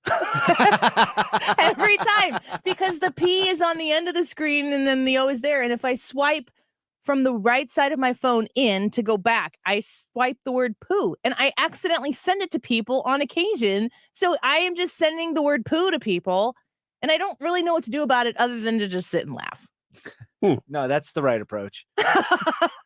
every time because the P is on the end of the screen and then the O is there. And if I swipe from the right side of my phone in to go back, I swipe the word poo and I accidentally send it to people on occasion. So I am just sending the word poo to people and I don't really know what to do about it other than to just sit and laugh. No, that's the right approach.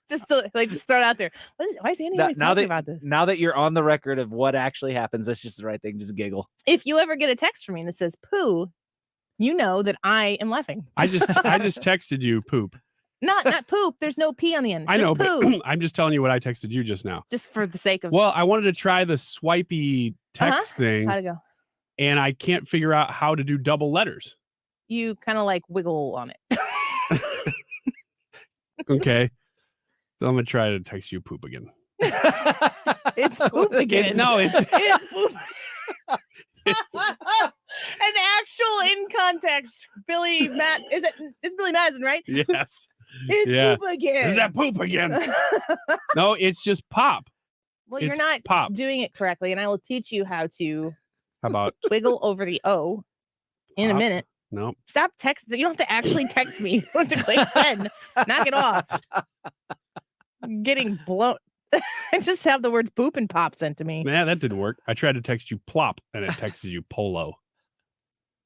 Just to just throw it out there. Why is Andy always talking about this? Now that you're on the record of what actually happens, that's just the right thing. Just giggle. If you ever get a text from me that says poo, you know that I am laughing. I just texted you poop. Not poop. There's no P on the end. I know, poo. but I'm just telling you what I texted you just now. Just for the sake of. Well, I wanted to try the swipey text thing. How'd it go? And I can't figure out how to do double letters. You kind of wiggle on it. Okay. So I'm going to try to text you poop again. It's poop again. It's poop. An actual in context Billy it's Billy Madison, right? Yes. It's poop again. Is that poop again? No, it's just pop. Well, It's you're not pop. doing it correctly, and I will teach you how to about wiggle over the O in a minute. No. Stop texting. You don't have to actually text me. You don't have to click send. Knock it off. I'm getting blown. I just have the words poop and pop sent to me. Man, that didn't work. I tried to text you plop, and it texted you polo.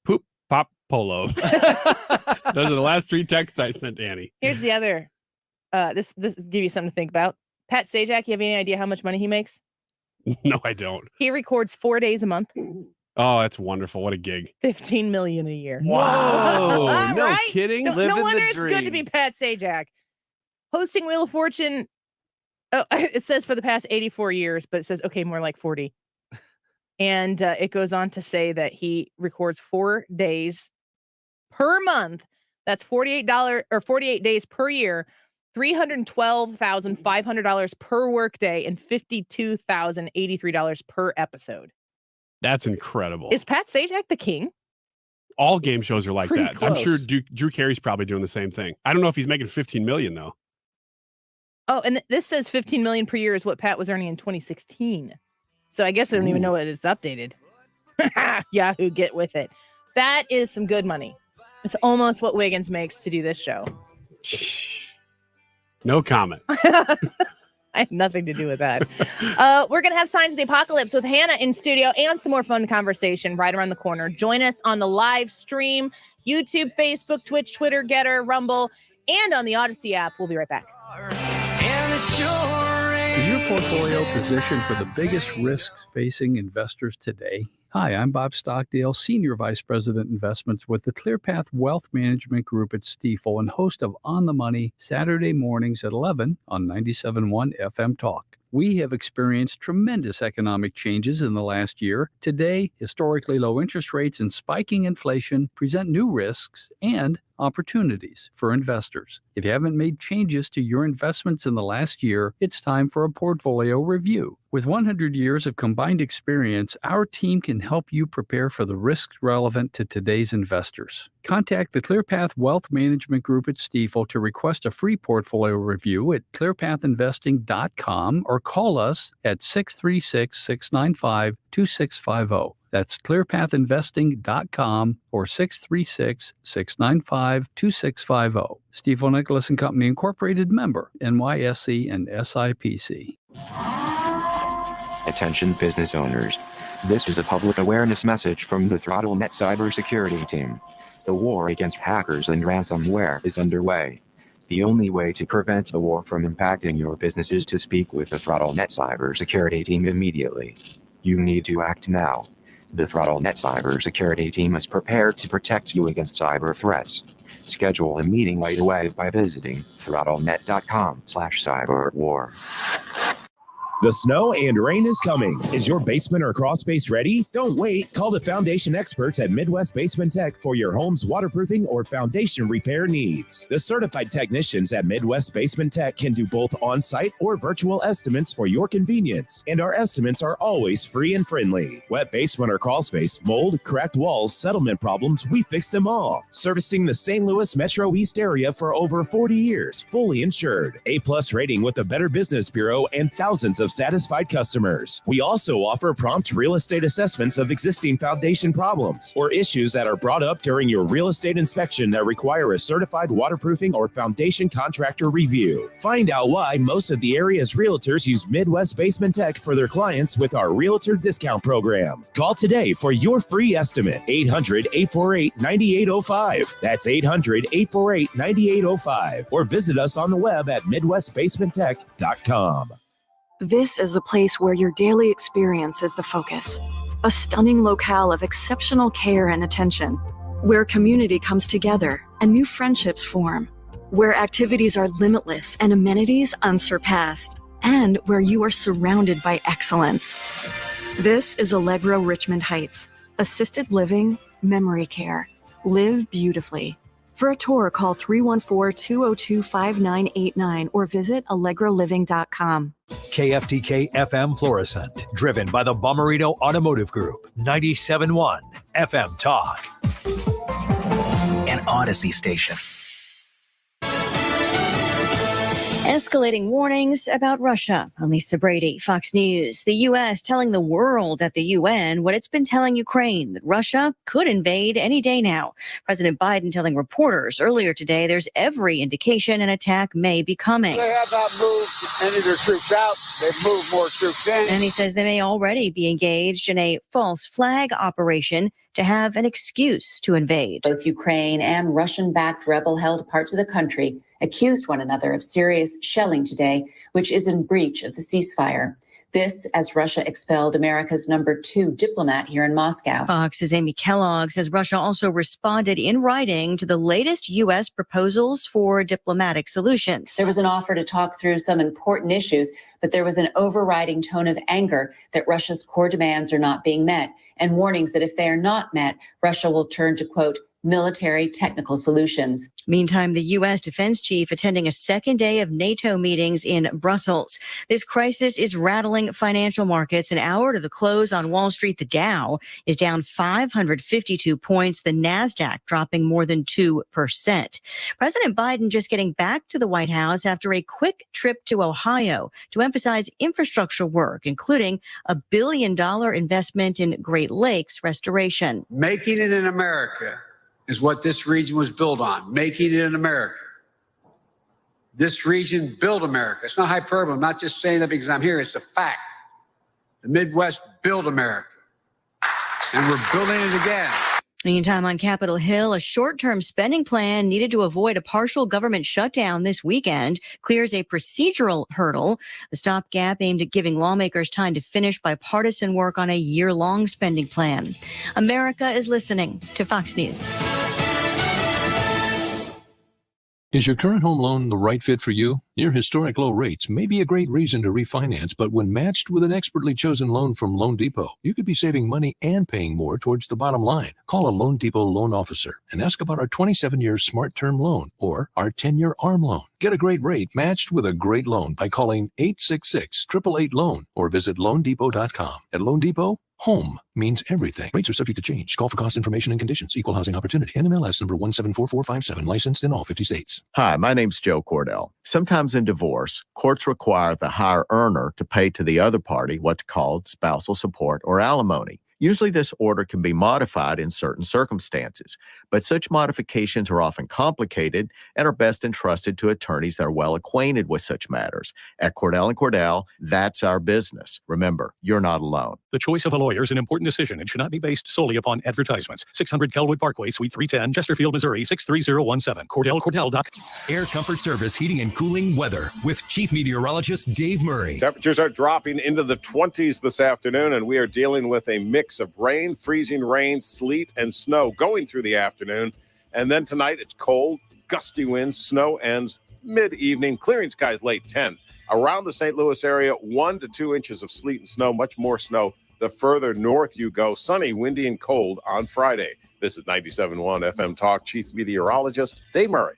Poop, pop, polo. Those are the last 3 texts I sent Annie. Here's the other. This give you something to think about. Pat Sajak, you have any idea how much money he makes? No, I don't. He records 4 days a month. Oh, that's wonderful. What a gig. $15 million a year. Whoa. No Right? kidding. No wonder it's good to be Pat Sajak. Hosting Wheel of Fortune. Oh, it says for the past 84 years, but it says, okay, more like 40. And it goes on to say that he records 4 days per month. That's $48 or 48 days per year, $312,500 per workday, and $52,083 per episode. That's incredible. Is Pat Sajak the king? All game shows are like Pretty that. close. I'm sure Drew Carey's probably doing the same thing. I don't know if he's making $15 million though. Oh, and this says $15 million per year is what Pat was earning in 2016. So I guess I don't even know what it's updated. Yahoo, get with it. That is some good money. It's almost what Wiggins makes to do this show. No comment. I have nothing to do with that. We're going to have Signs of the Apocalypse with Hannah in studio and some more fun conversation right around the corner. Join us on the live stream, YouTube, Facebook, Twitch, Twitter, Getter, Rumble, and on the Odyssey app. We'll be right back. Is your portfolio positioned for the biggest risks facing investors today? Hi, I'm Bob Stockdale, Senior Vice President Investments with the ClearPath Wealth Management Group at Stifel and host of On the Money Saturday mornings at 11 on 97.1 FM Talk. We have experienced tremendous economic changes in the last year. Today, historically low interest rates and spiking inflation present new risks and opportunities for investors. If you haven't made changes to your investments in the last year, it's time for a portfolio review. With 100 years of combined experience, our team can help you prepare for the risks relevant to today's investors. Contact the ClearPath Wealth Management Group at Stifel to request a free portfolio review at clearpathinvesting.com or call us at 636-695-2650. That's clearpathinvesting.com or 636-695-2650. Stifel Nicholas and Company Incorporated, member NYSE and SIPC. Attention business owners. This is a public awareness message from the ThrottleNet cybersecurity team. The war against hackers and ransomware is underway. The only way to prevent a war from impacting your business is to speak with the ThrottleNet cybersecurity team immediately. You need to act now. The ThrottleNet cybersecurity team is prepared to protect you against cyber threats. Schedule a meeting right away by visiting throttlenet.com/cyberwar. The snow and rain is coming. Is your basement or crawl space ready? Don't wait. Call the foundation experts at Midwest Basement Tech for your home's waterproofing or foundation repair needs. The certified technicians at Midwest Basement Tech can do both on-site or virtual estimates for your convenience, and our estimates are always free and friendly. Wet basement or crawl space, mold, cracked walls, settlement problems, we fix them all. Servicing the St. Louis Metro East area for over 40 years, fully insured. A+ rating with the Better Business Bureau and thousands of satisfied customers. We also offer prompt real estate assessments of existing foundation problems or issues that are brought up during your real estate inspection that require a certified waterproofing or foundation contractor review. Find out why most of the area's realtors use Midwest Basement Tech for their clients with our Realtor Discount Program. Call today for your free estimate. 800-848-9805. That's 800-848-9805. Or visit us on the web at MidwestBasementTech.com. This is a place where your daily experience is the focus. A stunning locale of exceptional care and attention, where community comes together and new friendships form, where activities are limitless and amenities unsurpassed, and where you are surrounded by excellence. This is Allegro Richmond Heights. Assisted living, memory care. Live beautifully. For a tour, call 314-202-5989 or visit allegroliving.com. KFTK FM Florissant, driven by the Bomarito Automotive Group, 97.1 FM Talk. An Odyssey station. Escalating warnings about Russia. I'm Lisa Brady, Fox News. The U.S. telling the world at the UN what it's been telling Ukraine, that Russia could invade any day now. President Biden telling reporters earlier today there's every indication an attack may be coming. They have not moved any of their troops out. They've moved more troops in. And he says they may already be engaged in a false flag operation to have an excuse to invade. Both Ukraine and Russian-backed rebel-held parts of the country accused one another of serious shelling today, which is in breach of the ceasefire. This as Russia expelled America's #2 diplomat here in Moscow. Fox's Amy Kellogg says Russia also responded in writing to the latest U.S. proposals for diplomatic solutions. There was an offer to talk through some important issues, but there was an overriding tone of anger that Russia's core demands are not being met, and warnings that if they are not met, Russia will turn to, quote, military technical solutions. Meantime, the U.S. defense chief attending a second day of NATO meetings in Brussels. This crisis is rattling financial markets. An hour to the close on Wall Street, the Dow is down 552 points, the NASDAQ dropping more than 2%. President Biden just getting back to the White House after a quick trip to Ohio to emphasize infrastructure work, including a $1 billion investment in Great Lakes restoration. Making it in America is what this region was built on, making it in America. This region built America. It's not hyperbole. I'm not just saying that because I'm here. It's a fact. The Midwest built America, and we're building it again. Meantime, on Capitol Hill, a short-term spending plan needed to avoid a partial government shutdown this weekend clears a procedural hurdle. The stopgap aimed at giving lawmakers time to finish bipartisan work on a year-long spending plan. America is listening to Fox News. Is your current home loan the right fit for you? Your historic low rates may be a great reason to refinance, but when matched with an expertly chosen loan from Loan Depot, you could be saving money and paying more towards the bottom line. Call a Loan Depot loan officer and ask about our 27-year Smart Term loan or our 10-year ARM loan. Get a great rate matched with a great loan by calling 866-888-LOAN or visit LoanDepot.com. At Loan Depot, home means everything. Rates are subject to change. Call for cost information and conditions. Equal housing opportunity. NMLS number 174457. Licensed in all 50 states. Hi, my name's Joe Cordell. Sometimes in divorce, courts require the higher earner to pay to the other party what's called spousal support or alimony. Usually this order can be modified in certain circumstances, but such modifications are often complicated and are best entrusted to attorneys that are well acquainted with such matters. At Cordell & Cordell, that's our business. Remember, you're not alone. The choice of a lawyer is an important decision and should not be based solely upon advertisements. 600 Kelwood Parkway, Suite 310, Chesterfield, Missouri, 63017. CordellCordell.com. Air Comfort Service Heating and Cooling Weather with Chief Meteorologist Dave Murray. Temperatures are dropping into the 20s this afternoon, and we are dealing with a mix of rain, freezing rain, sleet, and snow going through the afternoon. And then tonight it's cold, gusty winds, snow ends mid-evening, clearing skies late 10. Around the St. Louis area, 1 to 2 inches of sleet and snow, much more snow the further north you go. Sunny, windy, and cold on Friday. This is 97.1 FM Talk Chief Meteorologist Dave Murray.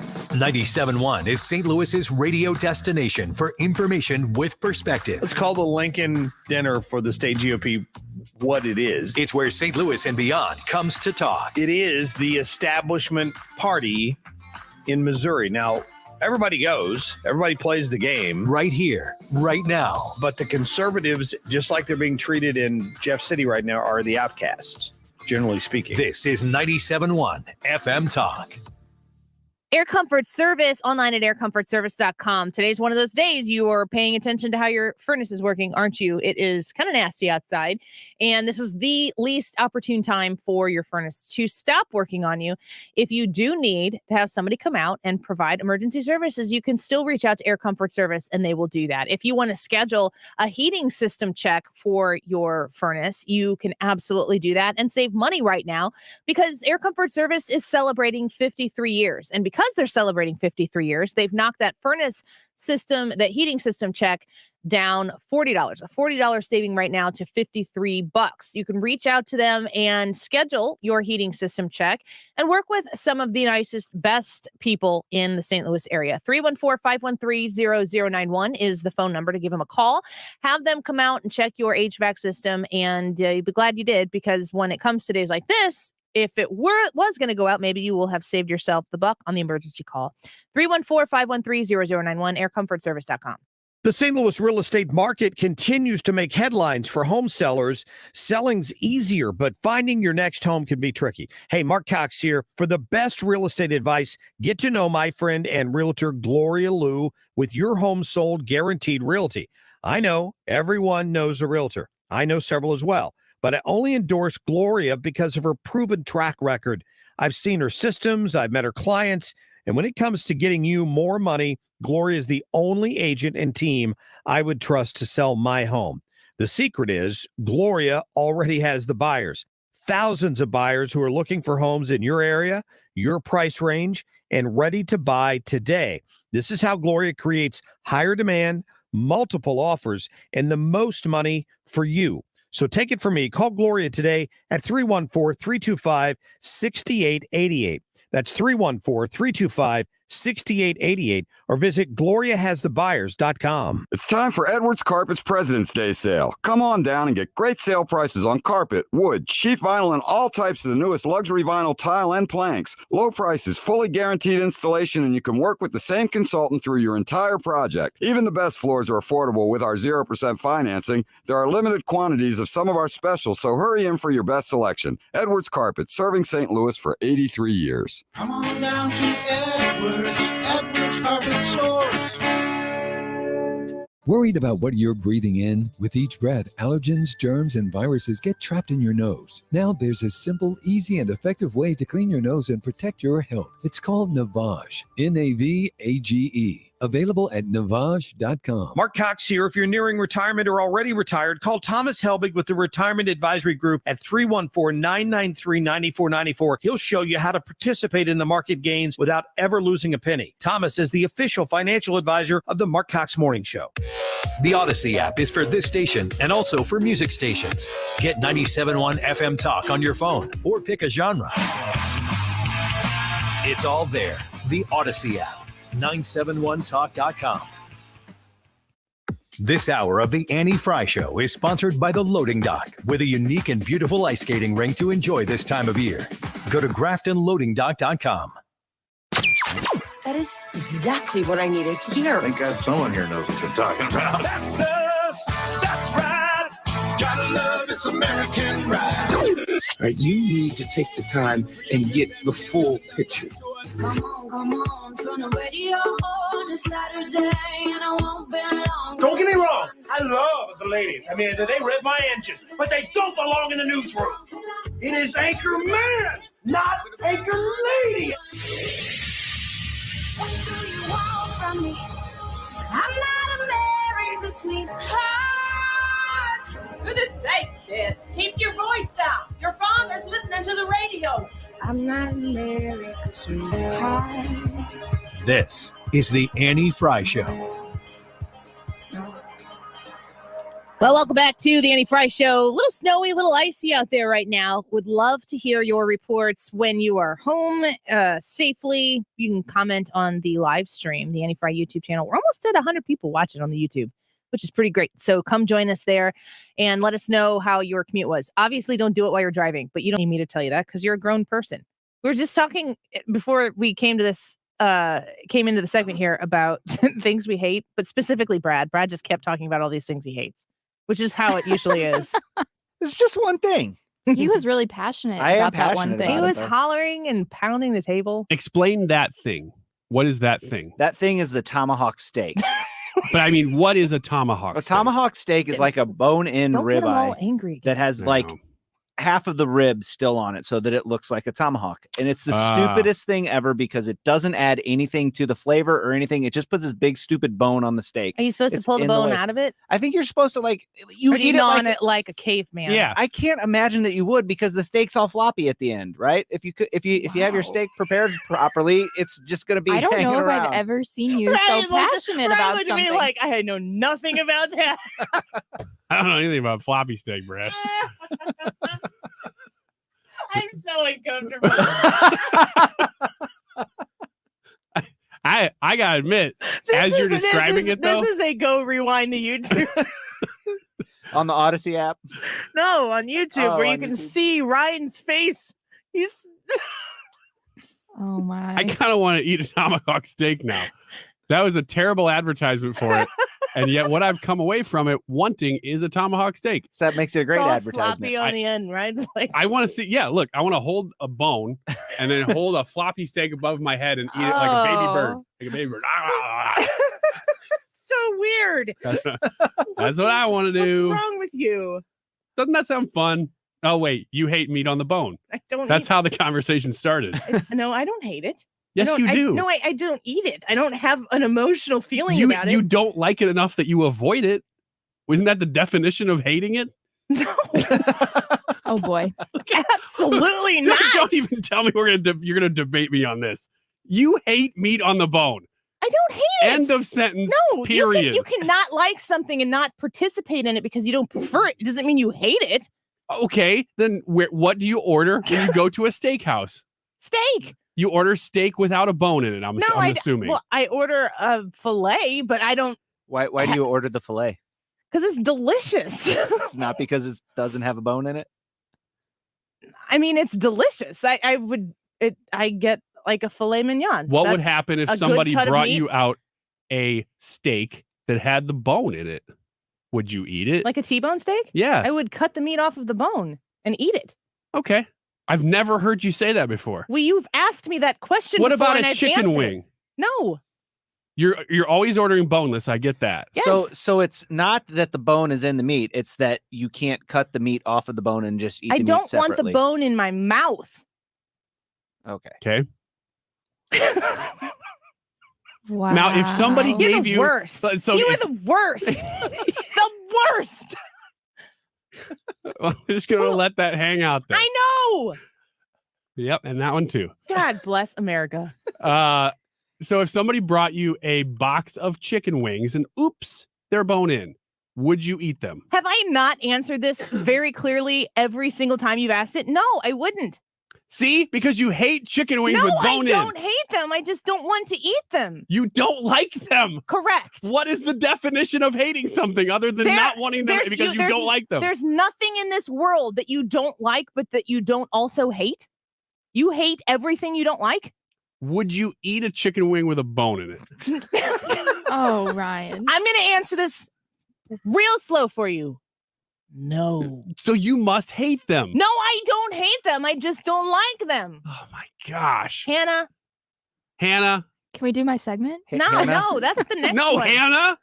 97.1 is St. Louis's radio destination for information with perspective. Let's call the Lincoln Dinner for the state GOP what it is. It's where St. Louis and beyond comes to talk. It is the establishment party in Missouri. Now, everybody goes, everybody plays the game. Right here, right now. But the conservatives, just like they're being treated in Jeff City right now, are the outcasts, generally speaking. This is 97.1 FM Talk. Air Comfort Service, online at aircomfortservice.com. Today's one of those days you are paying attention to how your furnace is working, aren't you? It is kind of nasty outside, and this is the least opportune time for your furnace to stop working on you. If you do need to have somebody come out and provide emergency services, you can still reach out to Air Comfort Service, and they will do that. If you want to schedule a heating system check for your furnace, you can absolutely do that and save money right now because Air Comfort Service is celebrating 53 years. And because they're celebrating 53 years, they've knocked that furnace system, that heating system check down $40, a $40 saving right now to $53. You can reach out to them and schedule your heating system check and work with some of the nicest, best people in the St. Louis area. 314-513-0091 is the phone number to give them a call. Have them come out and check your HVAC system, and you'll be glad you did, because when it comes to days like this, if it was going to go out, maybe you will have saved yourself the buck on the emergency call. 314-513-0091, aircomfortservice.com. The St. Louis real estate market continues to make headlines for home sellers. Selling's easier, but finding your next home can be tricky. Hey, Mark Cox here. For the best real estate advice, get to know my friend and realtor Gloria Liu with Your Home Sold Guaranteed Realty. I know everyone knows a realtor. I know several as well, but I only endorse Gloria because of her proven track record. I've seen her systems, I've met her clients, and when it comes to getting you more money, Gloria is the only agent and team I would trust to sell my home. The secret is Gloria already has the buyers. Thousands of buyers who are looking for homes in your area, your price range, and ready to buy today. This is how Gloria creates higher demand, multiple offers, and the most money for you. So take it from me. Call Gloria today at 314-325-6888. That's 314-325-6888, or visit GloriaHasTheBuyers.com. It's time for Edwards Carpet's President's Day sale. Come on down and get great sale prices on carpet, wood, sheet vinyl, and all types of the newest luxury vinyl tile and planks. Low prices, fully guaranteed installation, and you can work with the same consultant through your entire project. Even the best floors are affordable with our 0% financing. There are limited quantities of some of our specials, so hurry in for your best selection. Edwards Carpet, serving St. Louis for 83 years. Come on down to Edwards Carpet Stores. Worried about what you're breathing in? With each breath, allergens, germs, and viruses get trapped in your nose. Now there's a simple, easy, and effective way to clean your nose and protect your health. It's called Navage. Navage. Available at Navage.com. Mark Cox here. If you're nearing retirement or already retired, call Thomas Helbig with the Retirement Advisory Group at 314-993-9494. He'll show you how to participate in the market gains without ever losing a penny. Thomas is the official financial advisor of the Mark Cox Morning Show. The Odyssey app is for this station and also for music stations. Get 97.1 FM Talk on your phone or pick a genre. It's all there. The Odyssey app. 971talk.com. This hour of the Annie Frey Show is sponsored by the Loading Dock, with a unique and beautiful ice skating rink to enjoy this time of year. Go to GraftonLoadingDock.com. That is exactly what I needed to hear. Thank God someone here knows what you're talking about. That's us. That's right. Gotta love this American ride. All right, you need to take the time and get the full picture. Come on, turn the radio on. It's Saturday and I won't be long. Don't get me wrong, I love the ladies. I mean, they rev my engine, but they don't belong in the newsroom. It is Anchor Man, not Anchor Lady. What do you want from me? I'm not America's sweetheart. Goodness sake, kid. Keep your voice down. Your father's listening to the radio. I'm not America's sweetheart. This is the Annie Frey Show. Well, welcome back to the Annie Frey Show. A little snowy, a little icy out there right now. Would love to hear your reports when you are home safely. You can comment on the live stream, the Annie Frey YouTube channel. We're almost at 100 people watching on the YouTube, which is pretty great. So come join us there and let us know how your commute was. Obviously, don't do it while you're driving, but you don't need me to tell you that because you're a grown person. We were just talking before we came to this came into the segment here about things we hate, but specifically Brad. Brad just kept talking about all these things he hates, which is how it usually is. It's just one thing. He was really passionate I am about that one passionate thing. He about it, was though. hollering and pounding the table. Explain that thing. What is that thing? That thing is the tomahawk steak. But I mean, what is a tomahawk? A tomahawk steak is like a bone-in Don't get him all ribeye angry. that has I like know. half of the rib still on it so that it looks like a tomahawk. And it's the Ah. stupidest thing ever because it doesn't add anything to the flavor or anything. It just puts this big stupid bone on the steak. Are you supposed It's to pull the in the bone way. out of it? I think you're supposed to like you Or do eat you it gnaw like on it like a caveman? Yeah. I can't imagine that you would because the steak's all floppy at the end, right? If you have your steak prepared properly, it's just gonna be I don't hanging know if around. I've ever seen you so passionate about looked something. at me like I know nothing about that. I don't know anything about floppy steak, Brad. I'm so uncomfortable. I gotta admit, as you're describing it, though, this is a go rewind to YouTube. On the Odyssey app. No, on YouTube, Oh, where you on can YouTube. see Ryan's face. He's Oh my. I kind of want to eat a tomahawk steak now. That was a terrible advertisement for it. And yet what I've come away from it wanting is a tomahawk steak. So that makes it a great all advertisement. floppy on the end, right? It's like, I want to see, yeah, look, I want to hold a bone and then hold a floppy steak above my head and eat it like a baby bird. Oh. Like a baby bird. so weird. That's what I want to do. What's wrong with you? Doesn't that sound fun? Oh, wait, you hate meat on the bone. I don't. That's how the conversation started. No, I don't hate it. Yes, you do. No, I don't eat it. I don't have an emotional feeling You about you it. don't like it enough that you avoid it. Isn't that the definition of hating it? No, Oh boy. absolutely not. Don't even tell me you're gonna debate me on this. You hate meat on the bone. I don't hate it. End of sentence. No, Period. You cannot like something and not participate in it because you don't prefer it. It doesn't mean you hate it. Okay, then what do you order when you go to a steakhouse? Steak. You order steak without a bone in it. I'm assuming. Well, I order a fillet, but I don't Why do you order the filet? because it's delicious. It's not because it doesn't have a bone in it. I mean, it's delicious. I get like a filet mignon. What would That's happen a if good somebody cut of brought meat. you out a steak that had the bone in it? Would you eat it? Like a T-bone steak? Yeah. I would cut the meat off of the bone and eat it. Okay. I've never heard you say that before. Well, you've asked me that question. What before about and a I've chicken answered it. wing? No. You're always ordering boneless. I get that. Yes. So it's not that the bone is in the meat. It's that you can't cut the meat off of the bone and just eat I the meat don't want the separately. bone in my mouth. Okay. Okay. Wow. Now, if somebody You're gave the you worst. so you are if- the worst. the worst. I'm just gonna let that hang out there. I know. Yep, and that one too. God bless America. So if somebody brought you a box of chicken wings and oops, they're bone in, would you eat them? Have I not answered this very clearly every single time you've asked it? No, I wouldn't. See, because you hate chicken wings No, with I bone in. don't hate them. I just don't want to eat them. You don't like them. Correct. What is the definition of hating something other than not wanting them because you don't like them? There's nothing in this world that you don't like, but that you don't also hate. You hate everything you don't like. Would you eat a chicken wing with a bone in it? Oh, Ryan. I'm going to answer this real slow for you. No. So you must hate them. No, I don't hate them. I just don't like them. Oh my gosh. Hannah. Hannah. Can we do my segment? No, that's the next No, one. Hannah.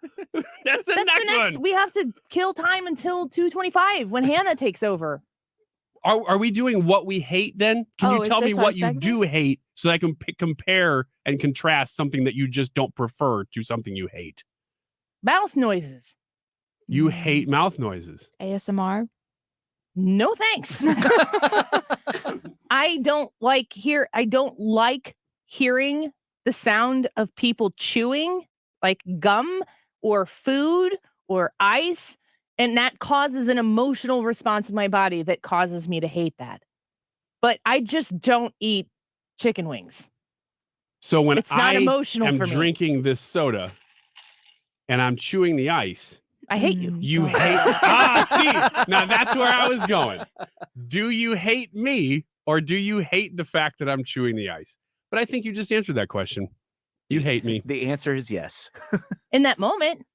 That's the next one. We have to kill time until 2:25 when Hannah takes over. Are we doing what we hate then? Can Oh, you is tell me this our what you segment? do hate so that I can compare and contrast something that you just don't prefer to something you hate? Mouth noises. You hate mouth noises. ASMR? No thanks. I don't like hearing the sound of people chewing like gum or food or ice, and that causes an emotional response in my body that causes me to hate that. But I just don't eat chicken wings. So when It's not emotional am for me. drinking this soda and I'm chewing the ice, I hate you. you hate see, now that's where I was going. Do you hate me or do you hate the fact that I'm chewing the ice? But I think you just answered that question. You hate me. The answer is yes. In that moment,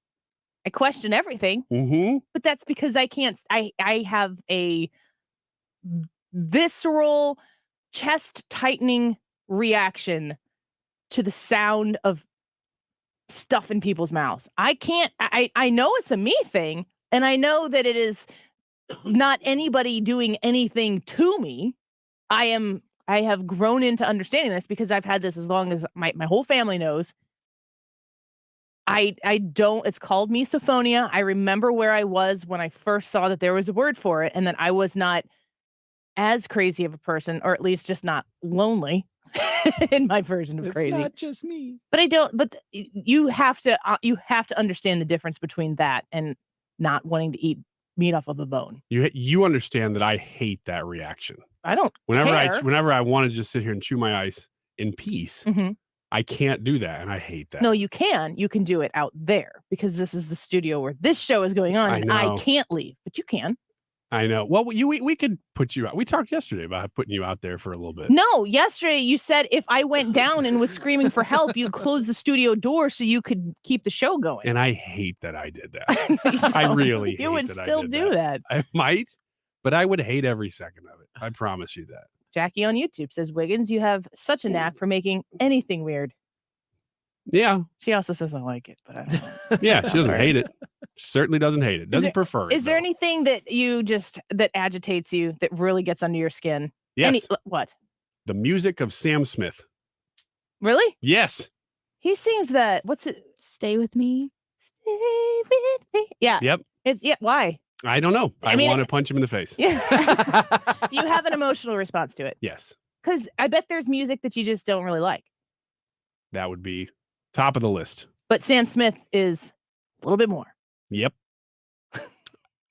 I question everything, but that's because I can't. I have a visceral, chest tightening reaction to the sound of stuff in people's mouths. I can't. I know it's a me thing, and I know that it is not anybody doing anything to me. I have grown into understanding this because I've had this as long as my whole family knows. I don't, it's called misophonia. I remember where I was when I first saw that there was a word for it, and that I was not as crazy of a person, or at least just not lonely in my version of crazy. It's not just me. But I don't, but you have to understand the difference between that and not wanting to eat meat off of a bone. You understand that I hate that reaction. I don't care. Whenever I want to just sit here and chew my ice in peace, I can't do that, and I hate that. No, you can. You can do it out there because this is the studio where this show is going on, and I can't leave, but you can. I know. Well, we could put you out. We talked yesterday about putting you out there for a little bit. No, yesterday you said if I went down and was screaming for help, you'd close the studio door so you could keep the show going. And I hate that I did that. I really hate you would that still I did do that. I might, but I would hate every second of it. I promise you that. Jackie on YouTube says, Wiggins, you have such a knack for making anything weird. Yeah. She also says I like it, but I don't know. Yeah, she doesn't hate it. She certainly doesn't hate it. Doesn't prefer it. Is there anything that you that agitates you, that really gets under your skin? Yes. What? The music of Sam Smith. Really? Yes. He sings that. What's it? Stay with me. Stay with me. Yeah. Yep. Why? I don't know. I mean, want to punch him in the face. Yeah. You have an emotional response to it. Yes. Because I bet there's music that you just don't really like. That would be top of the list. But Sam Smith is a little bit more. Yep.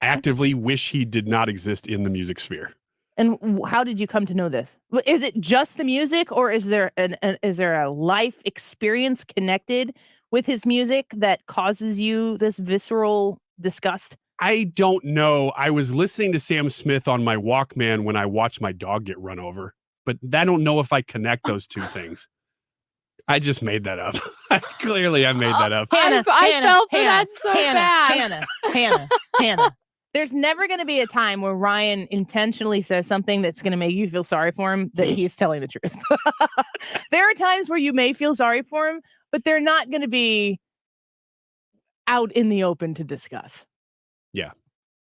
Actively wish he did not exist in the music sphere. And how did you come to know this? Is it just the music, or is there a life experience connected with his music that causes you this visceral disgust? I don't know. I was listening to Sam Smith on my Walkman when I watched my dog get run over, but I don't know if I connect those two things. I just made that up. Clearly, I made that up. Hannah, I fell for that so bad. Hannah. There's never going to be a time where Ryan intentionally says something that's going to make you feel sorry for him, that he's telling the truth. There are times where you may feel sorry for him, but they're not going to be out in the open to discuss. Yeah.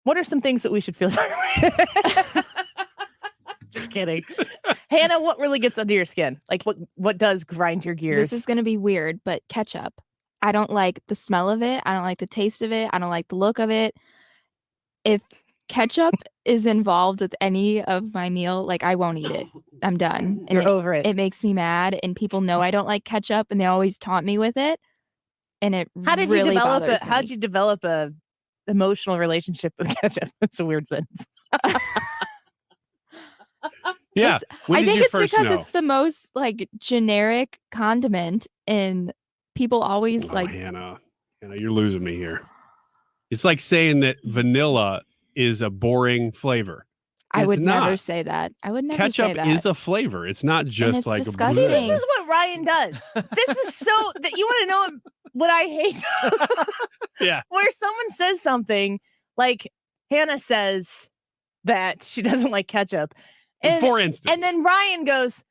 What are some things that we should feel sorry for? Just kidding. Hannah, what really gets under your skin? Like what does grind your gears? This is going to be weird, but ketchup. I don't like the smell of it. I don't like the taste of it. I don't like the look of it. If ketchup is involved with any of my meal, like, I won't eat it. I'm done. And You're over it. It makes me mad, and people know I don't like ketchup, and they always taunt me with it. And it How did really you develop a emotional relationship with ketchup? It's a weird sentence. Yeah. I think it's because it's the most like generic condiment, and people always Hannah, you're losing me here. It's like saying that vanilla is a boring flavor. I would never say that. I would never Ketchup say that. is a flavor. It's not just like disgusting. a This is what Ryan does. This is so that you want to know what I hate. Yeah. Where someone says something like Hannah says that she doesn't like ketchup. And, for instance. And then Ryan goes,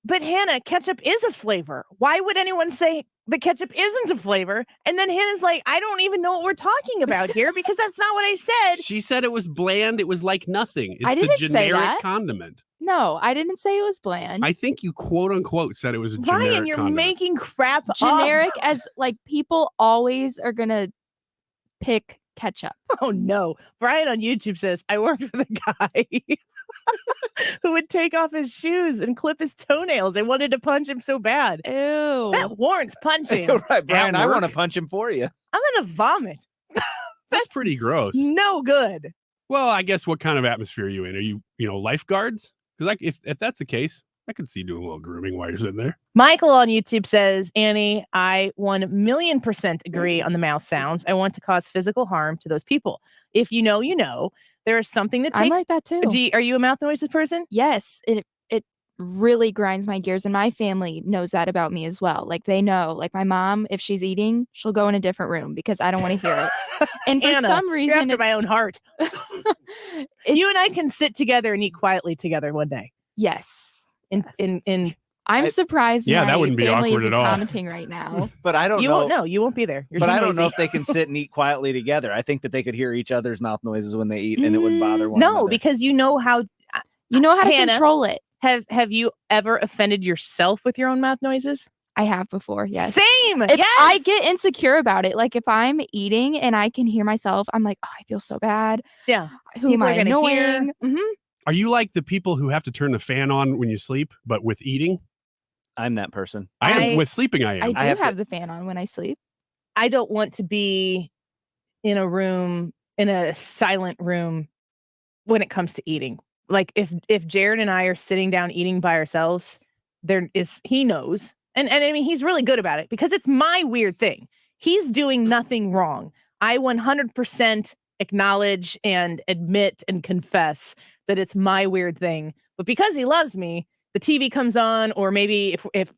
but Hannah, ketchup is a flavor. Why would anyone say the ketchup isn't a flavor? And then Hannah's like, I don't even know what we're talking about here, because that's not what I said. She said it was bland. It was like nothing. It's I didn't the say generic that. condiment. No, I didn't say it was bland. I think you quote unquote said it was a generic Ryan, you're condiment. making crap Generic up. as like people always are gonna pick ketchup. Oh no. Brian on YouTube says, I worked with a guy who would take off his shoes and clip his toenails. I wanted to punch him so bad. Ew. That warrants punching. Right, Brian, I want to work? punch him for you. I'm gonna vomit. That's pretty gross. No good. Well, I guess what kind of atmosphere are you in? Are you lifeguards? Because like if that's the case, I could see doing a little grooming while you're sitting there. Michael on YouTube says, Annie, I 1,000,000% agree on the mouth sounds. I want to cause physical harm to those people. If you know, you know. There is something that takes. I'm like that too. Are you a mouth noises person? Yes. It really grinds my gears, and my family knows that about me as well. Like they know, like my mom, if she's eating, she'll go in a different room because I don't want to hear it. And for Anna, some reason, you're after my own heart. You and I can sit together and eat quietly together one day. Yes. I'm surprised. Yeah, my that wouldn't be family awkward isn't at all. commenting right now. But I don't you know. won't know. You won't be there. You're But too I don't know noisy. if they can sit and eat quietly together. I think that they could hear each other's mouth noises when they eat, and it wouldn't bother one No, another. because you know how to Hannah, control it. Have you ever offended yourself with your own mouth noises? I have before. Yes. Same. If yes. I get insecure about it. Like if I'm eating and I can hear myself, I'm like, oh, I feel so bad. Yeah. Who am I annoying? Are you like the people who have to turn the fan on when you sleep, but with eating? I'm that person. I am with sleeping. I am. I do have the fan on when I sleep. I don't want to be in a room, in a silent room when it comes to eating. Like if Jared and I are sitting down eating by ourselves, he knows. And I mean, he's really good about it because it's my weird thing. He's doing nothing wrong. I 100% acknowledge and admit and confess that it's my weird thing. But because he loves me, the TV comes on, or maybe if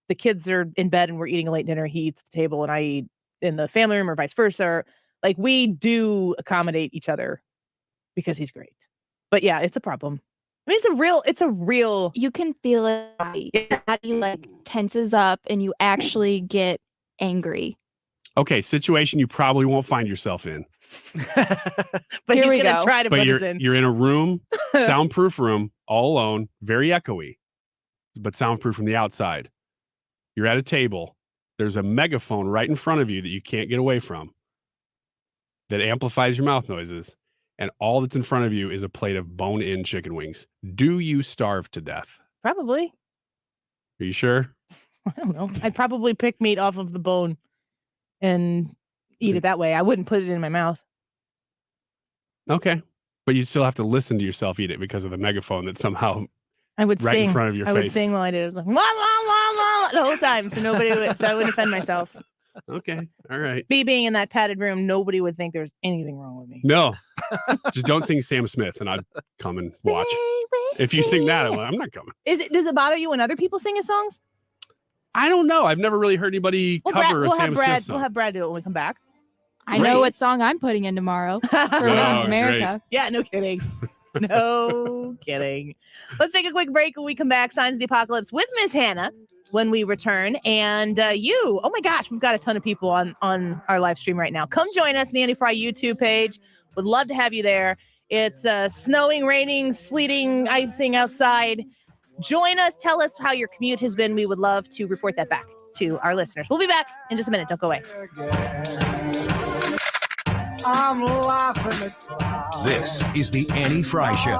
the kids are in bed and we're eating a late dinner, he eats at the table and I eat in the family room, or vice versa. Like we do accommodate each other because he's great. But yeah, it's a problem. I mean, it's a real. You can feel it. Your body like tenses up, and you actually get angry. Okay, situation you probably won't find yourself in. But Here he's we gonna go. try to But put us in. you're in a room, soundproof room, all alone, very echoey, but soundproof from the outside. You're at a table. There's a megaphone right in front of you that you can't get away from that amplifies your mouth noises. And all that's in front of you is a plate of bone-in chicken wings. Do you starve to death? Probably. Are you sure? I don't know. I'd probably pick meat off of the bone and eat it that way. I wouldn't put it in my mouth. Okay. But you still have to listen to yourself eat it because of the megaphone that somehow I would right sing in front of your I face. would sing while I did it. Like, wah, wah, wah, wah, the whole time. So I wouldn't offend myself. Okay. All right. Me being in that padded room, nobody would think there was anything wrong with me. No. Just don't sing Sam Smith and I'd come and watch. If you sing that, I'm not coming. Does it bother you when other people sing his songs? I don't know. I've never really heard anybody cover a Sam Smith song. We'll have Brad do it when we come back. I know what song I'm putting in tomorrow for Women's America. Yeah, no kidding. No kidding. Let's take a quick break. When we come back, Signs of the Apocalypse with Miss Hannah when we return. And oh my gosh, we've got a ton of people on our live stream right now. Come join us on the Andy Frey YouTube page. Would love to have you there. It's snowing, raining, sleeting, icing outside. Join us. Tell us how your commute has been. We would love to report that back to our listeners. We'll be back in just a minute. Don't go away. I'm laughing at This is the Annie Frey Show.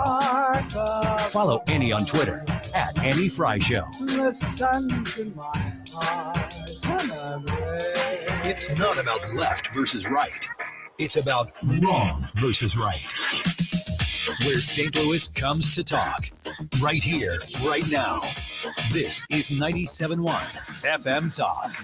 Follow Annie on Twitter at Annie Frey Show. the sun's in my heart. It's not about left versus right. It's about wrong versus right. Where St. Louis comes to talk. Right here, right now. This is 97.1 FM Talk.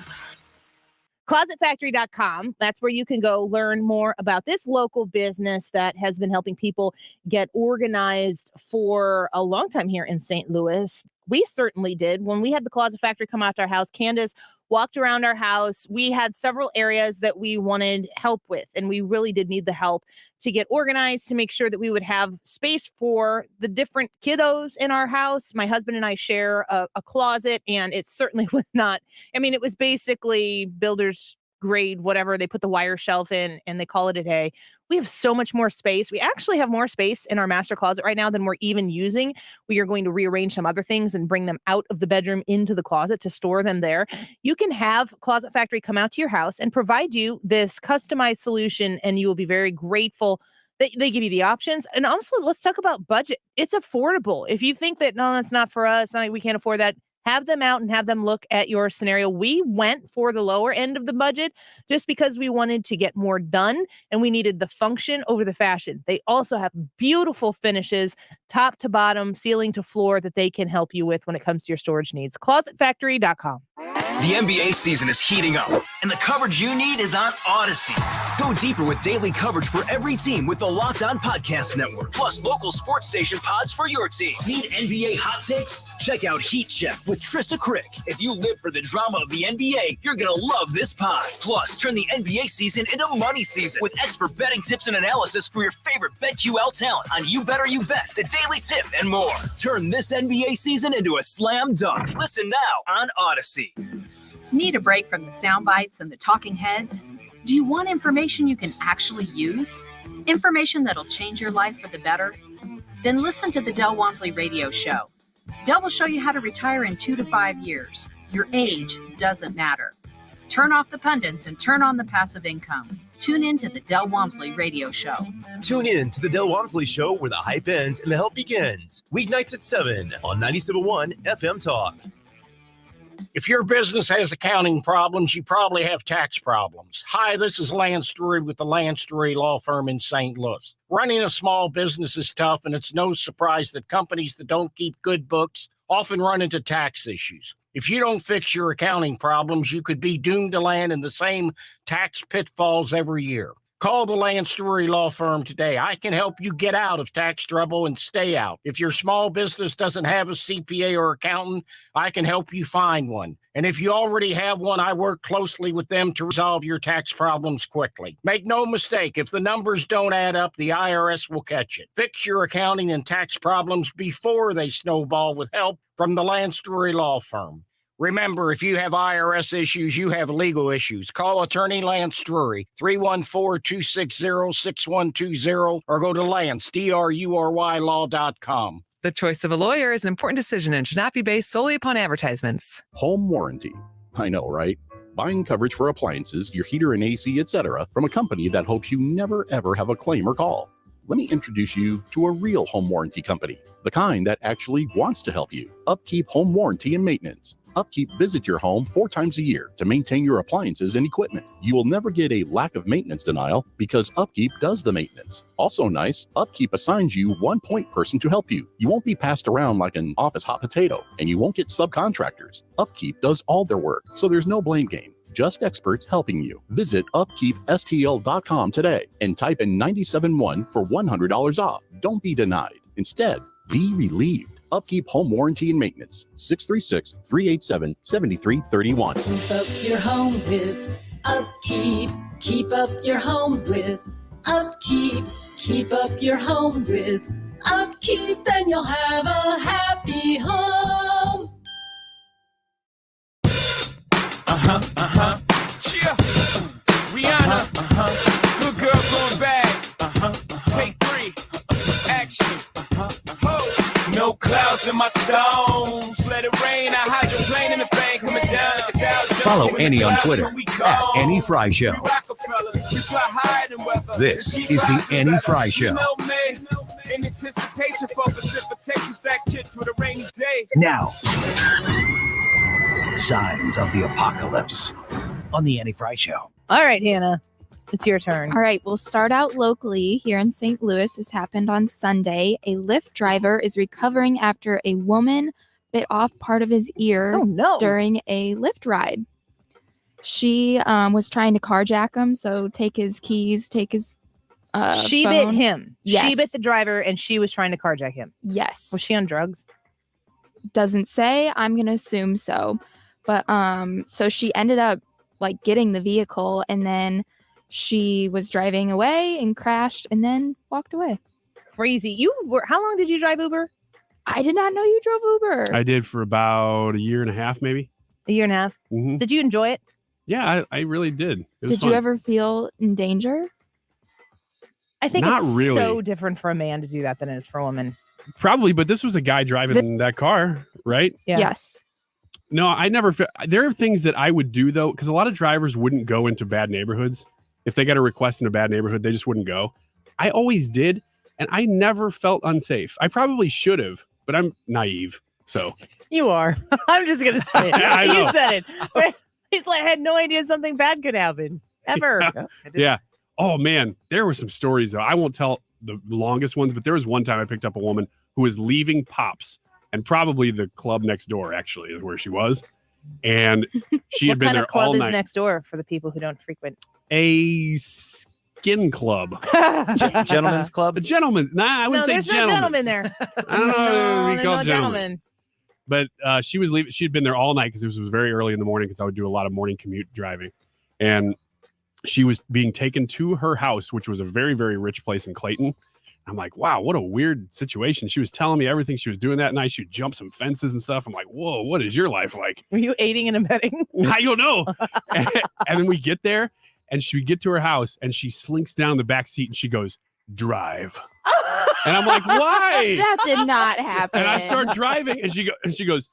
ClosetFactory.com. That's where you can go learn more about this local business that has been helping people get organized for a long time here in St. Louis. We certainly did. When we had the Closet Factory come out to our house, Candace walked around our house. We had several areas that we wanted help with, and we really did need the help to get organized, to make sure that we would have space for the different kiddos in our house. My husband and I share a closet, and it certainly was not, it was basically builder's grade, whatever. They put the wire shelf in and they call it a day. We have so much more space. We actually have more space in our master closet right now than we're even using. We are going to rearrange some other things and bring them out of the bedroom into the closet to store them there. You can have Closet Factory come out to your house and provide you this customized solution, and you will be very grateful that they give you the options. And also, let's talk about budget. It's affordable. If you think that, no, that's not for us, we can't afford that, have them out and have them look at your scenario. We went for the lower end of the budget just because we wanted to get more done and we needed the function over the fashion. They also have beautiful finishes, top to bottom, ceiling to floor, that they can help you with when it comes to your storage needs. ClosetFactory.com. The NBA season is heating up, and the coverage you need is on Odyssey. Go deeper with daily coverage for every team with the Locked On Podcast Network, plus local sports station pods for your team. Need NBA hot takes? Check out Heat Check with Trista Crick. If you live for the drama of the NBA, you're going to love this pod. Plus, turn the NBA season into money season with expert betting tips and analysis for your favorite BetQL talent on You Better You Bet, The Daily Tip, and more. Turn this NBA season into a slam dunk. Listen now on Odyssey. Need a break from the sound bites and the talking heads? Do you want information you can actually use? Information that'll change your life for the better? Then listen to the Del Walmsley Radio Show. Del will show you how to retire in 2 to 5 years. Your age doesn't matter. Turn off the pundits and turn on the passive income. Tune in to the Del Walmsley Radio Show. Tune in to the Del Walmsley Show, where the hype ends and the help begins. Weeknights at 7 on 97.1 FM Talk. If your business has accounting problems, you probably have tax problems. Hi, this is Lance Drury with the Lance Drury Law Firm in St. Louis. Running a small business is tough, and it's no surprise that companies that don't keep good books often run into tax issues. If you don't fix your accounting problems, you could be doomed to land in the same tax pitfalls every year. Call the Lance Drury Law Firm today. I can help you get out of tax trouble and stay out. If your small business doesn't have a CPA or accountant, I can help you find one. And if you already have one, I work closely with them to resolve your tax problems quickly. Make no mistake, if the numbers don't add up, the IRS will catch it. Fix your accounting and tax problems before they snowball with help from the Lance Drury Law Firm. Remember, if you have IRS issues, you have legal issues. Call attorney Lance Drury, 314-260-6120, or go to Lance, DRURY law.com. The choice of a lawyer is an important decision and should not be based solely upon advertisements. Home warranty. I know, right? Buying coverage for appliances, your heater and AC, etc., from a company that hopes you never ever have a claim or call. Let me introduce you to a real home warranty company, the kind that actually wants to help you. Upkeep Home Warranty and Maintenance. Upkeep visit your home 4 times a year to maintain your appliances and equipment. You will never get a lack of maintenance denial because Upkeep does the maintenance. Also nice, Upkeep assigns you one point person to help you. You won't be passed around like an office hot potato, and you won't get subcontractors. Upkeep does all their work, so there's no blame game. Just experts helping you. Visit upkeepstl.com today and type in 971 for $100 off. Don't be denied. Instead, be relieved. Upkeep Home Warranty and Maintenance, 636-387-7331. Keep up your home with Upkeep. Keep up your home with Upkeep. Keep up your home with Upkeep, and you'll have a happy home. Cheer. Rihanna. Good girl going bad. Take 3. Action. Ho. No clouds in my stones. Let it rain. I hydroplane in the bank. Coming down at the Dow Jones. Follow Annie on Twitter at Annie Frey Show. This is the Annie Frey Show. In anticipation for precipitation, stack chips for the rainy day. Now, Signs of the Apocalypse on the Annie Frey Show. All right, Hannah, it's your turn. All right, we'll start out locally here in St. Louis. This happened on Sunday. A Lyft driver is recovering after a woman bit off part of his ear during a Lyft ride. She was trying to carjack him, so take his keys, take his She phone. bit him. Yes. She bit the driver, and she was trying to carjack him. Yes. Was she on drugs? Doesn't say. I'm going to assume so. But so she ended up like getting the vehicle, and then she was driving away and crashed and then walked away. Crazy. How long did you drive Uber? I did not know you drove Uber. I did for about a year and a half, maybe. A year and a half? Mm-hmm. Did you enjoy it? Yeah, I really did. It was Did fun. you ever feel in danger? I think Not it's really. so different for a man to do that than it is for a woman. Probably, but this was a guy driving that car, right? Yeah. Yes. No, I never. There are things that I would do though, because a lot of drivers wouldn't go into bad neighborhoods. If they got a request in a bad neighborhood, they just wouldn't go. I always did, and I never felt unsafe. I probably should have, but I'm naive. So You are. I'm just gonna say it. I know. You said it. He's like, I had no idea something bad could happen ever. Yeah. Oh man, there were some stories though. I won't tell the longest ones, but there was one time I picked up a woman who was leaving Pops, and probably the club next door actually is where she was, and she had What been kind there of club all is night. next door for the people who don't frequent? a skin club. Gentlemen's club? A gentleman. Nah, I wouldn't say there's gentlemen. no gentleman there. I don't know. No, We call no gentlemen. But she was leaving. She had been there all night because it was very early in the morning because I would do a lot of morning commute driving. And she was being taken to her house, which was a very, very rich place in Clayton. I'm like, wow, what a weird situation. She was telling me everything she was doing that night. She would jump some fences and stuff. I'm like, whoa, what is your life like? Were you aiding and abetting? I don't know. And then we get there and she get to her house and she slinks down the back seat and she goes, drive. And I'm like, why? That did not happen. And I start driving and she goes,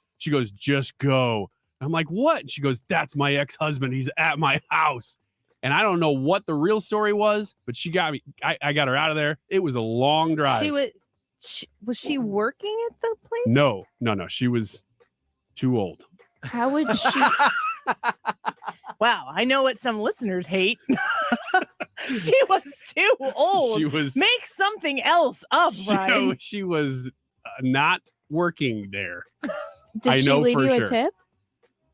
just go. And I'm like, what? And she goes, that's my ex-husband. He's at my house. And I don't know what the real story was, but she got me. I got her out of there. It was a long drive. Was she working at the place? No. She was too old. How would she? Wow, I know what some listeners hate. She was too old. She was. Make something else up, Ryan. She was not working there. Did I she know leave for you sure. a tip?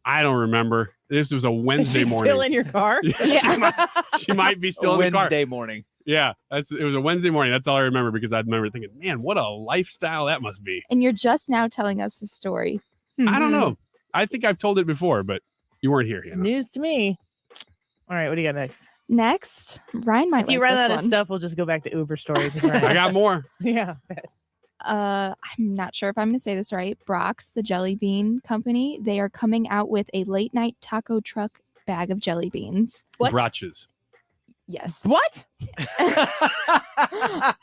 I don't remember. This was a Wednesday Is she morning. still in your car? Yeah. She might be still in the car. Wednesday morning. Yeah, it was a Wednesday morning. That's all I remember because I remember thinking, man, what a lifestyle that must be. And you're just now telling us the story. I don't know. I think I've told it before, but you weren't here. It's news to me. All right, what do you got next? Next, Ryan might If you like run this out one. of stuff, we'll just go back to Uber stories. with Ryan. I got more. Yeah. I'm not sure if I'm going to say this right. Brock's, the jelly bean company, they are coming out with a late night taco truck bag of jelly beans. What? Brachas. Yes. What? I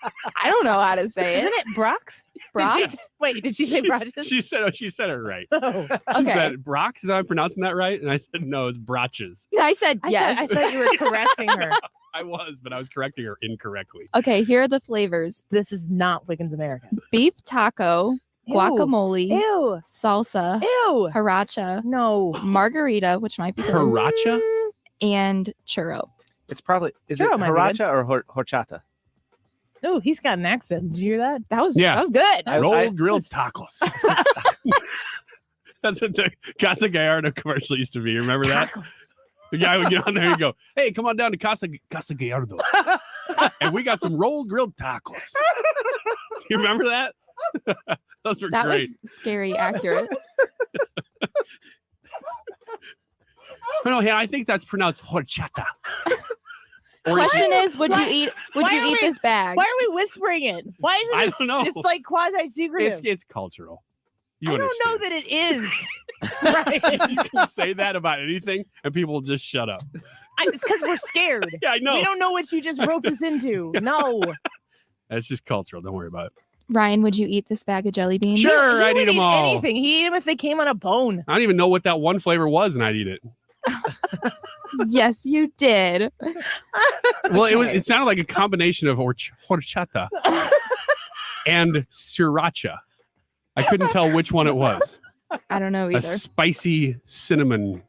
don't know how to say it. Isn't it Brock's? Brock's? Wait, did she say Brock's? She said it right. Oh, She okay. said Brock's. Is I pronouncing that right? And I said no, it's Brachas. I said yes. I thought you were correcting her. I was, but I was correcting her incorrectly. Okay, here are the flavors. This is not Wiggins America. Beef taco, Ew. guacamole, Ew. salsa, Ew. sriracha, No. margarita, which might be good, Sriracha? and churro. It's probably, is Churro it might be sriracha or horchata? Oh, he's got an accent. Did you hear that? That was Yeah. good. Rolled grilled tacos. That's what the Casa Gallardo commercial used to be. Remember that? The guy would get on there and go, hey, come on down to Casa Gallardo. And we got some rolled grilled tacos. You remember that? Those were That great. was scary accurate. But no, hey, I think that's pronounced horchata. Question is, would Why- you eat why are eat we- this bag? Why are we whispering it? Why is it? I don't know. It's like quasi secretive. It's cultural. You I don't know understand. that it is. Right. You can say that about anything, and people will just shut up. It's because we're scared. Yeah, I know. We don't know what you just roped us into. No. That's just cultural. Don't worry about it. Ryan, would you eat this bag of jelly beans? Sure, He I'd would eat them all. Anything. He'd eat them if they came on a bone. I don't even know what that one flavor was, and I'd eat it. Yes, you did. Well, Okay. it sounded like a combination of horchata and sriracha. I couldn't tell which one it was. I don't know A either. spicy cinnamon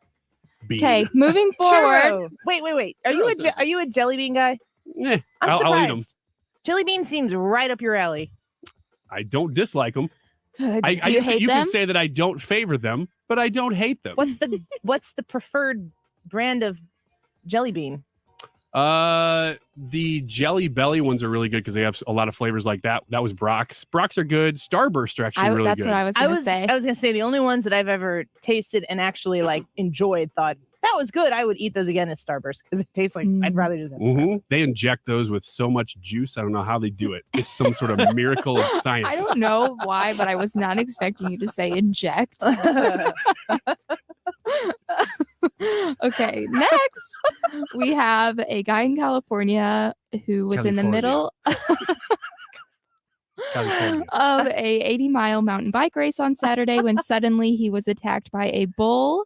bean. Okay, moving forward. Churro. Wait. Are you a jelly bean guy? Eh, I'm I'll surprised. eat them. Jelly bean seems right up your alley. I don't dislike them. Do you hate you them? can say that I don't favor them, but I don't hate them. What's the preferred brand of jelly bean? The Jelly Belly ones are really good because they have a lot of flavors like that. That was Brock's. Brock's are good. Starburst are actually really That's good. what I was going to say. I was gonna say the only ones that I've ever tasted and actually like enjoyed, thought that was good. I would eat those again as Starburst because it tastes like I'd rather just have Mhm. They inject those with so much juice. I don't know how they do it. It's some sort of miracle of science. I don't know why, but I was not expecting you to say inject. Okay, next we have a guy in California who was in the middle of a 80-mile mountain bike race on Saturday when suddenly he was attacked by a bull.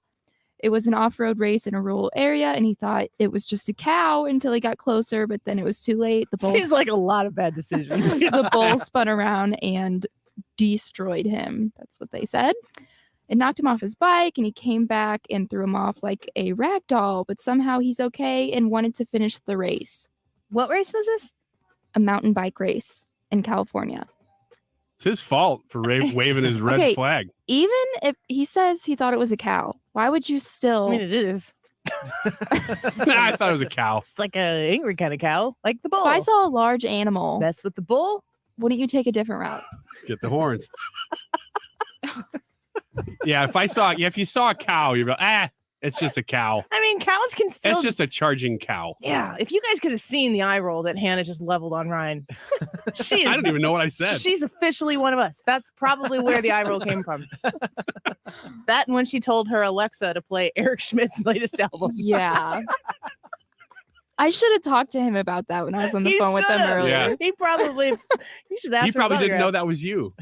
It was an off-road race in a rural area, and he thought it was just a cow until he got closer, but then it was too late. The bull Seems like a lot of bad decisions. the bull spun around and destroyed him. That's what they said. It knocked him off his bike, and he came back and threw him off like a rag doll, but somehow he's okay and wanted to finish the race. What race was this? A mountain bike race in California. It's his fault for waving his red Okay. flag. Even if he says he thought it was a cow, why would you still? I mean, it is. I thought it was a cow. It's like an angry kind of cow, like the bull. If I saw a large animal, mess with the bull, wouldn't you take a different route? Get the horns. Yeah, if you saw a cow, you'd be like, it's just a cow. I mean, cows can still. It's just a charging cow. Yeah, if you guys could have seen the eye roll that Hannah just leveled on Ryan. She is, I don't even know what I said. She's officially one of us. That's probably where the eye roll came from. That and when she told her Alexa to play Eric Schmidt's latest album. Yeah. I should have talked to him about that when I was on the phone with them earlier. Yeah. He probably, you should ask He for probably his didn't know autograph. that was you.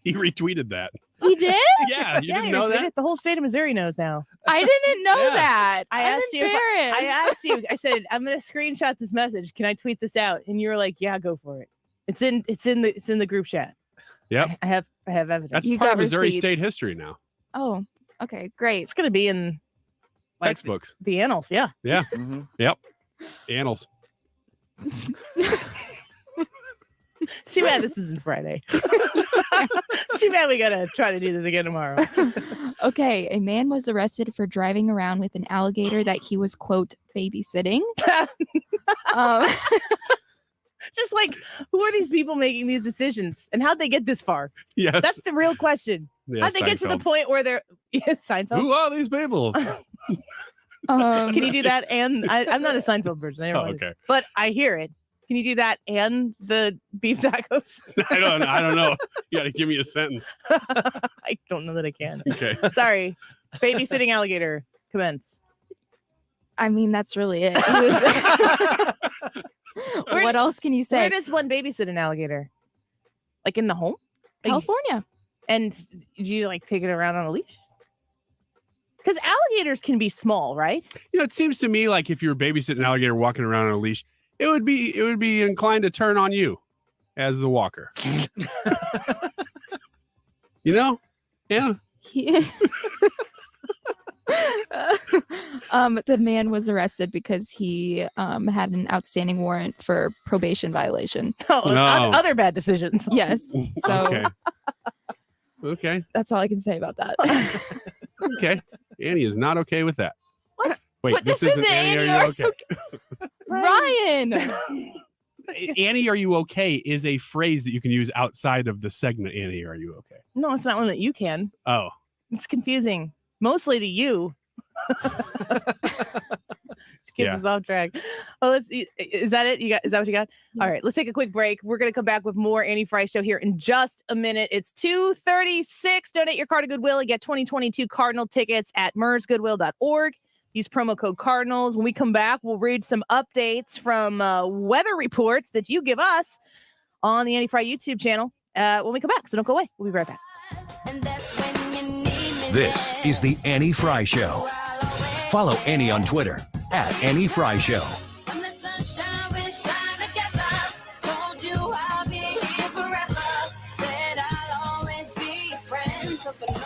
He retweeted that. He did? Yeah, you Yeah, didn't he know retweeted that? it. The whole state of Missouri knows now. I didn't know Yeah. that. I I'm asked you. embarrassed. I asked you. I said, "I'm going to screenshot this message. Can I tweet this out?" And you were like, "Yeah, go for it. It's in the group chat." Yep. I have evidence. That's You part got of Missouri receipts. state history now. Oh, okay, great. It's going to be in like, Textbooks. the annals. Yeah. Yeah. Mm-hmm. Yep. Annals. It's too bad this isn't Friday. It's too bad we got to try to do this again tomorrow. Okay, a man was arrested for driving around with an alligator that he was, quote, babysitting. Just like, who are these people making these decisions and how'd they get this far? Yes. That's the real question. Yeah, How'd they get to the Seinfeld. point where they're Seinfeld? Who are these people? Can you do that? And I'm not a Seinfeld person. I never Oh, wanted to. okay. But I hear it. Can you do that and the beef tacos? I don't know. You got to give me a sentence. I don't know that I can. Okay. Sorry. Babysitting alligator. Commence. I mean, that's really it. He was- what else can you say? Where does one babysit an alligator? Like in the home? Like- California. And do you like take it around on a leash? Because alligators can be small, right? You know, it seems to me like if you were babysitting an alligator walking around on a leash, it would be inclined to turn on you as the walker. You know? Yeah. The man was arrested because he had an outstanding warrant for probation violation. Oh, it's No. other bad decisions. Yes. So Okay. Okay. that's all I can say about that. Okay. Annie is not okay with that. What? Wait, But this isn't Annie, Are are you okay? Ryan. Annie, are you okay is a phrase that you can use outside of the segment. Annie, are you okay? No, it's not one that you can. Oh, It's confusing. Mostly to you. Gets Yeah. us off track. Oh, is that it? Is that what you got? All right, let's take a quick break. We're gonna come back with more Annie Frey Show here in just a minute. It's 2:36. Donate your car to Goodwill and get 2022 Cardinal tickets at mersgoodwill.org. Use promo code Cardinals. When we come back, we'll read some updates from weather reports that you give us on the Annie Frey YouTube channel when we come back. So don't go away. We'll be right back. This is the Annie Frey Show. Follow Annie on Twitter at Annie Frey Show.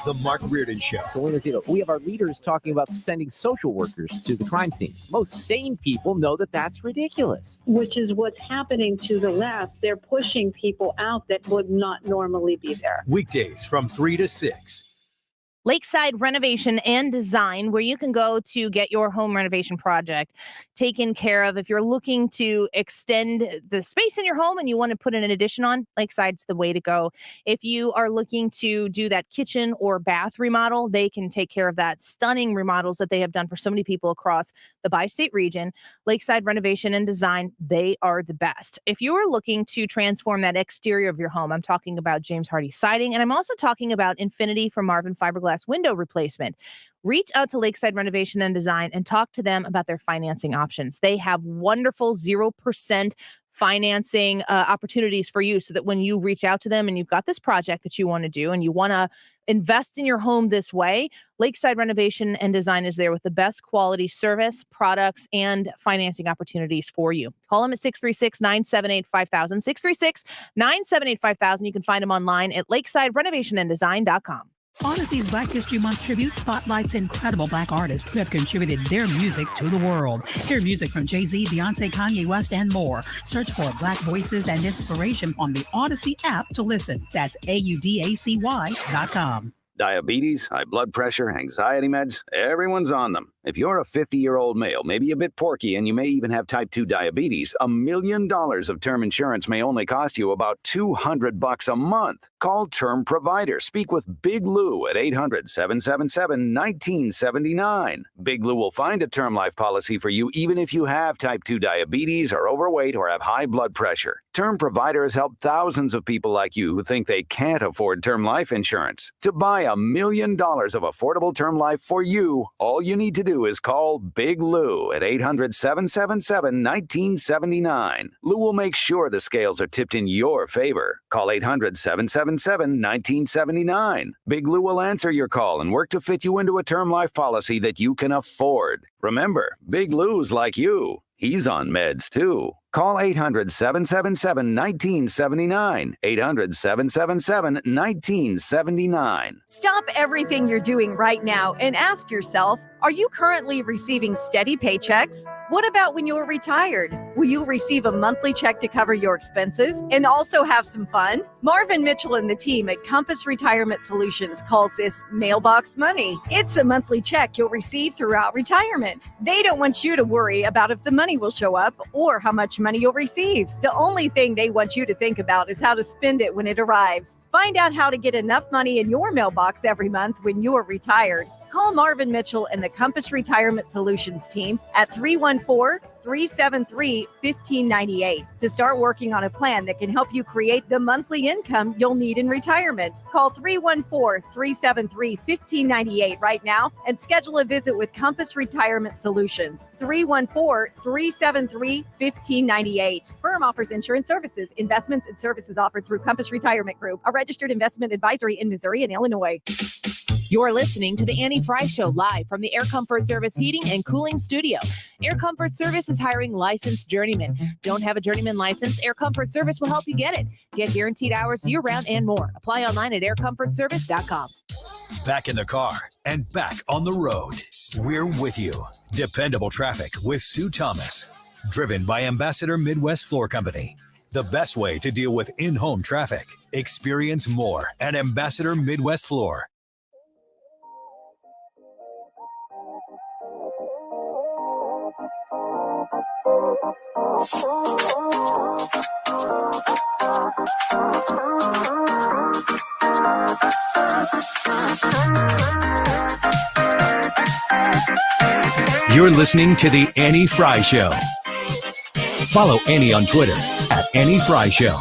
The Mark Reardon Show. Selena Zito, we have our leaders talking about sending social workers to the crime scenes. Most sane people know that that's ridiculous. Which is what's happening to the left. They're pushing people out that would not normally be there. Weekdays from 3 to 6. Lakeside Renovation and Design, where you can go to get your home renovation project taken care of. If you're looking to extend the space in your home and you want to put in an addition on, Lakeside's the way to go. If you are looking to do that kitchen or bath remodel, they can take care of that. Stunning remodels that they have done for so many people across the bi-state region. Lakeside Renovation and Design, they are the best. If you are looking to transform that exterior of your home, I'm talking about James Hardy Siding, and I'm also talking about Infinity from Marvin Fiberglass window replacement. Reach out to Lakeside Renovation and Design and talk to them about their financing options. They have wonderful 0% financing opportunities for you, so that when you reach out to them and you've got this project that you want to do and you want to invest in your home this way, Lakeside Renovation and Design is there with the best quality service, products, and financing opportunities for you. Call them at 636-978-5000, 636-978-5000. You can find them online at lakesidrenovationanddesign.com. Odyssey's Black History Month tribute spotlights incredible Black artists who have contributed their music to the world. Hear music from Jay-Z, Beyonce, Kanye West, and more. Search for Black Voices and Inspiration on the Odyssey app to listen. That's AUDACY.com. Diabetes, high blood pressure, anxiety meds, everyone's on them. If you're a 50-year-old male, maybe a bit porky, and you may even have type 2 diabetes, $1 million of term insurance may only cost you about $200 a month. Call Term Provider. Speak with Big Lou at 800-777-1979. Big Lou will find a term life policy for you even if you have type 2 diabetes, are overweight, or have high blood pressure. Term Provider has helped thousands of people like you who think they can't afford term life insurance. To buy $1 million of affordable term life for you, all you need to do is call Big Lou at 800-777-1979. Lou will make sure the scales are tipped in your favor. Call 800-777-1979. Big Lou will answer your call and work to fit you into a term life policy that you can afford. Remember, Big Lou's like you. He's on meds too. Call 800-777-1979. 800-777-1979. Stop everything you're doing right now and ask yourself, are you currently receiving steady paychecks? What about when you're retired? Will you receive a monthly check to cover your expenses and also have some fun? Marvin Mitchell and the team at Compass Retirement Solutions calls this mailbox money. It's a monthly check you'll receive throughout retirement. They don't want you to worry about if the money will show up or how much money you'll receive. The only thing they want you to think about is how to spend it when it arrives. Find out how to get enough money in your mailbox every month when you're retired. Call Marvin Mitchell and the Compass Retirement Solutions team at 314-373-1598 to start working on a plan that can help you create the monthly income you'll need in retirement. Call 314-373-1598 right now and schedule a visit with Compass Retirement Solutions. 314-373-1598. Firm offers insurance services, investments, and services offered through Compass Retirement Group, a registered investment advisory in Missouri and Illinois. You're listening to the Annie Frey Show live from the Air Comfort Service Heating and Cooling Studio. Air Comfort Service is hiring licensed journeymen. Don't have a journeyman license? Air Comfort Service will help you get it. Get guaranteed hours year-round and more. Apply online at aircomfortservice.com. Back in the car and back on the road. We're with you. Dependable traffic with Sue Thomas. Driven by Ambassador Midwest Floor Company. The best way to deal with in-home traffic. Experience more at Ambassador Midwest Floor. You're listening to the Annie Frey Show. Follow Annie on Twitter at Annie Frey Show.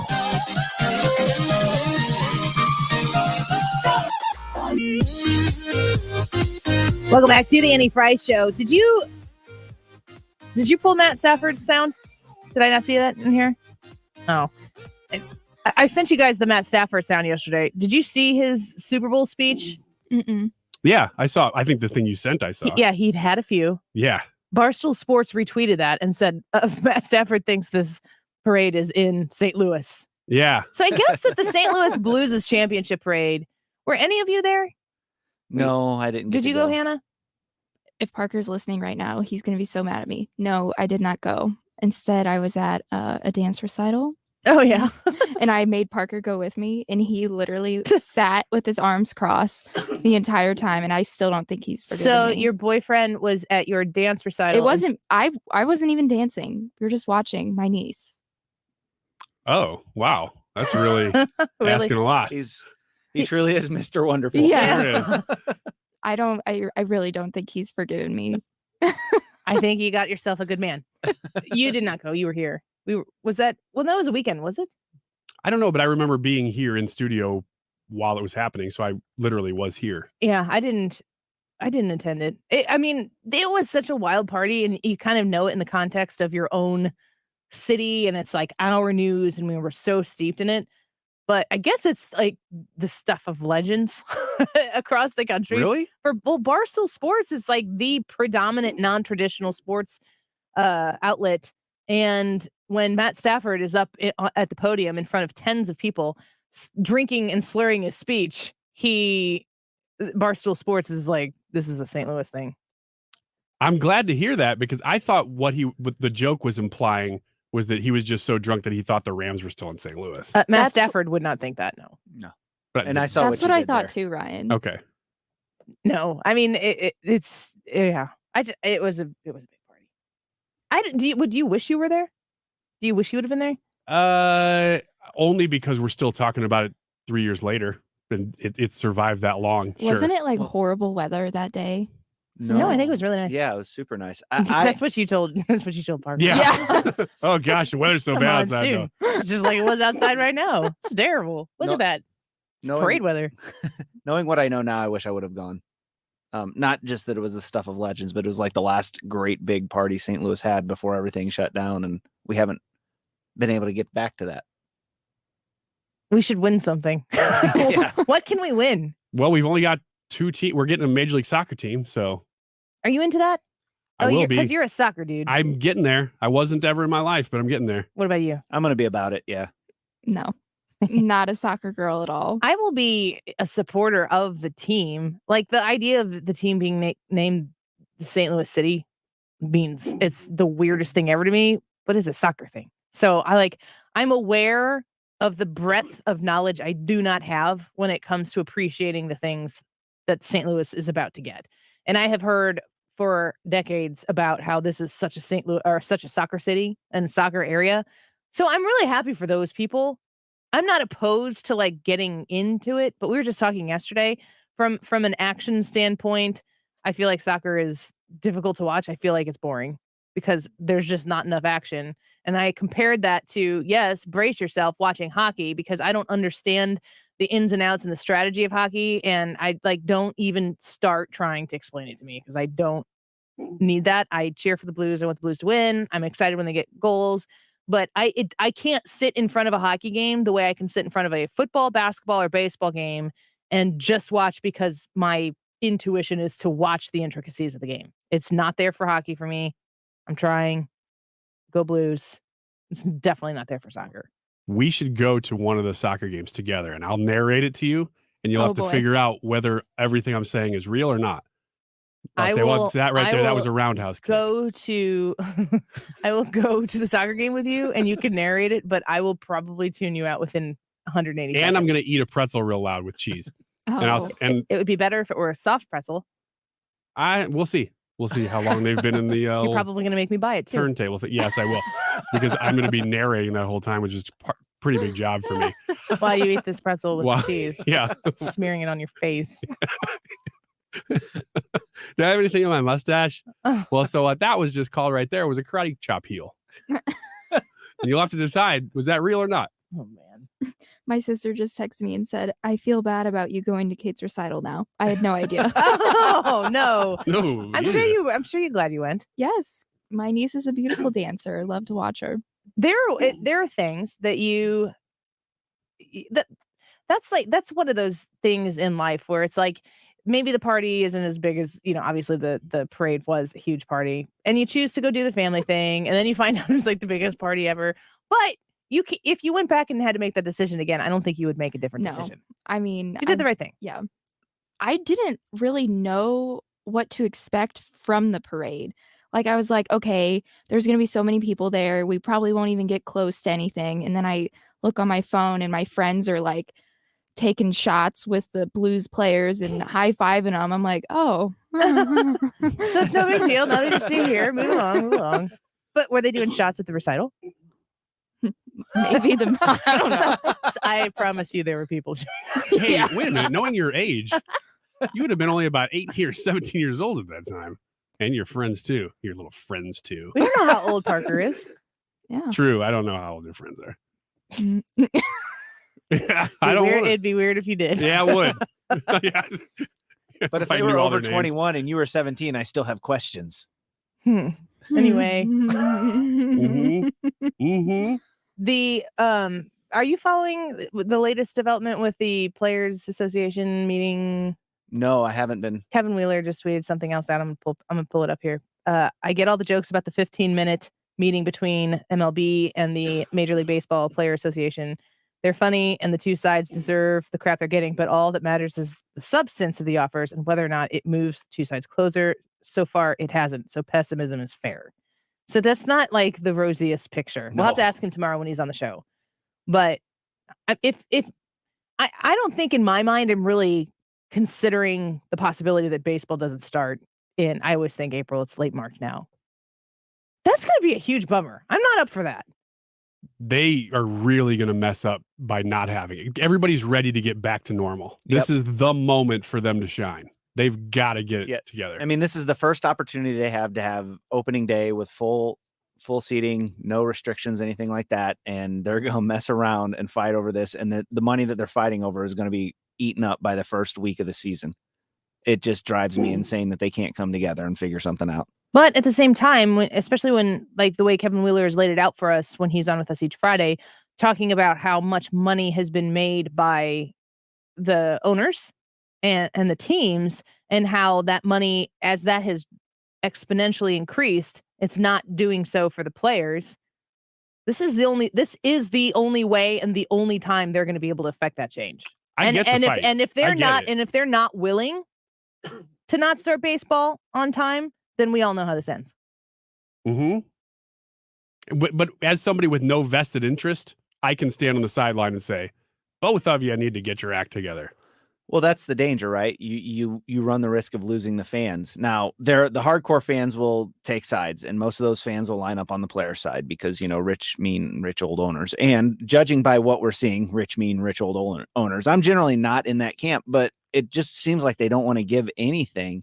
Welcome back to the Annie Frey Show. Did you pull Matt Stafford's sound? Did I not see that in here? Oh. I sent you guys the Matt Stafford sound yesterday. Did you see his Super Bowl speech? Mm-mm. Yeah, I saw. I think the thing you sent, I saw. Yeah, he'd had a few. Yeah. Barstool Sports retweeted that and said, Matt Stafford thinks this parade is in St. Louis. Yeah. So I guess that the St. Louis Blues' championship parade, were any of you there? No, I didn't. Did you go, Hannah? If Parker's listening right now, he's going to be so mad at me. No, I did not go. Instead, I was at a dance recital. Oh, yeah. And I made Parker go with me, and he literally sat with his arms crossed the entire time, and I still don't think he's forgiven me. Your boyfriend was at your dance recital. It wasn't, I wasn't even dancing. We were just watching my niece. Oh, wow. That's really, asking a lot. He truly is Mr. Wonderful. Yeah. I really don't think he's forgiven me. I think you got yourself a good man. You did not go. You were here. That was a weekend, was it? I don't know, but I remember being here in studio while it was happening. So I literally was here. Yeah, I didn't attend it. It was such a wild party, and you kind of know it in the context of your own city, and it's like our news, and we were so steeped in it. But I guess it's like the stuff of legends across the country. Really? Barstool Sports is like the predominant non-traditional sports outlet. And when Matt Stafford is up at the podium in front of tens of people drinking and slurring his speech, Barstool Sports is like, this is a St. Louis thing. I'm glad to hear that, because I thought what the joke was implying was that he was just so drunk that he thought the Rams were still in St. Louis. Matt Stafford would not think that. No. But, and I saw that's what I thought there. too, Ryan. Okay. No, I mean it's yeah. It was a big party. Do you wish you were there? Do you wish you would have been there? Only because we're still talking about it 3 years later, and it survived that long. Wasn't Sure. it like horrible weather that day? No, I think it was really nice. Yeah, it was super nice. That's what you told. That's what you told Parker. Yeah. Oh gosh, the weather's so Come bad on, outside. soon. Though. Just like it was outside right now. It's terrible. Look at that. It's parade weather. Knowing what I know now, I wish I would have gone. Not just that it was the stuff of legends, but it was like the last great big party St. Louis had before everything shut down, and we haven't been able to get back to that. We should win something. What can we win? Well, we've only got 2 teams. We're getting a Major League Soccer team, so Are you into that? I will be. Because you're a soccer dude. I'm getting there. I wasn't ever in my life, but I'm getting there. What about you? I'm going to be about it. Yeah. No, not a soccer girl at all. I will be a supporter of the team. Like the idea of the team being named the St. Louis City means it's the weirdest thing ever to me, but it's a soccer thing. So I'm aware of the breadth of knowledge I do not have when it comes to appreciating the things that St. Louis is about to get. And I have heard for decades about how this is such a St. Louis or such a soccer city and soccer area. So I'm really happy for those people. I'm not opposed to like getting into it, but we were just talking yesterday from an action standpoint. I feel like soccer is difficult to watch. I feel like it's boring because there's just not enough action. And I compared that to, yes, brace yourself watching hockey because I don't understand the ins and outs and the strategy of hockey. And I don't even start trying to explain it to me because I don't need that. I cheer for the Blues. I want the Blues to win. I'm excited when they get goals. But I can't sit in front of a hockey game the way I can sit in front of a football, basketball, or baseball game and just watch because my intuition is to watch the intricacies of the game. It's not there for hockey for me. I'm trying. Go Blues. It's definitely not there for soccer. We should go to one of the soccer games together, and I'll narrate it to you, and you'll have to figure out whether everything I'm saying is real or not. I'll say, well, that right there, that was a roundhouse kick. I will go to the soccer game with you, and you can narrate it, but I will probably tune you out within 180 seconds. And I'm going to eat a pretzel real loud with cheese. And it would be better if it were a soft pretzel. We'll see. We'll see how long they've been in the You're probably going to make me buy it too. Turntable. Yes, I will. Because I'm going to be narrating that whole time, which is a pretty big job for me. While you eat this pretzel with the cheese. Yeah. Smearing it on your face. Do I have anything on my mustache? Well, so what that was just called right there was a karate chop heel. And you'll have to decide, was that real or not? Oh, man. My sister just texted me and said, I feel bad about you going to Kate's recital now. I had no idea. Oh, no. No. I'm sure you're glad you went. Yes. My niece is a beautiful dancer. I love to watch her. There are things that that's one of those things in life where it's like, maybe the party isn't as big as, obviously the parade was a huge party and you choose to go do the family thing. And then you find out it's like the biggest party ever. But if you went back and had to make that decision again, I don't think you would make a different decision. I mean, you did the right thing. Yeah. I didn't really know what to expect from the parade. Like, I was like, okay, there's going to be so many people there. We probably won't even get close to anything. And then I look on my phone and my friends are like taking shots with the Blues players and high-fiving them. I'm like, oh. So it's no big deal. Nothing to see here. Move along. But were they doing shots at the recital? Maybe I promise you there were people. Hey, wait a minute. Knowing your age, you would have been only about 18 or 17 years old at that time. And your friends too. Your little friends too. We don't know how old Parker is. Yeah. True. I don't know how old your friends are. It'd be weird if you did. Yeah, it would. Yes. But if they were over 21 and you were 17, I still have questions. Anyway. Mm-hmm. The are you following the latest development with the Players Association meeting? No, I haven't been. Kevin Wheeler just tweeted something else out. I'm gonna pull it up here. I get all the jokes about the 15-minute meeting between MLB and the Major League Baseball Player Association. They're funny and the two sides deserve the crap they're getting, but all that matters is the substance of the offers and whether or not it moves the two sides closer. So far, it hasn't. So pessimism is fair. So that's not like the rosiest picture. We'll have to ask him tomorrow when he's on the show. But if I don't think in my mind I'm really considering the possibility that baseball doesn't start I always think April, it's late March now. That's going to be a huge bummer. I'm not up for that. They are really going to mess up by not having it. Everybody's ready to get back to normal. This is the moment for them to shine. They've got to get it together. I mean, this is the first opportunity they have to have opening day with full seating, no restrictions, anything like that. And they're going to mess around and fight over this. And the money that they're fighting over is going to be eaten up by the first week of the season. It just drives me insane that they can't come together and figure something out. But at the same time, especially when, like, the way Kevin Wheeler has laid it out for us when he's on with us each Friday, talking about how much money has been made by the owners and the teams, and how that money, as that has exponentially increased, it's not doing so for the players. This is the only way and the only time they're going to be able to affect that change. If they're not willing to not start baseball on time, then we all know how this ends. But as somebody with no vested interest, I can stand on the sideline and say, both of you need to get your act together. Well, that's the danger, right? You run the risk of losing the fans. Now, the hardcore fans will take sides, and most of those fans will line up on the player side because, rich, mean, rich old owners. And judging by what we're seeing, rich, mean, rich old owners, I'm generally not in that camp, but it just seems like they don't want to give anything.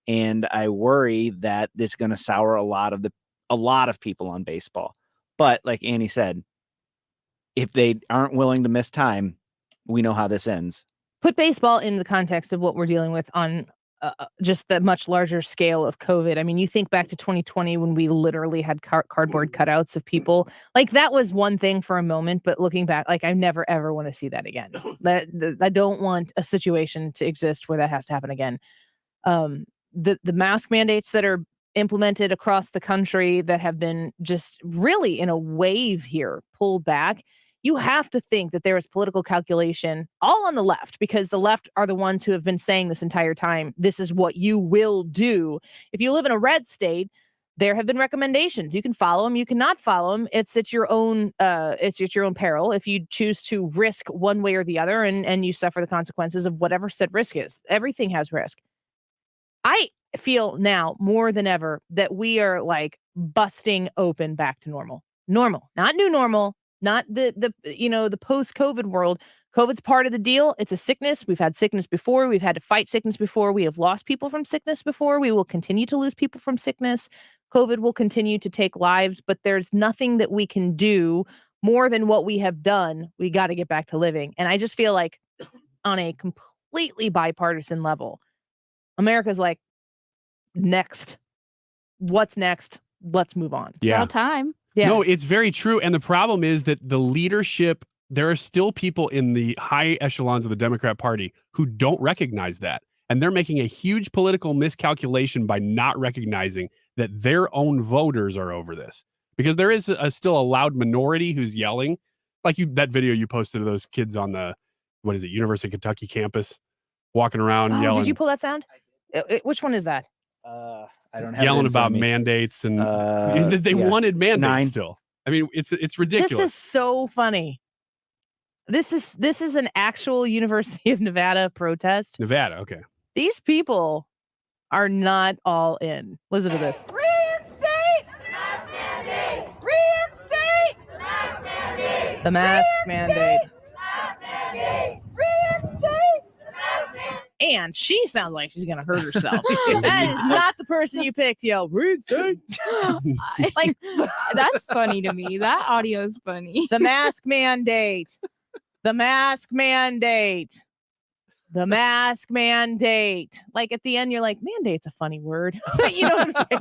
And I worry that it's going to sour a lot of people on baseball. But like Annie said, if they aren't willing to miss time, we know how this ends. Put baseball in the context of what we're dealing with on just the much larger scale of COVID. I mean, you think back to 2020 when we literally had cardboard cutouts of people. Like, that was one thing for a moment, but looking back, like, I never ever want to see that again. I don't want a situation to exist where that has to happen again. The mask mandates that are implemented across the country that have been just really in a wave here pulled back. You have to think that there is political calculation all on the left, because the left are the ones who have been saying this entire time, this is what you will do. If you live in a red state, there have been recommendations. You can follow them, you cannot follow them. It's at your own peril. If you choose to risk one way or the other, and you suffer the consequences of whatever said risk is. Everything has risk. I feel now more than ever that we are like busting open back to normal, not new normal. Not the post-COVID world. COVID's part of the deal. It's a sickness. We've had sickness before. We've had to fight sickness before. We have lost people from sickness before. We will continue to lose people from sickness. COVID will continue to take lives, but there's nothing that we can do more than what we have done. We got to get back to living. And I just feel like on a completely bipartisan level, America's like, next. What's next? Let's move on. It's about time. Yeah. No, it's very true. And the problem is that the leadership, there are still people in the high echelons of the Democrat Party who don't recognize that. And they're making a huge political miscalculation by not recognizing that their own voters are over this. Because there is still a loud minority who's yelling. Like that video you posted of those kids on the, University of Kentucky campus, walking around yelling. Did you pull that sound? Which one is that? I don't have yelling about mandates and they wanted mandates 9. still. I mean, it's ridiculous. This is so funny. This is an actual University of Nevada protest. Nevada, okay. These people are not all in. Listen to this. Reinstate the mask mandate. Reinstate the mask mandate. The mask mandate. Mask mandate. Reinstate the mask mandate. And she sounds like she's gonna hurt herself. That is not the person you picked, yo. Like, that's funny to me. That audio is funny. The mask mandate. The mask mandate. The mask mandate. Like, at the end, you're like, mandate's a funny word. You know what I'm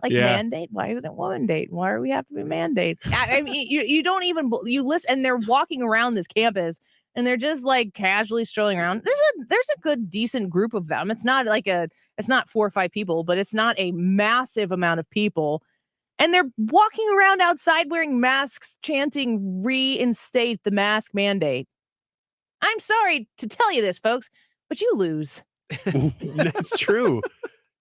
saying? Mandate? Why isn't it mandate? Why do we have to be mandates? I mean, you don't even, you listen, and they're walking around this campus and they're just like casually strolling around. There's a good, decent group of them. It's not it's not 4 or 5 people, but it's not a massive amount of people. And they're walking around outside wearing masks, chanting, reinstate the mask mandate. I'm sorry to tell you this, folks, but you lose. That's true.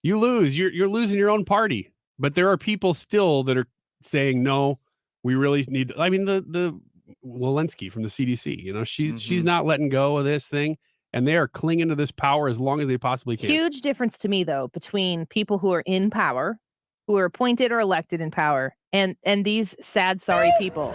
You lose. You're losing your own party. But there are people still that are saying, no, we really need to. I mean, the Walensky from the CDC, she's not letting go of this thing. and they are clinging to this power as long as they possibly can. Huge difference to me, though, between people who are in power, who are appointed or elected in power, and these sad, sorry people.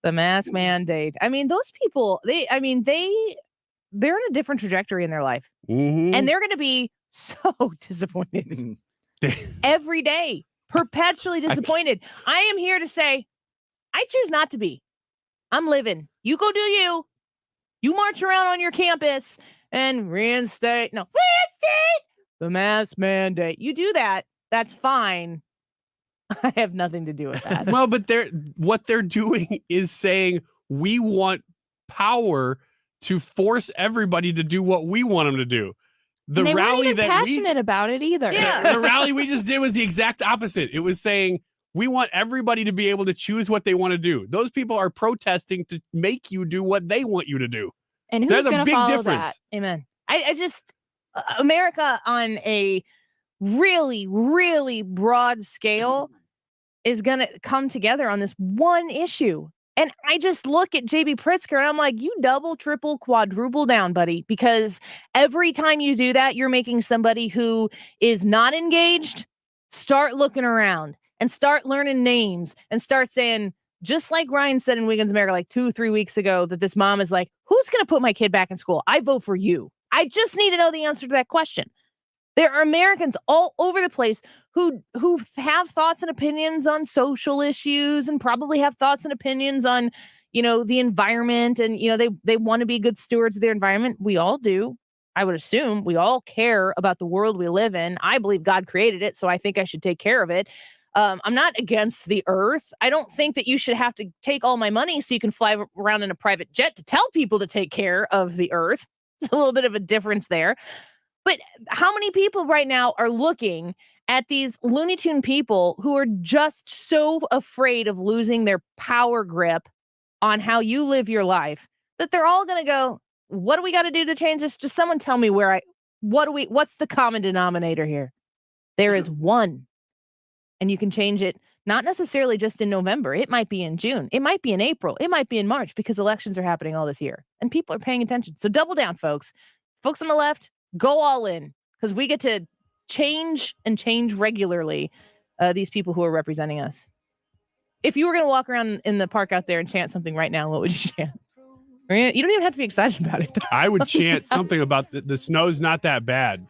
The mask mandate. I mean, those people, they're in a different trajectory in their life. Mm-hmm. And they're going to be so disappointed every day, perpetually disappointed. I am here to say, I choose not to be. I'm living. You go do you. You march around on your campus and reinstate the mask mandate. You do that. That's fine. I have nothing to do with that. Well, but what they're doing is saying we want power to force everybody to do what we want them to do. The and they rally weren't even passionate about it either. Yeah, the rally we just did was the exact opposite. It was saying we want everybody to be able to choose what they want to do. Those people are protesting to make you do what they want you to do. And who's going to follow difference. that? Amen. I just America on a really, really broad scale is going to come together on this one issue. And I just look at JB Pritzker and I'm like, you double, triple, quadruple down, buddy, because every time you do that, you're making somebody who is not engaged start looking around and start learning names and start saying, just like Ryan said in Wiggins America like 2-3 weeks ago, that this mom is like, who's going to put my kid back in school? I vote for you. I just need to know the answer to that question. There are Americans all over the place who have thoughts and opinions on social issues and probably have thoughts and opinions on, the environment. And, they want to be good stewards of their environment. We all do. I would assume we all care about the world we live in. I believe God created it, so I think I should take care of it. I'm not against the earth. I don't think that you should have to take all my money so you can fly around in a private jet to tell people to take care of the earth. It's a little bit of a difference there. But how many people right now are looking at these Looney Tune people who are just so afraid of losing their power grip on how you live your life that they're all going to go, what do we got to do to change this? Just someone tell me what's the common denominator here? There is one. And you can change it, not necessarily just in November. It might be in June. It might be in April. It might be in March because elections are happening all this year and people are paying attention. So double down, folks. Folks on the left, go all in because we get to change regularly these people who are representing us. If you were going to walk around in the park out there and chant something right now, what would you chant? You don't even have to be excited about it. I would chant something about the snow's not that bad.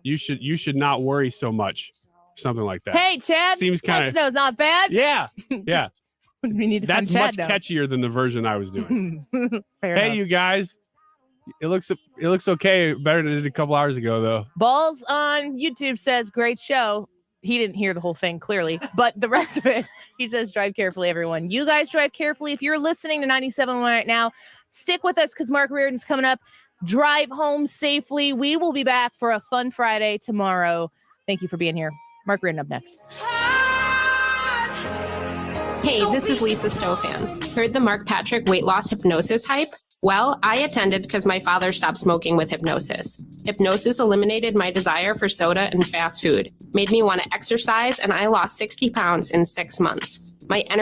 You should not worry so much. Something like that. Hey, Chad. Seems kind of snow's not bad. Yeah. Yeah. We need to That's Chad much catchier than the version I was doing. Fair hey, enough. you guys. It looks okay. Better than it did a couple hours ago, though. Balls on YouTube says, great show. He didn't hear the whole thing, clearly. But the rest of it, he says, drive carefully, everyone. You guys drive carefully. If you're listening to 97.1 right now, stick with us because Mark Reardon's coming up. Drive home safely. We will be back for a fun Friday tomorrow. Thank you for being here. Mark Reardon up next. Hey, this is Lisa Stofan. Heard the Mark Patrick weight loss hypnosis hype? Well, I attended because my father stopped smoking with hypnosis. Hypnosis eliminated my desire for soda and fast food, made me want to exercise, and I lost 60 pounds in 6 months. My energy